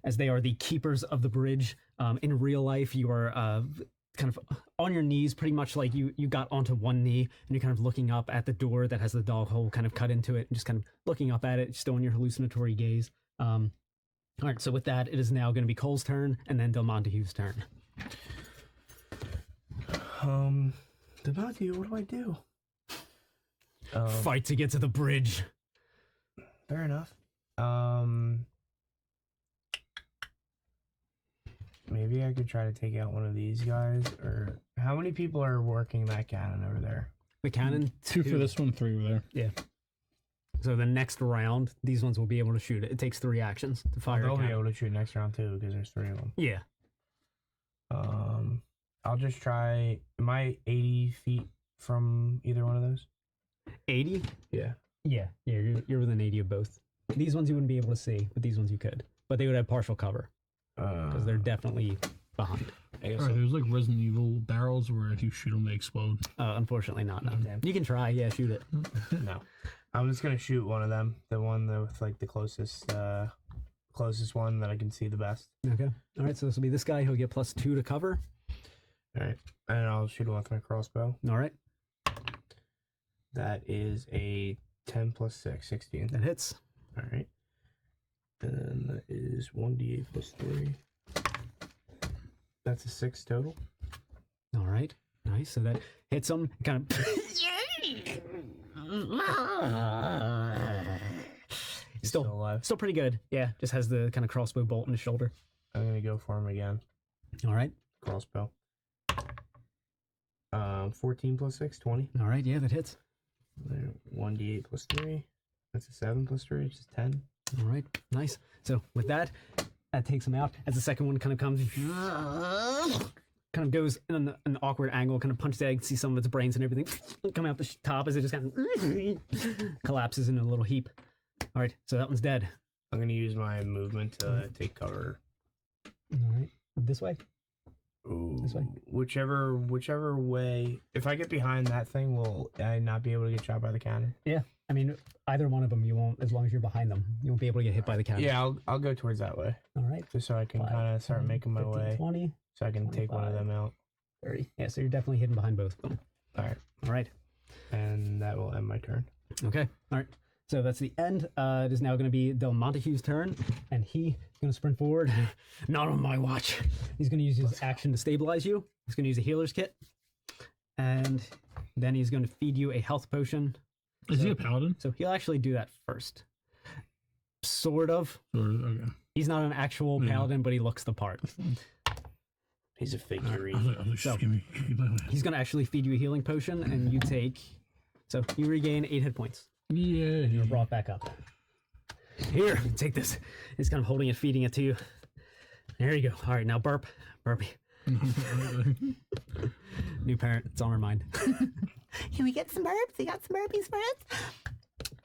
As they are the keepers of the bridge. In real life, you are kind of on your knees, pretty much like you got onto one knee and you're kind of looking up at the door that has the dog hole kind of cut into it and just kind of looking up at it, still in your hallucinatory gaze. All right, so with that, it is now going to be Cole's turn and then Del Montehue's turn. Demonte, what do I do? Fight to get to the bridge. Fair enough. Maybe I could try to take out one of these guys, or how many people are working that cannon over there? The cannon, 2 for this one, 3 over there. Yeah. So the next round, these ones will be able to shoot it. It takes 3 actions to fire. They'll a be cannon. able to shoot next round too, because there's 3 of them. Yeah. I'll just try. Am I 80 feet from either one of those? 80? Yeah. Yeah. You're within 80 of both. These ones you wouldn't be able to see, but these ones you could. But they would have partial cover because they're definitely behind. I guess. Alright, there's like Resident Evil barrels where if you shoot them, they explode. Unfortunately, not. No. Damn. You can try. Yeah, shoot it. No. I'm just gonna shoot one of them. The one with like the closest one that I can see the best. Okay. All right. So this will be this guy. He'll get +2 to cover. All right, and I'll shoot him with my crossbow. All right. That is a 10 plus 6, 16. That hits. All right. And then that is 1d8 plus 3. That's a 6 total. All right. Nice. So that hits him. Kind of. He's still alive. Still pretty good. Yeah. Just has the kind of crossbow bolt in his shoulder. I'm gonna go for him again. All right. Crossbow. 14 plus 6, 20. All right. Yeah, that hits. 1d8 plus 3. That's a 7 plus 3, which is 10. All right. Nice. So with that, that takes him out. As the second one kind of comes, kind of goes in an awkward angle, kind of punches the egg, see some of its brains and everything come out the top as it just kind of collapses in a little heap. All right. So that one's dead. I'm gonna use my movement to take cover. All right. This way. Ooh, This way? whichever way. If I get behind that thing, will I not be able to get shot by the cannon? Yeah. I mean, either one of them, you won't, as long as you're behind them, you won't be able to get hit by the cannon. Yeah, I'll go towards that way, All right. just so I can 5, kind of start 10, making my 15, way, 20, so I can take one of 25. them out. 30. Yeah, so you're definitely hidden behind both of them. All right, All right. and that will end my turn. Okay. All right. So that's the end. It is now going to be Del Montehue's turn, and he's going to sprint forward. Not on my watch. He's going to use his action to stabilize you. He's going to use a healer's kit, and then he's going to feed you a health potion. Is he a paladin? So he'll actually do that first. Sort of. Okay. He's not an actual paladin, but he looks the part. He's a I figurine. was like, So- give me my He's going to actually feed you a healing potion, and you take... So you regain 8 hit points. Yeah. You're brought back up. Here, take this. He's kind of holding it, feeding it to you. There you go. All right, now burp. Burpee. New parent. It's on our mind. Can we get some burps? We got some burpees for us?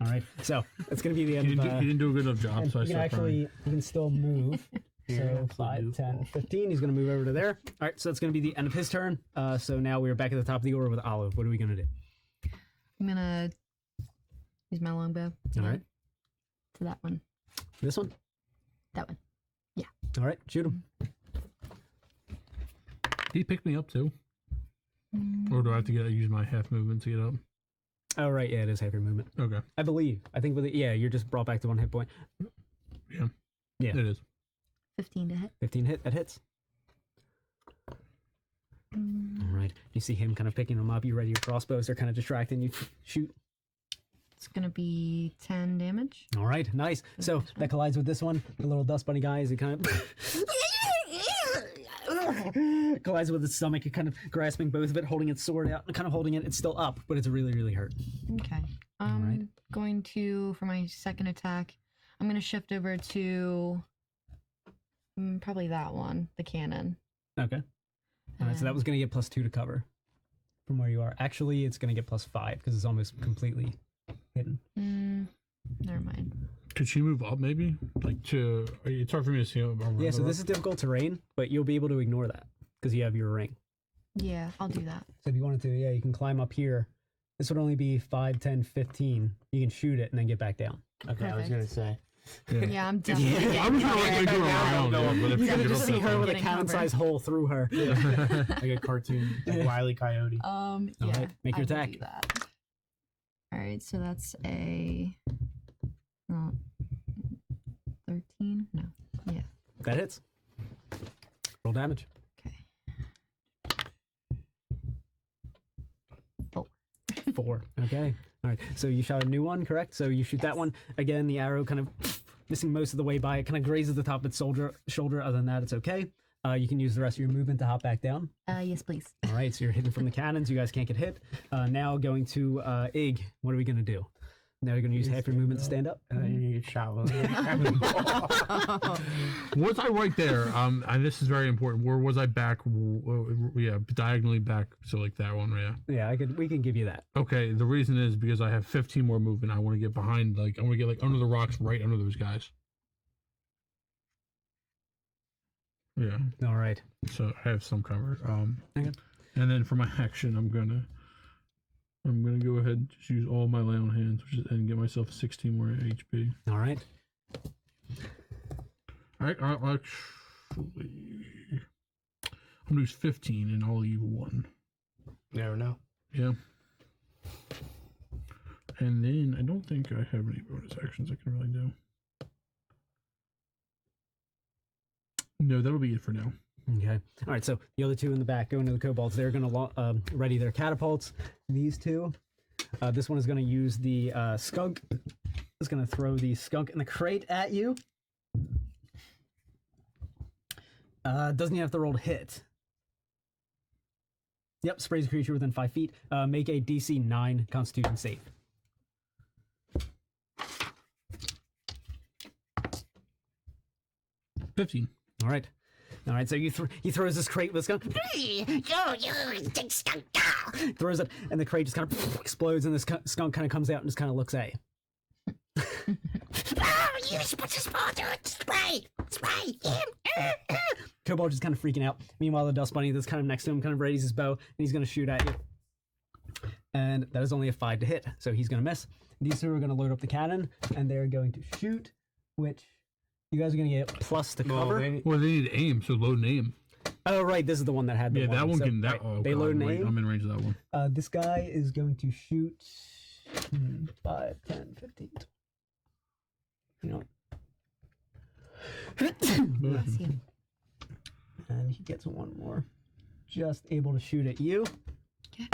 All right. So that's going to be the end He of... didn't do a good enough job, and so I you can stopped actually... crying. You can still move. Yeah, So 5, 10, 15. He's going to move over to there. All right, so that's going to be the end of his turn. So now we're back at the top of the order with Olive. What are we going to do? I'm gonna use my longbow. All right. To that one. This one? That one. All right, shoot him. He picked me up too. Or do I have to use my half movement to get up? Oh, right. Yeah, it is half your movement. Okay. I believe. I think with it, yeah, you're just brought back to 1 hit point. Yeah. Yeah. It is. 15 to hit. 15 hit. That hits. All right. You see him kind of picking them up. You ready your crossbows. They're kind of distracting you. Shoot. It's gonna be 10 damage. All right. Nice. So that collides with this one. The little dust bunny guy is kind of collides with its stomach. You're kind of grasping both of it, holding its sword out, and kind of holding it. It's still up, but it's really, really hurt. Okay. right. Going to, for my second attack, I'm gonna shift over to probably that one, the cannon. Okay. All right. So that was going to get +2 to cover from where you are. Actually, it's going to get +5 because it's almost completely hidden. Never mind. Could she move up maybe? Like to... It's hard for me to see. Yeah, so this is difficult terrain, but you'll be able to ignore that because you have your ring. Yeah, I'll do that. So if you wanted to, yeah, you can climb up here. This would only be 5, 10, 15. You can shoot it and then get back down. Okay, I was Perfect. gonna say. Yeah, I'm definitely I was trying to go around it, but if You you can get just up see there, her with a Getting cannon-sized hole through her. Like a cartoon, like Wile E. Coyote. yeah. right, make your I will attack. do that. All right, so that's a 13. No, That hits. Roll damage. Okay. 4. Okay. All right. So you shot a new one, correct? So you shoot that one. Again, the arrow kind of missing most of the way by. It kind of grazes the top of its shoulder. Other than that, it's okay. You can use the rest of your movement to hop back down. Yes, please. All right. So you're hidden from the cannons. You guys can't get hit. Now going to Ig. What are we going to do? Now you're going to use half your movement to stand up. You shot one. Was I right there? And this is very important. Where was I back? Yeah, diagonally back. So like that one, yeah. Yeah, we can give you that. Okay, the reason is because I have 15 more movement. I want to get behind, I want to get like under the rocks, right under those guys. Yeah. All right. So I have some cover. Okay. And then for my action, I'm gonna go ahead and just use all my lay on hands, and get myself 16 more HP. All right. I'm gonna use 15, and I'll leave 1. Never know. Yeah. And then I don't think I have any bonus actions I can really do. No, that'll be it for now. Okay. All right. So the other two in the back go into the kobolds. They're going to ready their catapults. These two. This one is going to use the skunk. It's going to throw the skunk in the crate at you. Doesn't even have to roll to hit. Yep. Sprays a creature within 5 feet. Make a DC 9 Constitution save. $15. All right. All right, so he throws this crate with this gun. Throws it, and the crate just kind of explodes, and this skunk kind of comes out and just kind of looks at you. You're supposed to spray him. Kobold just kind of freaking out. Meanwhile, the dust bunny that's kind of next to him kind of readies his bow, and he's going to shoot at you. And that is only a 5 to hit, so he's going to miss. These two are going to load up the cannon, and they're going to shoot, which... You guys are going to get plus to cover. Well, they need aim, so load and aim. Oh, right. This is the one that had the that one so, can... right, oh, they God, load and wait, aim. I'm in range of that one. This guy is going to shoot 5, 10, 15. You know. Bless you. And he gets one more. Just able to shoot at you. Okay.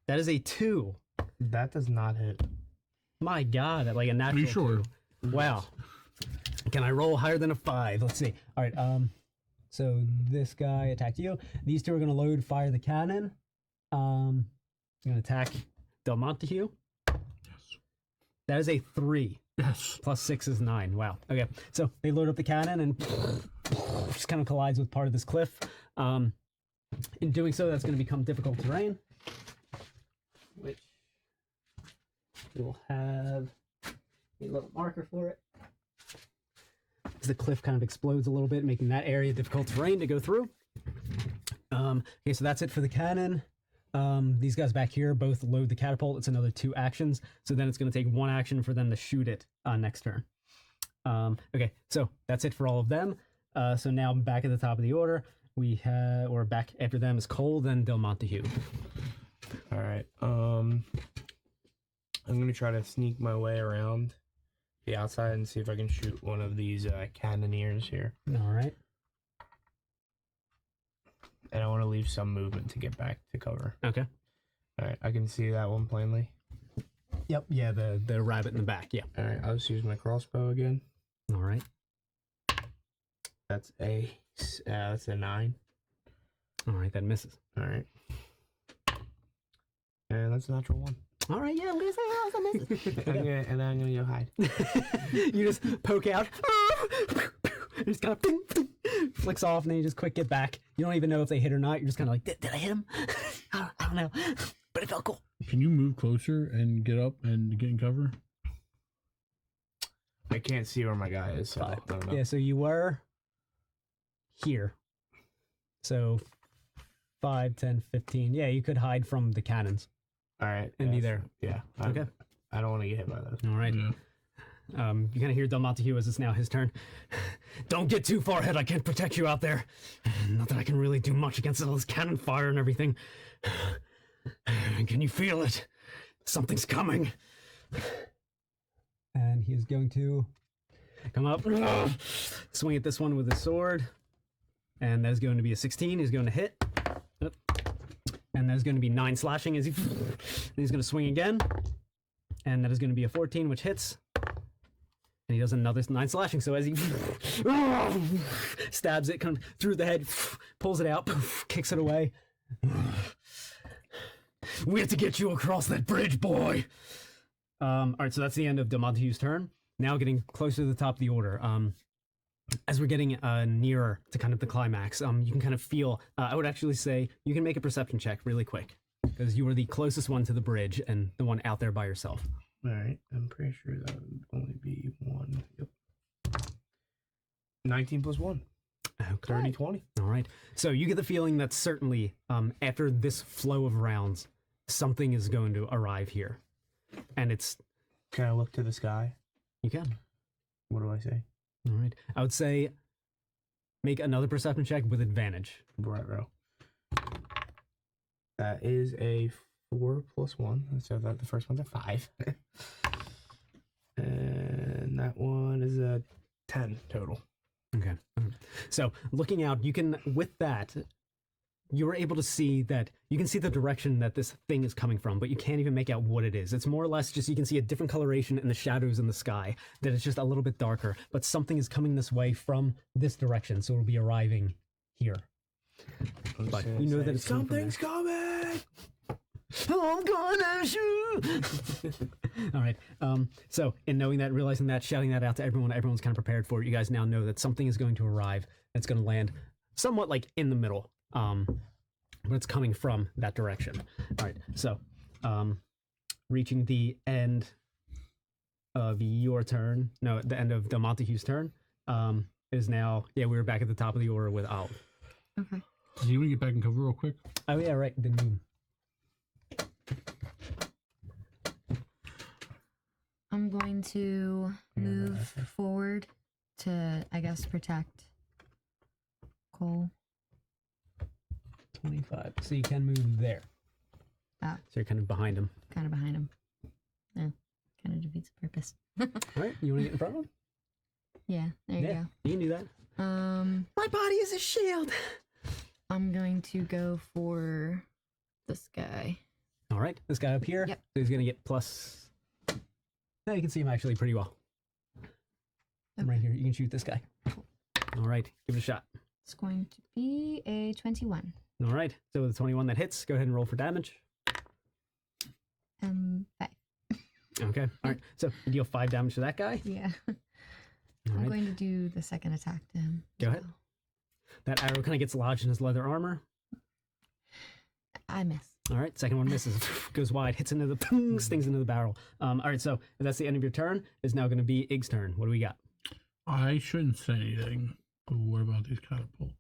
That is a 2. That does not hit. My God, like a natural. Are you sure? 2. Wow. Can I roll higher than a 5? Let's see. All right. So this guy attacked you. These two are going to load, fire the cannon. Going to attack Del Montague. Yes. That is a 3. Yes. Plus 6 is 9. Wow. Okay. So they load up the cannon and just kind of collides with part of this cliff. In doing so, that's going to become difficult terrain, which we will have a little marker for it. The cliff kind of explodes a little bit, making that area difficult terrain to go through. Okay, so that's it for the cannon. These guys back here both load the catapult. It's another 2 actions. So then it's going to take 1 action for them to shoot it next turn. Okay, so that's it for all of them. So now back at the top of the order, we have, or back after them is Cole, then Del Montague. All right. I'm going to try to sneak my way around the outside and see if I can shoot one of these cannoneers here. All right. And I want to leave some movement to get back to cover. Okay. All right, I can see that one plainly. Yep. Yeah, the rabbit in the back. Yeah. All right, I'll just use my crossbow again. All right. That's a 9. All right, that misses. All right. And that's a natural 1. All right, yeah, I'm gonna say it also misses. And then I'm gonna go hide. You just poke out. It just kind of flicks off, and then you just quick get back. You don't even know if they hit or not. You're just kind of like, did I hit him? I don't know, but it felt cool. Can you move closer and get up and get in cover? I can't see where my guy is, so I don't know. Yeah, so you were here. So 5, 10, 15. Yeah, you could hide from the cannons. All right. And be there. Yeah. Okay. I don't want to get hit by those. All right. Yeah. You kind of hear Del Montague as it's now his turn. Don't get too far ahead. I can't protect you out there. Not that I can really do much against all this cannon fire and everything. Can you feel it? Something's coming. And he is going to come up, swing at this one with his sword, and that is going to be a 16. He's going to hit, and that is going to be 9 slashing as he's going to swing again, and that is going to be a 14, which hits. And he does another 9 slashing, so as he stabs it kind of through the head, pulls it out, kicks it away. We have to get you across that bridge, boy! Alright, so that's the end of Montague's turn. Now getting closer to the top of the order. As we're getting nearer to kind of the climax, you can kind of feel, I would actually say, you can make a perception check really quick. Because you were the closest one to the bridge and the one out there by yourself. Alright, I'm pretty sure that would only be 1. Yep. 19 plus 1. Okay. 30, 20. All right. So you get the feeling that certainly after this flow of rounds, something is going to arrive here. And it's... Can I look to the sky? You can. What do I say? All right. I would say make another perception check with advantage. Right row. That is a 4 plus 1. So that the first one's a 5. And that one is a 10 total. Okay. So looking out, you can, with that, you were able to see that, you can see the direction that this thing is coming from, but you can't even make out what it is. It's more or less just, you can see a different coloration in the shadows in the sky, that it's just a little bit darker, but something is coming this way from this direction, so it'll be arriving here. But you know that it's something's coming! I'm gonna shoot! All right. So in knowing that, realizing that, shouting that out to everyone, everyone's kind of prepared for it. You guys now know that something is going to arrive. It's going to land somewhat like in the middle, but it's coming from that direction. All right. So, reaching the end of your turn. No, the end of Del Montague's turn. Is now. Yeah, we were back at the top of the order with Al. Okay. Do you want to get back in cover real quick? Oh yeah, right. The moon. I'm going to move forward to, I guess, protect Cole. 25. So you can move there. Ah. So you're kind of behind him. Kind of behind him. Yeah, kind of defeats the purpose. All right. You want to get in front of him? Yeah, there you go. You can do that. My body is a shield. I'm going to go for this guy. All right. This guy up here. Yep. So he's going to get plus... No, you can see him actually pretty well. Okay. Right here. You can shoot this guy. All right. Give it a shot. It's going to be a 21. All right. So with the 21 that hits, go ahead and roll for damage. 5. Okay. All right. So you deal 5 damage to that guy. Yeah. All I'm right. going to do the second attack to him. Go ahead. That arrow kind of gets lodged in his leather armor. I miss. All right, second one misses, goes wide, hits into the, stings into the barrel. All right, so if that's the end of your turn, it's now going to be Ig's turn. What do we got? I shouldn't say anything. But what about these catapults?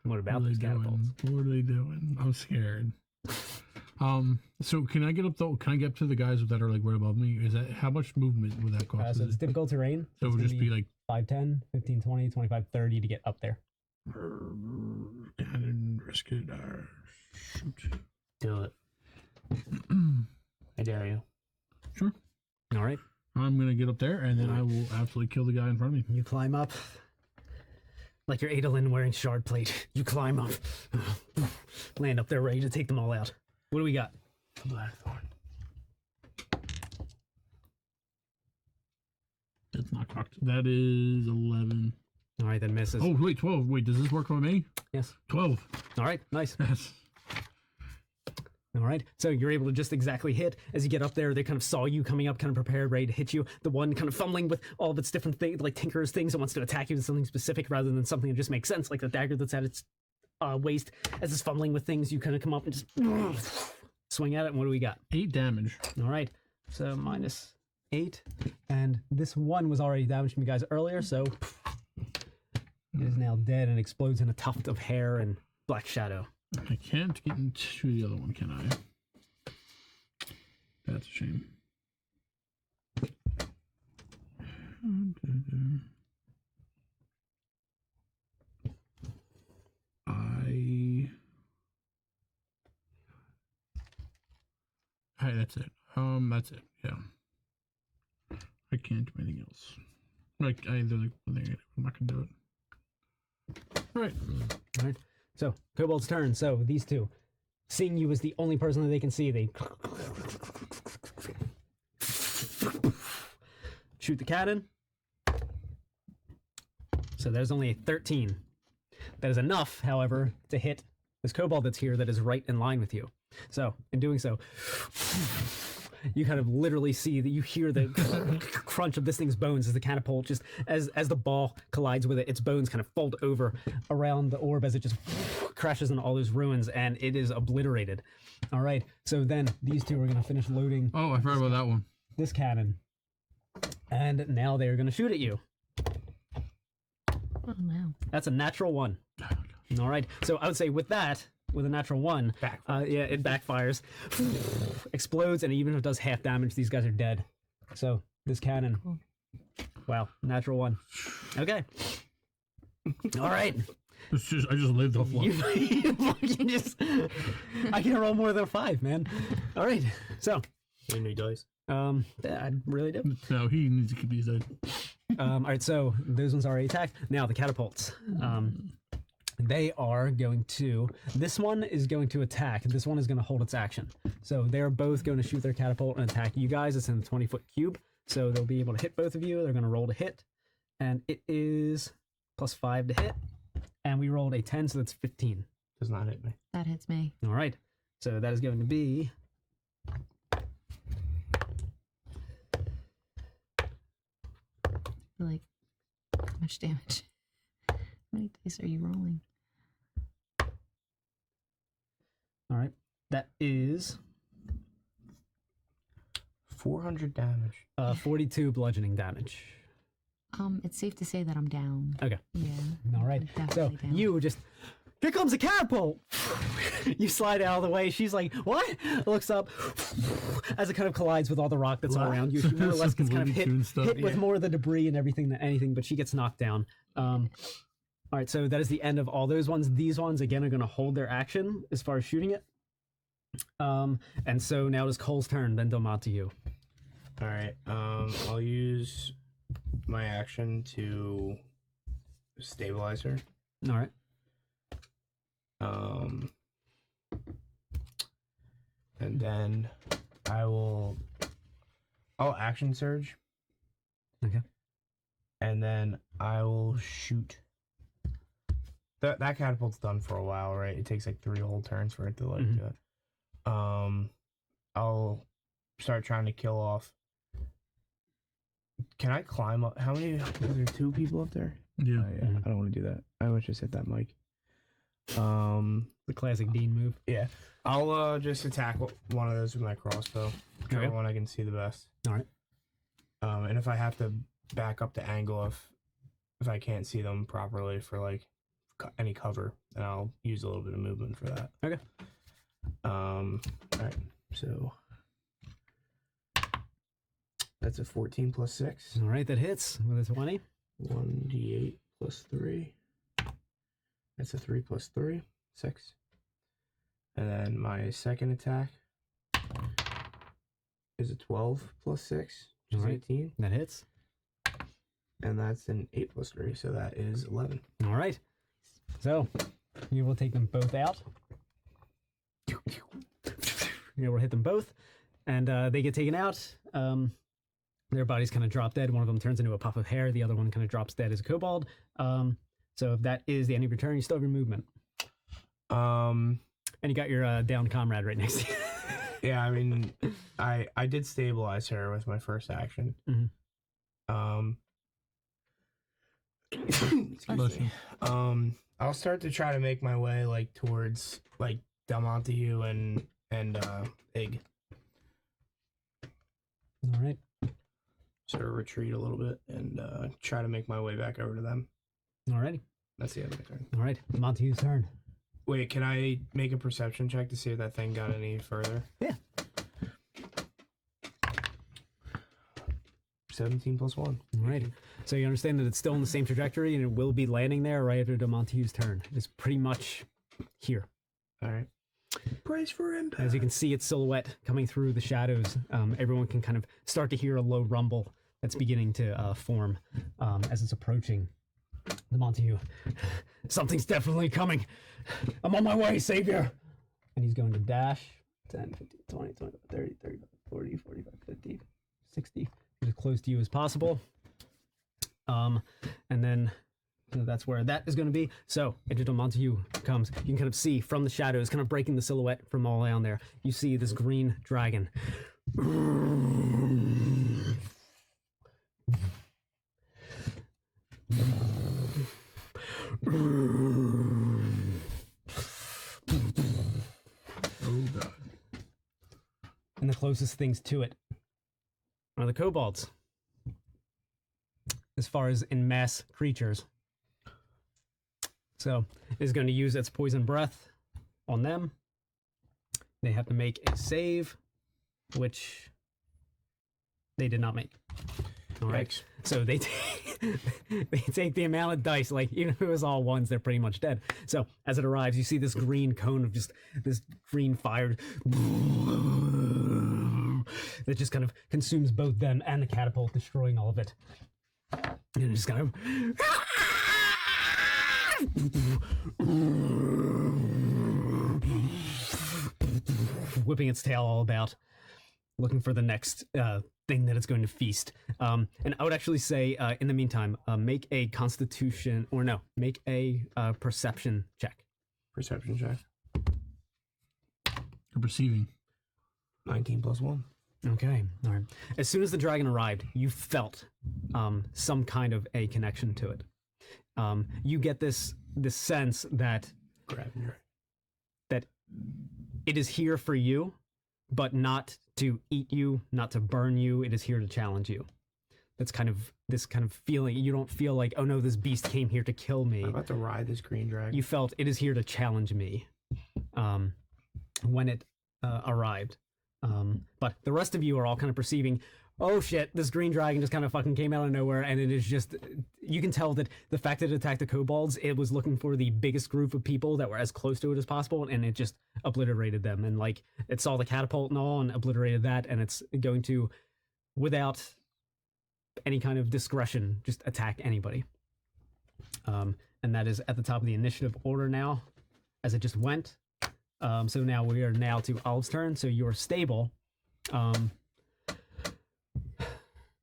What about What are these they catapults? doing? What are they doing? I'm scared. So can I get up though? Can I get up to the guys that are like right above me? Is that how much movement would that cost? So it's difficult terrain. So it would just be like 5, 10, 15, 20, 25, 30 to get up there. and risk it. Shoot. Do it. I dare you. Sure. All right. I'm gonna get up there and then I will absolutely kill the guy in front of me. You climb up. Like you're Adolin wearing shard plate. You climb up. Land up there ready to take them all out. What do we got? Blackthorn. That's not cocked. That is 11. All right, that misses. Oh wait, 12. Wait, does this work on me? Yes. 12. All right, nice. Yes. All right, so you're able to just exactly hit. As you get up there, they kind of saw you coming up, kind of prepared, ready to hit you. The one kind of fumbling with all of its different things, like Tinker's things, that wants to attack you with something specific rather than something that just makes sense, like the dagger that's at its waist. As it's fumbling with things, you kind of come up and just swing at it. And what do we got? 8 damage. All right, so minus 8. And this one was already damaged from you guys earlier, so it is now dead and explodes in a tuft of hair and black shadow. I can't get into the other one, can I? That's a shame. Hey, that's it. That's it. Yeah. I can't do anything else. Like I literally, I'm not gonna do it. All right. All right. So Kobold's turn. So these two, seeing you as the only person that they can see, they shoot the cannon. So there's only a 13. That is enough, however, to hit this kobold that's here that is right in line with you. So in doing so, you kind of literally see that you hear the crunch of this thing's bones as the catapult just as the ball collides with it, its bones kind of fold over around the orb as it just crashes into all those ruins, and it is obliterated. All right, so then these two are going to finish loading Oh, I forgot about that one. this cannon, and now they are going to shoot at you. Oh no. That's a natural 1. All right, so I would say with that, with a natural 1, yeah, it backfires, explodes, and even if it does half damage, these guys are dead. So this cannon, wow, natural 1. Okay. All right. It's just I just lived off one. I can't roll more than a 5, man. All right, so Any dice? I really do. No, he needs to keep these dead. All right, so those ones are already attacked. Now the catapults. They are going to. This one is going to attack. This one is going to hold its action. So they're both going to shoot their catapult and attack you guys. It's in the 20-foot cube, so they'll be able to hit both of you. They're going to roll to hit, and it is +5 to hit. And we rolled a 10, so that's 15. Does not hit me. That hits me. All right, so that is going to be. Like, how much damage? How many dice are you rolling? All right, that is 400 damage. 42 bludgeoning damage. It's safe to say that I'm down. Okay. Yeah. All right. I'm So definitely down. you just, here comes a catapult. You slide out of the way. She's like, what? Looks up as it kind of collides with all the rock that's all around you. She more or less gets kind of hit with more of the debris and everything than anything, but she gets knocked down. All right. So that is the end of all those ones. These ones, again, are going to hold their action as far as shooting it. And so now it is Cole's turn, then Domont to you. All right. I'll use my action to stabilize her. All right. And then I'll action surge. Okay. And then I will shoot. That catapult's done for a while, right? It takes like 3 whole turns for it to like do it. I'll start trying to kill off. Can I climb up? How many? Are there 2 people up there? Yeah. Oh, yeah. I don't want to do that. I almost just hit that mic. The classic Dean move. Yeah. I'll just attack one of those with my crossbow. Whichever Okay. one I can see the best. All right. And if I have to back up the angle, if I can't see them properly for like any cover, then I'll use a little bit of movement for that. Okay. All right. So that's a 14 plus 6. All right. That hits with a 20. 1d8 plus 3. That's a 3 plus 3. 6. And then my second attack is a 12 plus 6, which is All right. 18. That hits. And that's an 8 plus 3, so that is 11. All right. So you will take them both out. You will hit them both, and they get taken out. Their bodies kind of drop dead. One of them turns into a puff of hair. The other one kind of drops dead as a kobold. So if that is the end of your turn, you still have your movement. And you got your downed comrade right next to you. Yeah, I mean, I did stabilize her with my first action. Excuse me. I'll start to try to make my way like towards like Dalmontahu and Ig. All right. Sort of retreat a little bit and try to make my way back over to them. All righty. That's the end of my turn. All right. Montague's turn. Wait, can I make a perception check to see if that thing got any further? Yeah. 17 plus 1. All right. So you understand that it's still in the same trajectory and it will be landing there right after Montague's turn. It's pretty much here. All right. Brace for impact. As you can see its silhouette coming through the shadows, everyone can kind of start to hear a low rumble that's beginning to form as it's approaching the Montague. Something's definitely coming. I'm on my way, Savior. And he's going to dash 10, 15, 20, 25, 30, 35, 40, 45, 50, 60. As close to you as possible. And then so that's where that is going to be. So, Digital Montague comes. You can kind of see from the shadows, kind of breaking the silhouette from all down there. You see this green dragon. Oh god. And the closest things to it are the kobolds. As far as in mass creatures. So it is going to use its poison breath on them. They have to make a save, which they did not make. All right. Yikes. So they they take the amount of dice, like even if it was all ones, they're pretty much dead. So as it arrives, you see this green cone of just this green fire that just kind of consumes both them and the catapult, destroying all of it. And it just kind of whipping its tail all about, looking for the next thing that it's going to feast. And I would actually say, in the meantime, make a constitution, or no, make a perception check. Perception check. You're perceiving. 19 plus 1. Okay, all right. As soon as the dragon arrived, you felt some kind of a connection to it. You get this sense that that it is here for you, but not to eat you, not to burn you. It is here to challenge you. That's kind of this kind of feeling. You don't feel like, oh no, this beast came here to kill me. I'm about to ride this green dragon. You felt it is here to challenge me when it arrived. But the rest of you are all kind of perceiving, oh shit, this green dragon just kind of fucking came out of nowhere, and it is just, you can tell that the fact that it attacked the kobolds, it was looking for the biggest group of people that were as close to it as possible, and it just obliterated them. And like, it saw the catapult and all and obliterated that, and it's going to, without any kind of discretion, just attack anybody. And that is at the top of the initiative order now, as it just went. So now we are now to Olive's turn. So you're stable.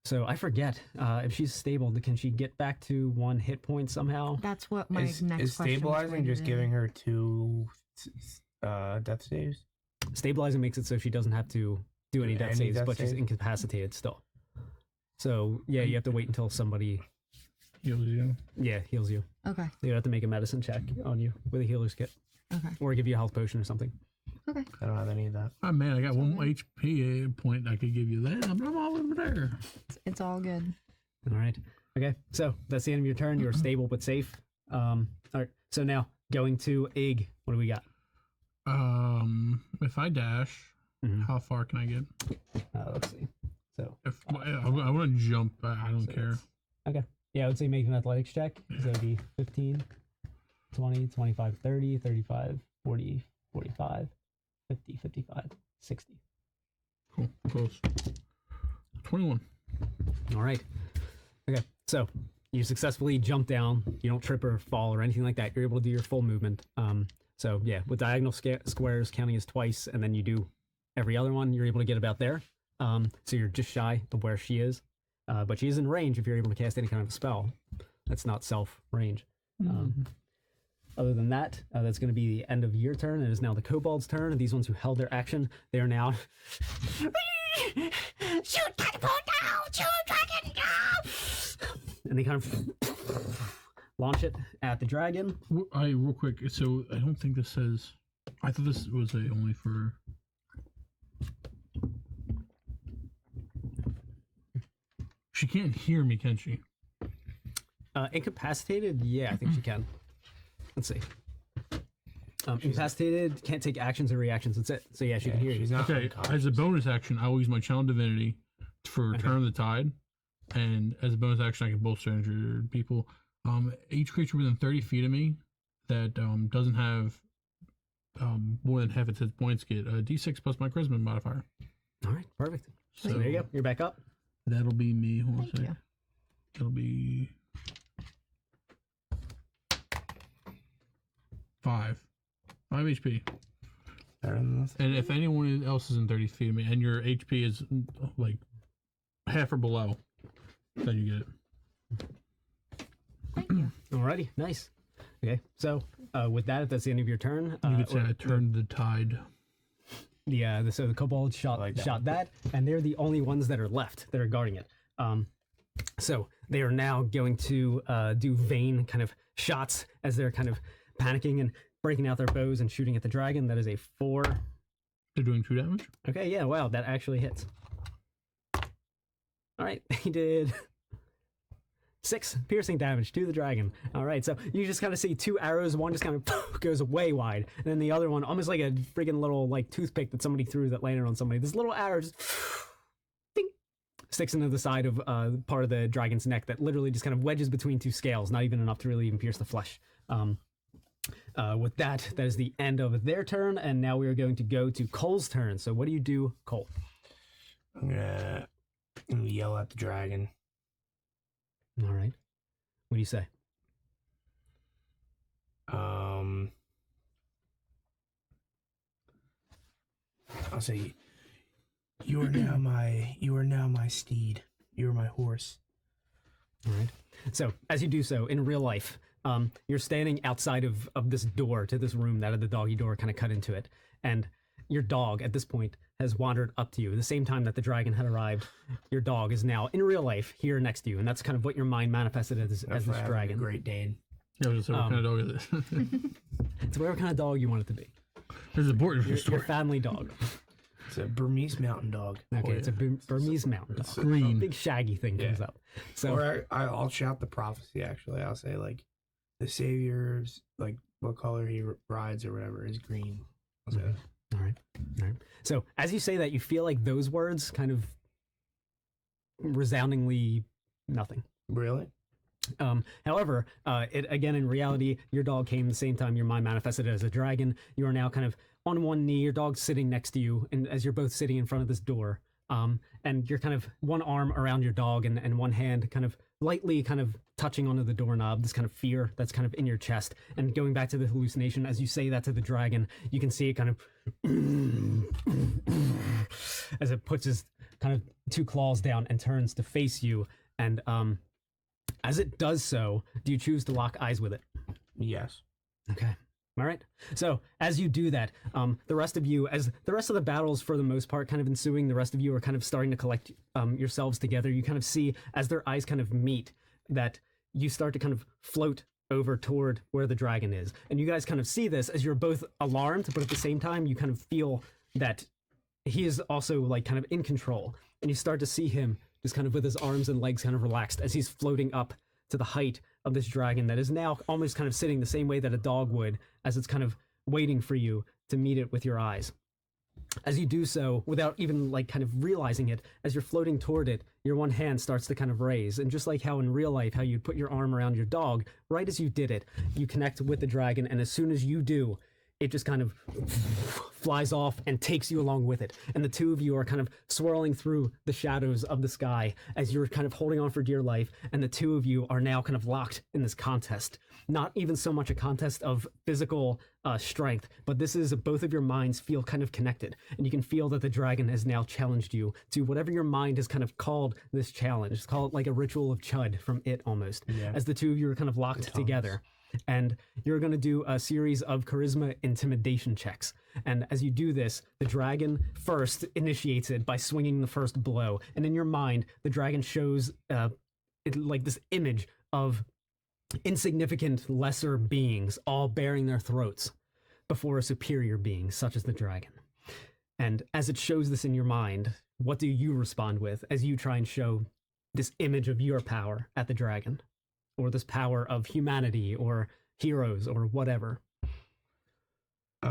So I forget if she's stable. Can she get back to 1 hit point somehow? That's what my Is next question stabilizing was just giving her 2 death saves? Stabilizing makes it so she doesn't have to do any death saves, but she's incapacitated still. So yeah, you have to wait until somebody Heals you. Yeah, heals you. Okay. You have to make a medicine check on you with a healer's kit. Okay. Or give you a health potion or something. Okay. I don't have any of that. Oh man, I got 1 HP point I could give you that. I'm all over there. It's all good. All right. Okay. So that's the end of your turn. You're stable but safe. All right. So now going to Ig. What do we got? If I dash, how far can I get? Let's see. So If I want to jump, I don't care. Okay. Yeah, I would say make an athletics check. So it'd be 15, 20, 25, 30, 35, 40, 45, 50, 55, 60. Cool. Close. 21. All right. Okay. So you successfully jump down. You don't trip or fall or anything like that. You're able to do your full movement. So yeah, with diagonal squares counting as twice, and then you do every other one, you're able to get about there. So you're just shy of where she is. But she is in range if you're able to cast any kind of spell. That's not self range. Other than that, that's going to be the end of your turn. It is now the kobold's turn. And these ones who held their action, they are now. Shoot catapult now! Shoot dragon now! And they kind of launch it at the dragon. Real quick. So I don't think this says. I thought this was only for. She can't hear me, can she? Incapacitated? Yeah, I think she can. Let's see. Incapacitated, can't take actions or reactions. That's it. So yeah, she can hear you. She's not Okay, unconscious. as a bonus action, I will use my Channel Divinity for Turn of the Tide. And as a bonus action, I can bolster injured people. Each creature within 30 feet of me that doesn't have more than half its hit points get a d6 plus my charisma modifier. All right, perfect. So So- there you go. You're back up. That'll be me. Hold on a Thank second. you. It'll be 5 HP. Better than this. And if anyone else is in 30 feet of me, and your HP is like half or below, then you get it. Thank you. Alrighty, nice. Okay, so with that, if that's the end of your turn, You could say I turned the tide. So the kobold shot like that. shot that, and they're the only ones that are left that are guarding it. So they are now going to do vain kind of shots as they're kind of panicking and breaking out their bows and shooting at the dragon. That is a 4. They're doing 2 damage. Okay, yeah, wow, that actually hits. All right, he did 6 piercing damage to the dragon. All right, so you just kind of see 2 arrows. One just kind of goes way wide, and then the other one, almost like a friggin' little like toothpick that somebody threw that landed on somebody. This little arrow just ding, sticks into the side of part of the dragon's neck that literally just kind of wedges between 2 scales, not even enough to really even pierce the flesh. With that is the end of their turn, and now we are going to go to Cole's turn. So what do you do, Cole? I'm gonna yell at the dragon. All right. What do you say? I'll say, you are now my steed. You are my horse. All right. So as you do so in real life, you're standing outside of this door to this room that had the doggy door kind of cut into it, and your dog at this point has wandered up to you. At the same time that the dragon had arrived, your dog is now in real life here next to you, and that's kind of what your mind manifested as this dragon. Great Dane. Yeah, I was just saying, what kind of dog is it? It's whatever kind of dog you want it to be. There's a board for the Your story. family dog. It's a Burmese mountain dog. Okay, it's a Burmese mountain dog. Green. Big shaggy thing comes up. So Or I'll shout the prophecy, actually. I'll say, like, the savior's, like, what color he rides or whatever is green. I'll say that. All right. So as you say that, you feel like those words kind of resoundingly nothing. Really? However, it again in reality, your dog came the same time your mind manifested as a dragon. You are now kind of on one knee. Your dog's sitting next to you, and as you're both sitting in front of this door, and you're kind of one arm around your dog and one hand kind of lightly kind of touching onto the doorknob, this kind of fear that's kind of in your chest. And going back to the hallucination, as you say that to the dragon, you can see it kind of as it puts his kind of 2 claws down and turns to face you. And as it does so, do you choose to lock eyes with it? Yes. Okay. All right. So as you do that, the rest of you, as the rest of the battles for the most part kind of ensuing, the rest of you are kind of starting to collect yourselves together. You kind of see as their eyes kind of meet that you start to kind of float over toward where the dragon is. And you guys kind of see this as you're both alarmed, but at the same time, you kind of feel that he is also like kind of in control. And you start to see him just kind of with his arms and legs kind of relaxed as he's floating up to the height of this dragon that is now almost kind of sitting the same way that a dog would as it's kind of waiting for you to meet it with your eyes. As you do so, without even like kind of realizing it, as you're floating toward it, your one hand starts to kind of raise. And just like how in real life, how you'd put your arm around your dog, right as you did it, you connect with the dragon. And as soon as you do, it just kind of flies off and takes you along with it. And the two of you are kind of swirling through the shadows of the sky as you're kind of holding on for dear life. And the two of you are now kind of locked in this contest. Not even so much a contest of physical strength, but this is both of your minds feel kind of connected. And you can feel that the dragon has now challenged you to whatever your mind has kind of called this challenge. Call it like a ritual of Chud from It almost. Yeah. As the two of you are kind of locked together. And you're going to do a series of charisma intimidation checks. And as you do this, the dragon first initiates it by swinging the first blow. And in your mind, the dragon shows like this image of insignificant lesser beings all baring their throats before a superior being such as the dragon. And as it shows this in your mind, what do you respond with as you try and show this image of your power at the dragon? Or this power of humanity or heroes or whatever? So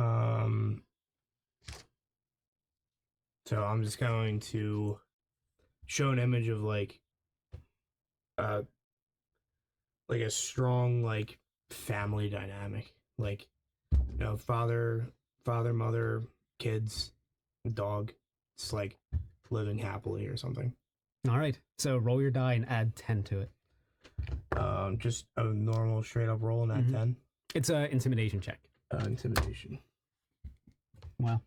I'm just going to show an image of like a strong like family dynamic, like, you know, father, mother, kids, dog. It's like living happily or something. All right. So roll your die and add 10 to it. Just a normal straight up roll and add 10. It's a intimidation check. Intimidation. Wow.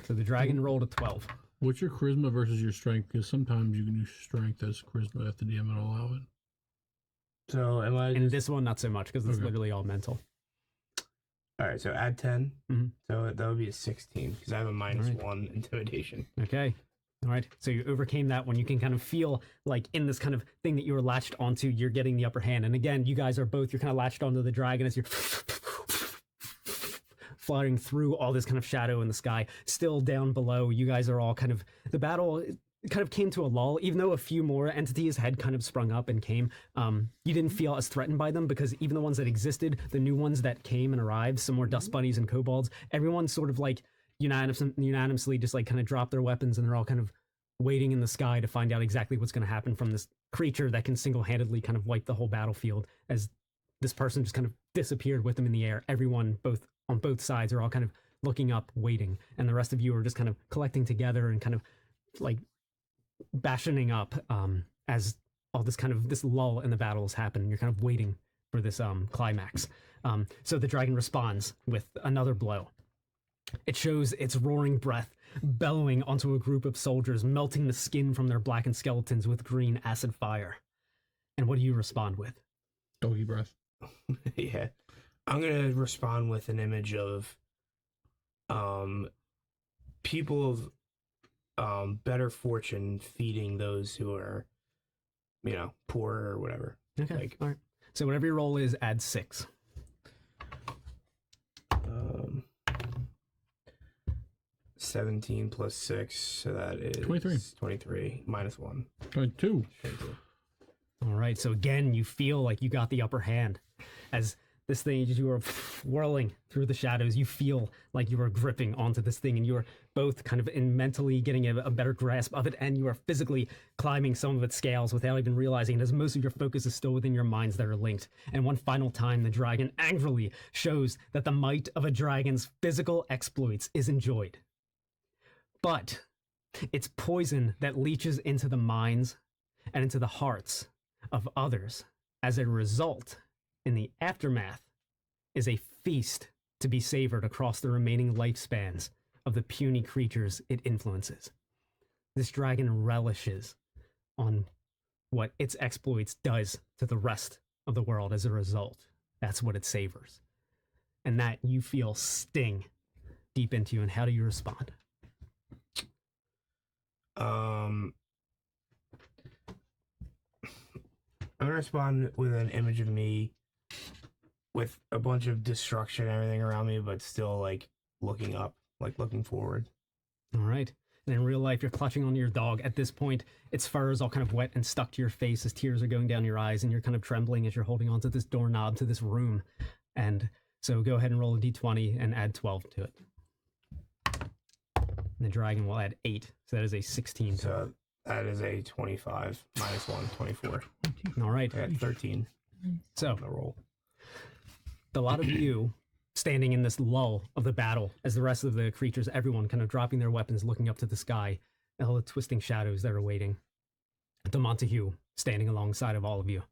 So the dragon rolled a 12. What's your charisma versus your strength? Because sometimes you can use strength as charisma if the DM will allow it. So am I? And this one, not so much, because it's literally all mental. All right, so add 10. Mhm. So that would be a 16 because I have a -1 intimidation. Okay. All right. So you overcame that one. You can kind of feel like in this kind of thing that you were latched onto, you're getting the upper hand. And again, you guys are both, you're kind of latched onto the dragon as you're flying through all this kind of shadow in the sky. Still down below, you guys are all kind of, the battle kind of came to a lull, even though a few more entities had kind of sprung up and came. You didn't feel as threatened by them because even the ones that existed, the new ones that came and arrived, some more dust bunnies and kobolds, everyone sort of like unanimously just like kind of dropped their weapons, and they're all kind of waiting in the sky to find out exactly what's going to happen from this creature that can single-handedly kind of wipe the whole battlefield, as this person just kind of disappeared with them in the air. Everyone, on both sides, are all kind of looking up, waiting, and the rest of you are just kind of collecting together and kind of like bashing up as all this kind of this lull in the battle has happened, and you're kind of waiting for this climax. So the dragon responds with another blow. It shows its roaring breath bellowing onto a group of soldiers, melting the skin from their blackened skeletons with green acid fire. And what do you respond with? Doggy breath. Yeah. I'm going to respond with an image of people of better fortune feeding those who are, poor or whatever. Okay, all right. So whatever your roll is, add 6. 17 plus 6, so that is 23 minus 1. 22. All right, so again, you feel like you got the upper hand. As this thing, as you are whirling through the shadows, you feel like you are gripping onto this thing, and you are both kind of mentally getting a better grasp of it, and you are physically climbing some of its scales without even realizing it, as most of your focus is still within your minds that are linked. And one final time, the dragon angrily shows that the might of a dragon's physical exploits is enjoyed. But it's poison that leaches into the minds and into the hearts of others. As a result, in the aftermath, is a feast to be savored across the remaining lifespans of the puny creatures it influences. This dragon relishes on what its exploits does to the rest of the world as a result. That's what it savors. And that you feel sting deep into you. And how do you respond? I'm gonna respond with an image of me with a bunch of destruction and everything around me, but still like looking up, like looking forward. All right. And in real life, you're clutching onto your dog. At this point, its fur is all kind of wet and stuck to your face as tears are going down your eyes, and you're kind of trembling as you're holding onto this doorknob to this room. And so go ahead and roll a d20 and add 12 to it. And the dragon will add 8, so that is a 16. So that is a 25 minus 1, 24. All right. I got 13. So on the roll. The lot of you standing in this lull of the battle as the rest of the creatures, everyone kind of dropping their weapons, looking up to the sky, and all the twisting shadows that are waiting. The Montague standing alongside of all of you.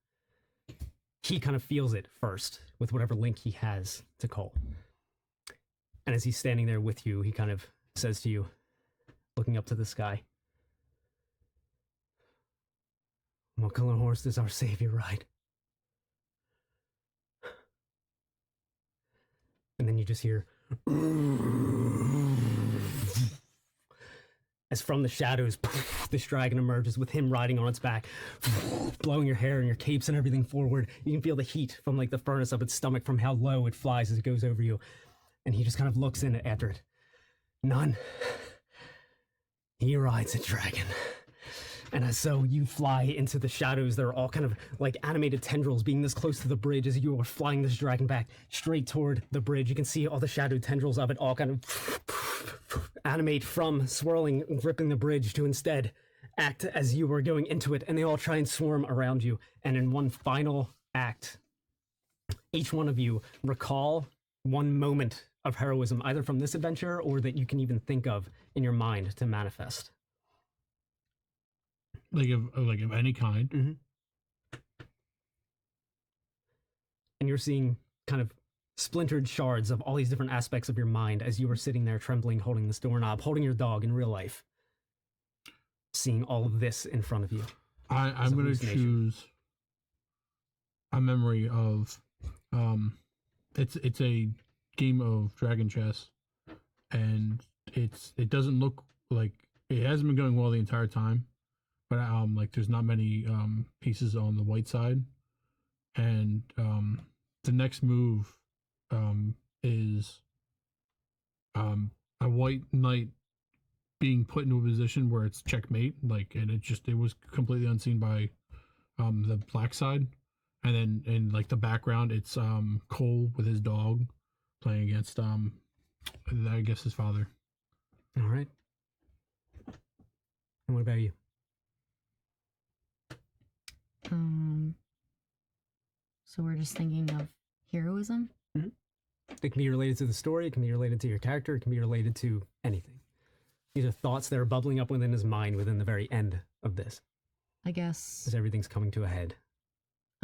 He kind of feels it first with whatever link he has to Cole. And as he's standing there with you, he kind of says to you, looking up to the sky, "What color horse does our savior ride?" And then you just hear as from the shadows, this dragon emerges with him riding on its back, blowing your hair and your capes and everything forward. You can feel the heat from like the furnace of its stomach from how low it flies as it goes over you. And he just kind of looks in after it. "None. He rides a dragon." And as so you fly into the shadows, there are all kind of like animated tendrils being this close to the bridge as you are flying this dragon back straight toward the bridge. You can see all the shadowed tendrils of it all kind of animate from swirling, gripping the bridge to instead act as you were going into it, and they all try and swarm around you. And in one final act, each one of you recall one moment of heroism, either from this adventure or that you can even think of in your mind to manifest. of any kind. Mm-hmm. And you're seeing kind of splintered shards of all these different aspects of your mind as you were sitting there trembling, holding this doorknob, holding your dog in real life, seeing all of this in front of you. I'm going to choose a memory of it's a game of dragon chess, and it doesn't look like it hasn't been going well the entire time, but like there's not many pieces on the white side, and the next move is a white knight being put into a position where it's checkmate, like, and it was completely unseen by the black side, and then in like the background it's Cole with his dog playing against I guess his father. All right. And what about you? So we're just thinking of heroism? Mm-hmm. It can be related to the story, it can be related to your character, it can be related to anything. These are thoughts that are bubbling up within his mind within the very end of this. I guess As everything's coming to a head.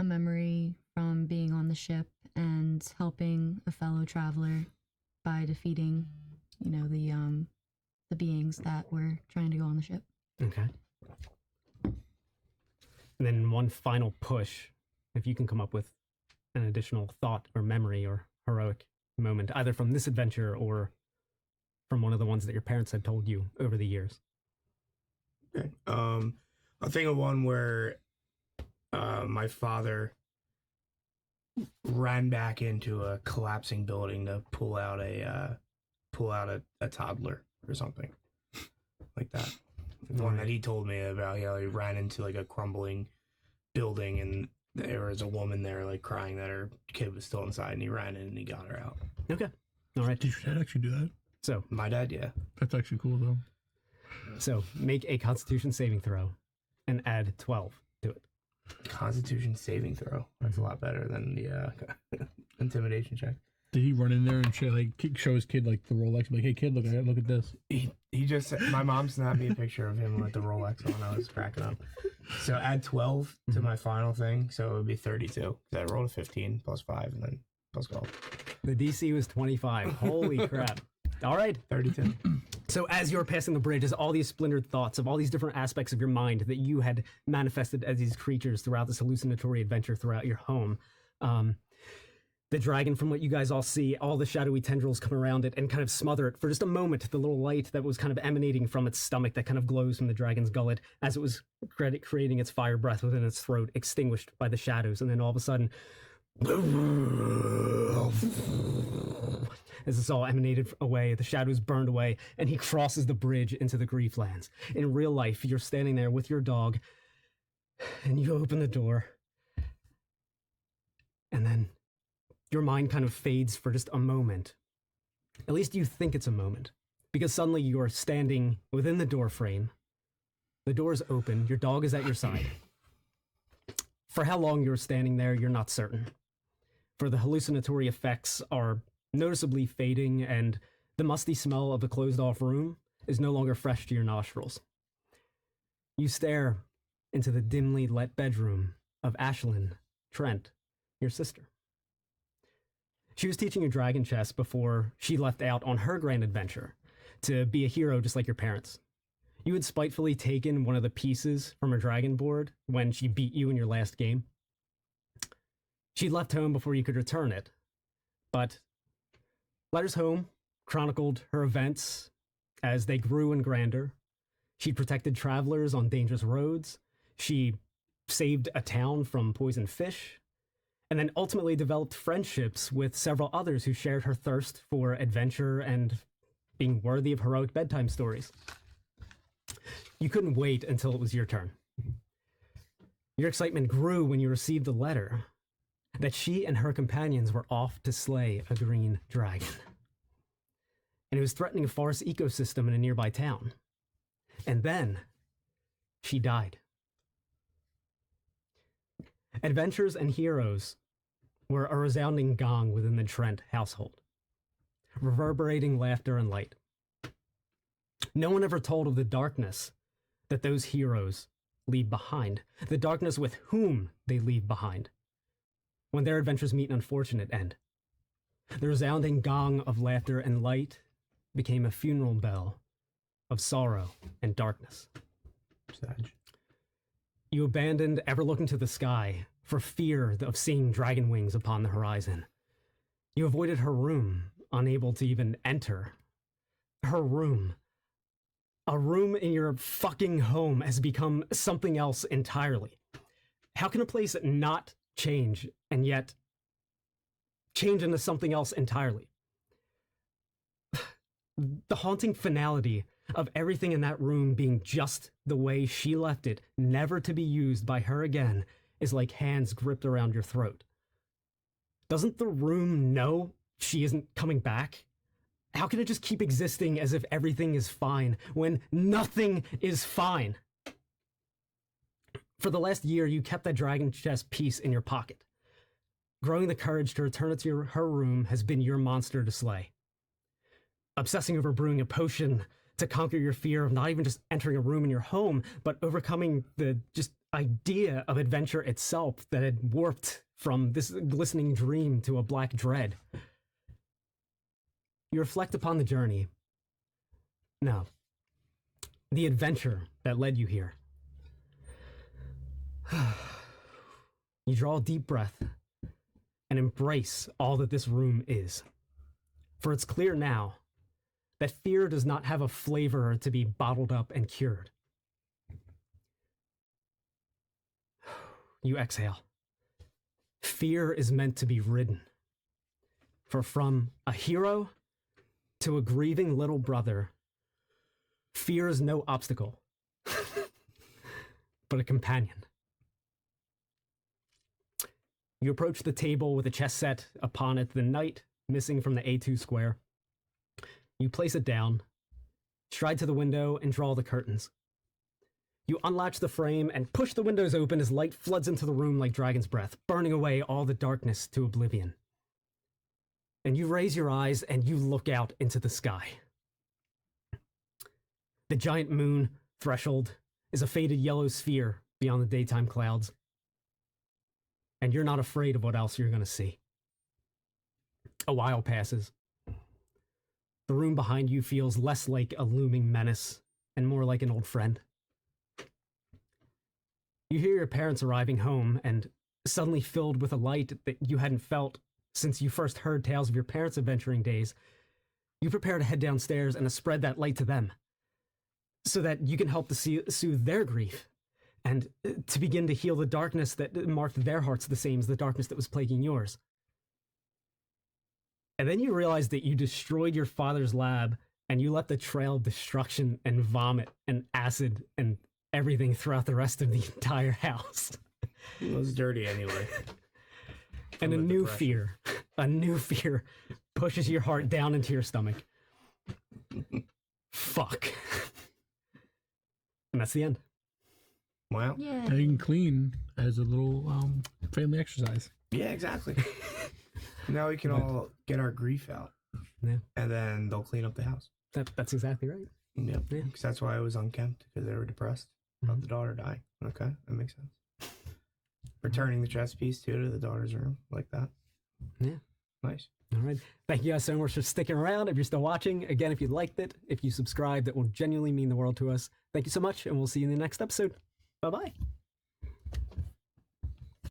a memory from being on the ship and helping a fellow traveler by defeating, the beings that were trying to go on the ship. Okay. And then one final push, if you can come up with an additional thought or memory or heroic moment, either from this adventure or from one of the ones that your parents had told you over the years. Okay. I'll think of one where my father ran back into a collapsing building to pull out a toddler or something like that. The one that he told me about, he ran into like a crumbling building and there was a woman there like crying that her kid was still inside, and he ran in and he got her out. Okay. All right. Did your dad actually do that? So My dad, yeah. That's actually cool though. So make a Constitution saving throw and add 12 to it. Constitution saving throw. That's a lot better than the intimidation check. Did he run in there and show his kid like the Rolex? Like, hey kid, look at this. He just, my mom snapped me a picture of him with the Rolex on. I was cracking up. So add 12 to my final thing, so it would be 32. I rolled a 15 plus 5 and then plus 12. The DC was 25. Holy crap. All right. 32. So as you're passing the bridge, as all these splintered thoughts of all these different aspects of your mind that you had manifested as these creatures throughout this hallucinatory adventure throughout your home, the dragon, from what you guys all see, all the shadowy tendrils come around it and kind of smother it for just a moment. The little light that was kind of emanating from its stomach that kind of glows from the dragon's gullet as it was creating its fire breath within its throat, extinguished by the shadows. And then all of a sudden, as it's all emanated away, the shadows burned away, and he crosses the bridge into the Grieflands. In real life, you're standing there with your dog, and you open the door, and then your mind kind of fades for just a moment. At least you think it's a moment, because suddenly you're standing within the door frame. The door is open, your dog is at your side. For how long you're standing there, you're not certain. For the hallucinatory effects are noticeably fading, and the musty smell of the closed-off room is no longer fresh to your nostrils. You stare into the dimly lit bedroom of Ashlyn Trent, your sister. She was teaching you dragon chess before she left out on her grand adventure to be a hero just like your parents. You had spitefully taken one of the pieces from her dragon board when she beat you in your last game. She left home before you could return it, but letters home chronicled her events as they grew in grandeur. She protected travelers on dangerous roads. She saved a town from poisoned fish, and then ultimately developed friendships with several others who shared her thirst for adventure and being worthy of heroic bedtime stories. You couldn't wait until it was your turn. Your excitement grew when you received the letter that she and her companions were off to slay a green dragon. And it was threatening a forest ecosystem in a nearby town. And then she died. Adventures and heroes were a resounding gong within the Trent household, reverberating laughter and light. No one ever told of the darkness that those heroes leave behind, the darkness with whom they leave behind, when their adventures meet an unfortunate end. The resounding gong of laughter and light became a funeral bell of sorrow and darkness. Sag. You abandoned ever looking to the sky for fear of seeing dragon wings upon the horizon. You avoided her room, unable to even enter. Her room. A room in your fucking home has become something else entirely. How can a place not change and yet change into something else entirely? The haunting finality of everything in that room being just the way she left it, never to be used by her again, is like hands gripped around your throat. Doesn't the room know she isn't coming back? How can it just keep existing as if everything is fine when nothing is fine? For the last year, you kept that dragon chest piece in your pocket. Growing the courage to return it to her room has been your monster to slay. Obsessing over brewing a potion to conquer your fear of not even just entering a room in your home, but overcoming the just idea of adventure itself that had warped from this glistening dream to a black dread. You reflect upon the journey. No. The adventure that led you here. You draw a deep breath and embrace all that this room is. For it's clear now that fear does not have a flavor to be bottled up and cured. You exhale. Fear is meant to be ridden. For from a hero to a grieving little brother, fear is no obstacle, but a companion. You approach the table with a chess set upon it, the knight missing from the A2 square. You place it down, stride to the window, and draw the curtains. You unlatch the frame and push the windows open as light floods into the room like dragon's breath, burning away all the darkness to oblivion. And you raise your eyes and you look out into the sky. The giant moon threshold is a faded yellow sphere beyond the daytime clouds. And you're not afraid of what else you're going to see. A while passes. The room behind you feels less like a looming menace and more like an old friend. You hear your parents arriving home and suddenly filled with a light that you hadn't felt since you first heard tales of your parents' adventuring days. You prepare to head downstairs and to spread that light to them so that you can help to soothe their grief and to begin to heal the darkness that marked their hearts the same as the darkness that was plaguing yours. And then you realize that you destroyed your father's lab and you left a trail of destruction and vomit and acid and everything throughout the rest of the entire house. It was dirty anyway. And a new fear pushes your heart down into your stomach. Fuck. And that's the end. Wow. Yeah. Getting clean as a little family exercise. Yeah, exactly. Now we can all get our grief out. Yeah. And then they'll clean up the house. That's exactly right. Yep. Yeah. Because that's why I was unkempt, because they were depressed about the daughter dying. Okay, that makes sense. Returning the chess piece too to the daughter's room like that. Yeah. Nice. All right. Thank you guys so much for sticking around. If you're still watching, again, if you liked it, if you subscribed, that will genuinely mean the world to us. Thank you so much, and we'll see you in the next episode. Bye-bye.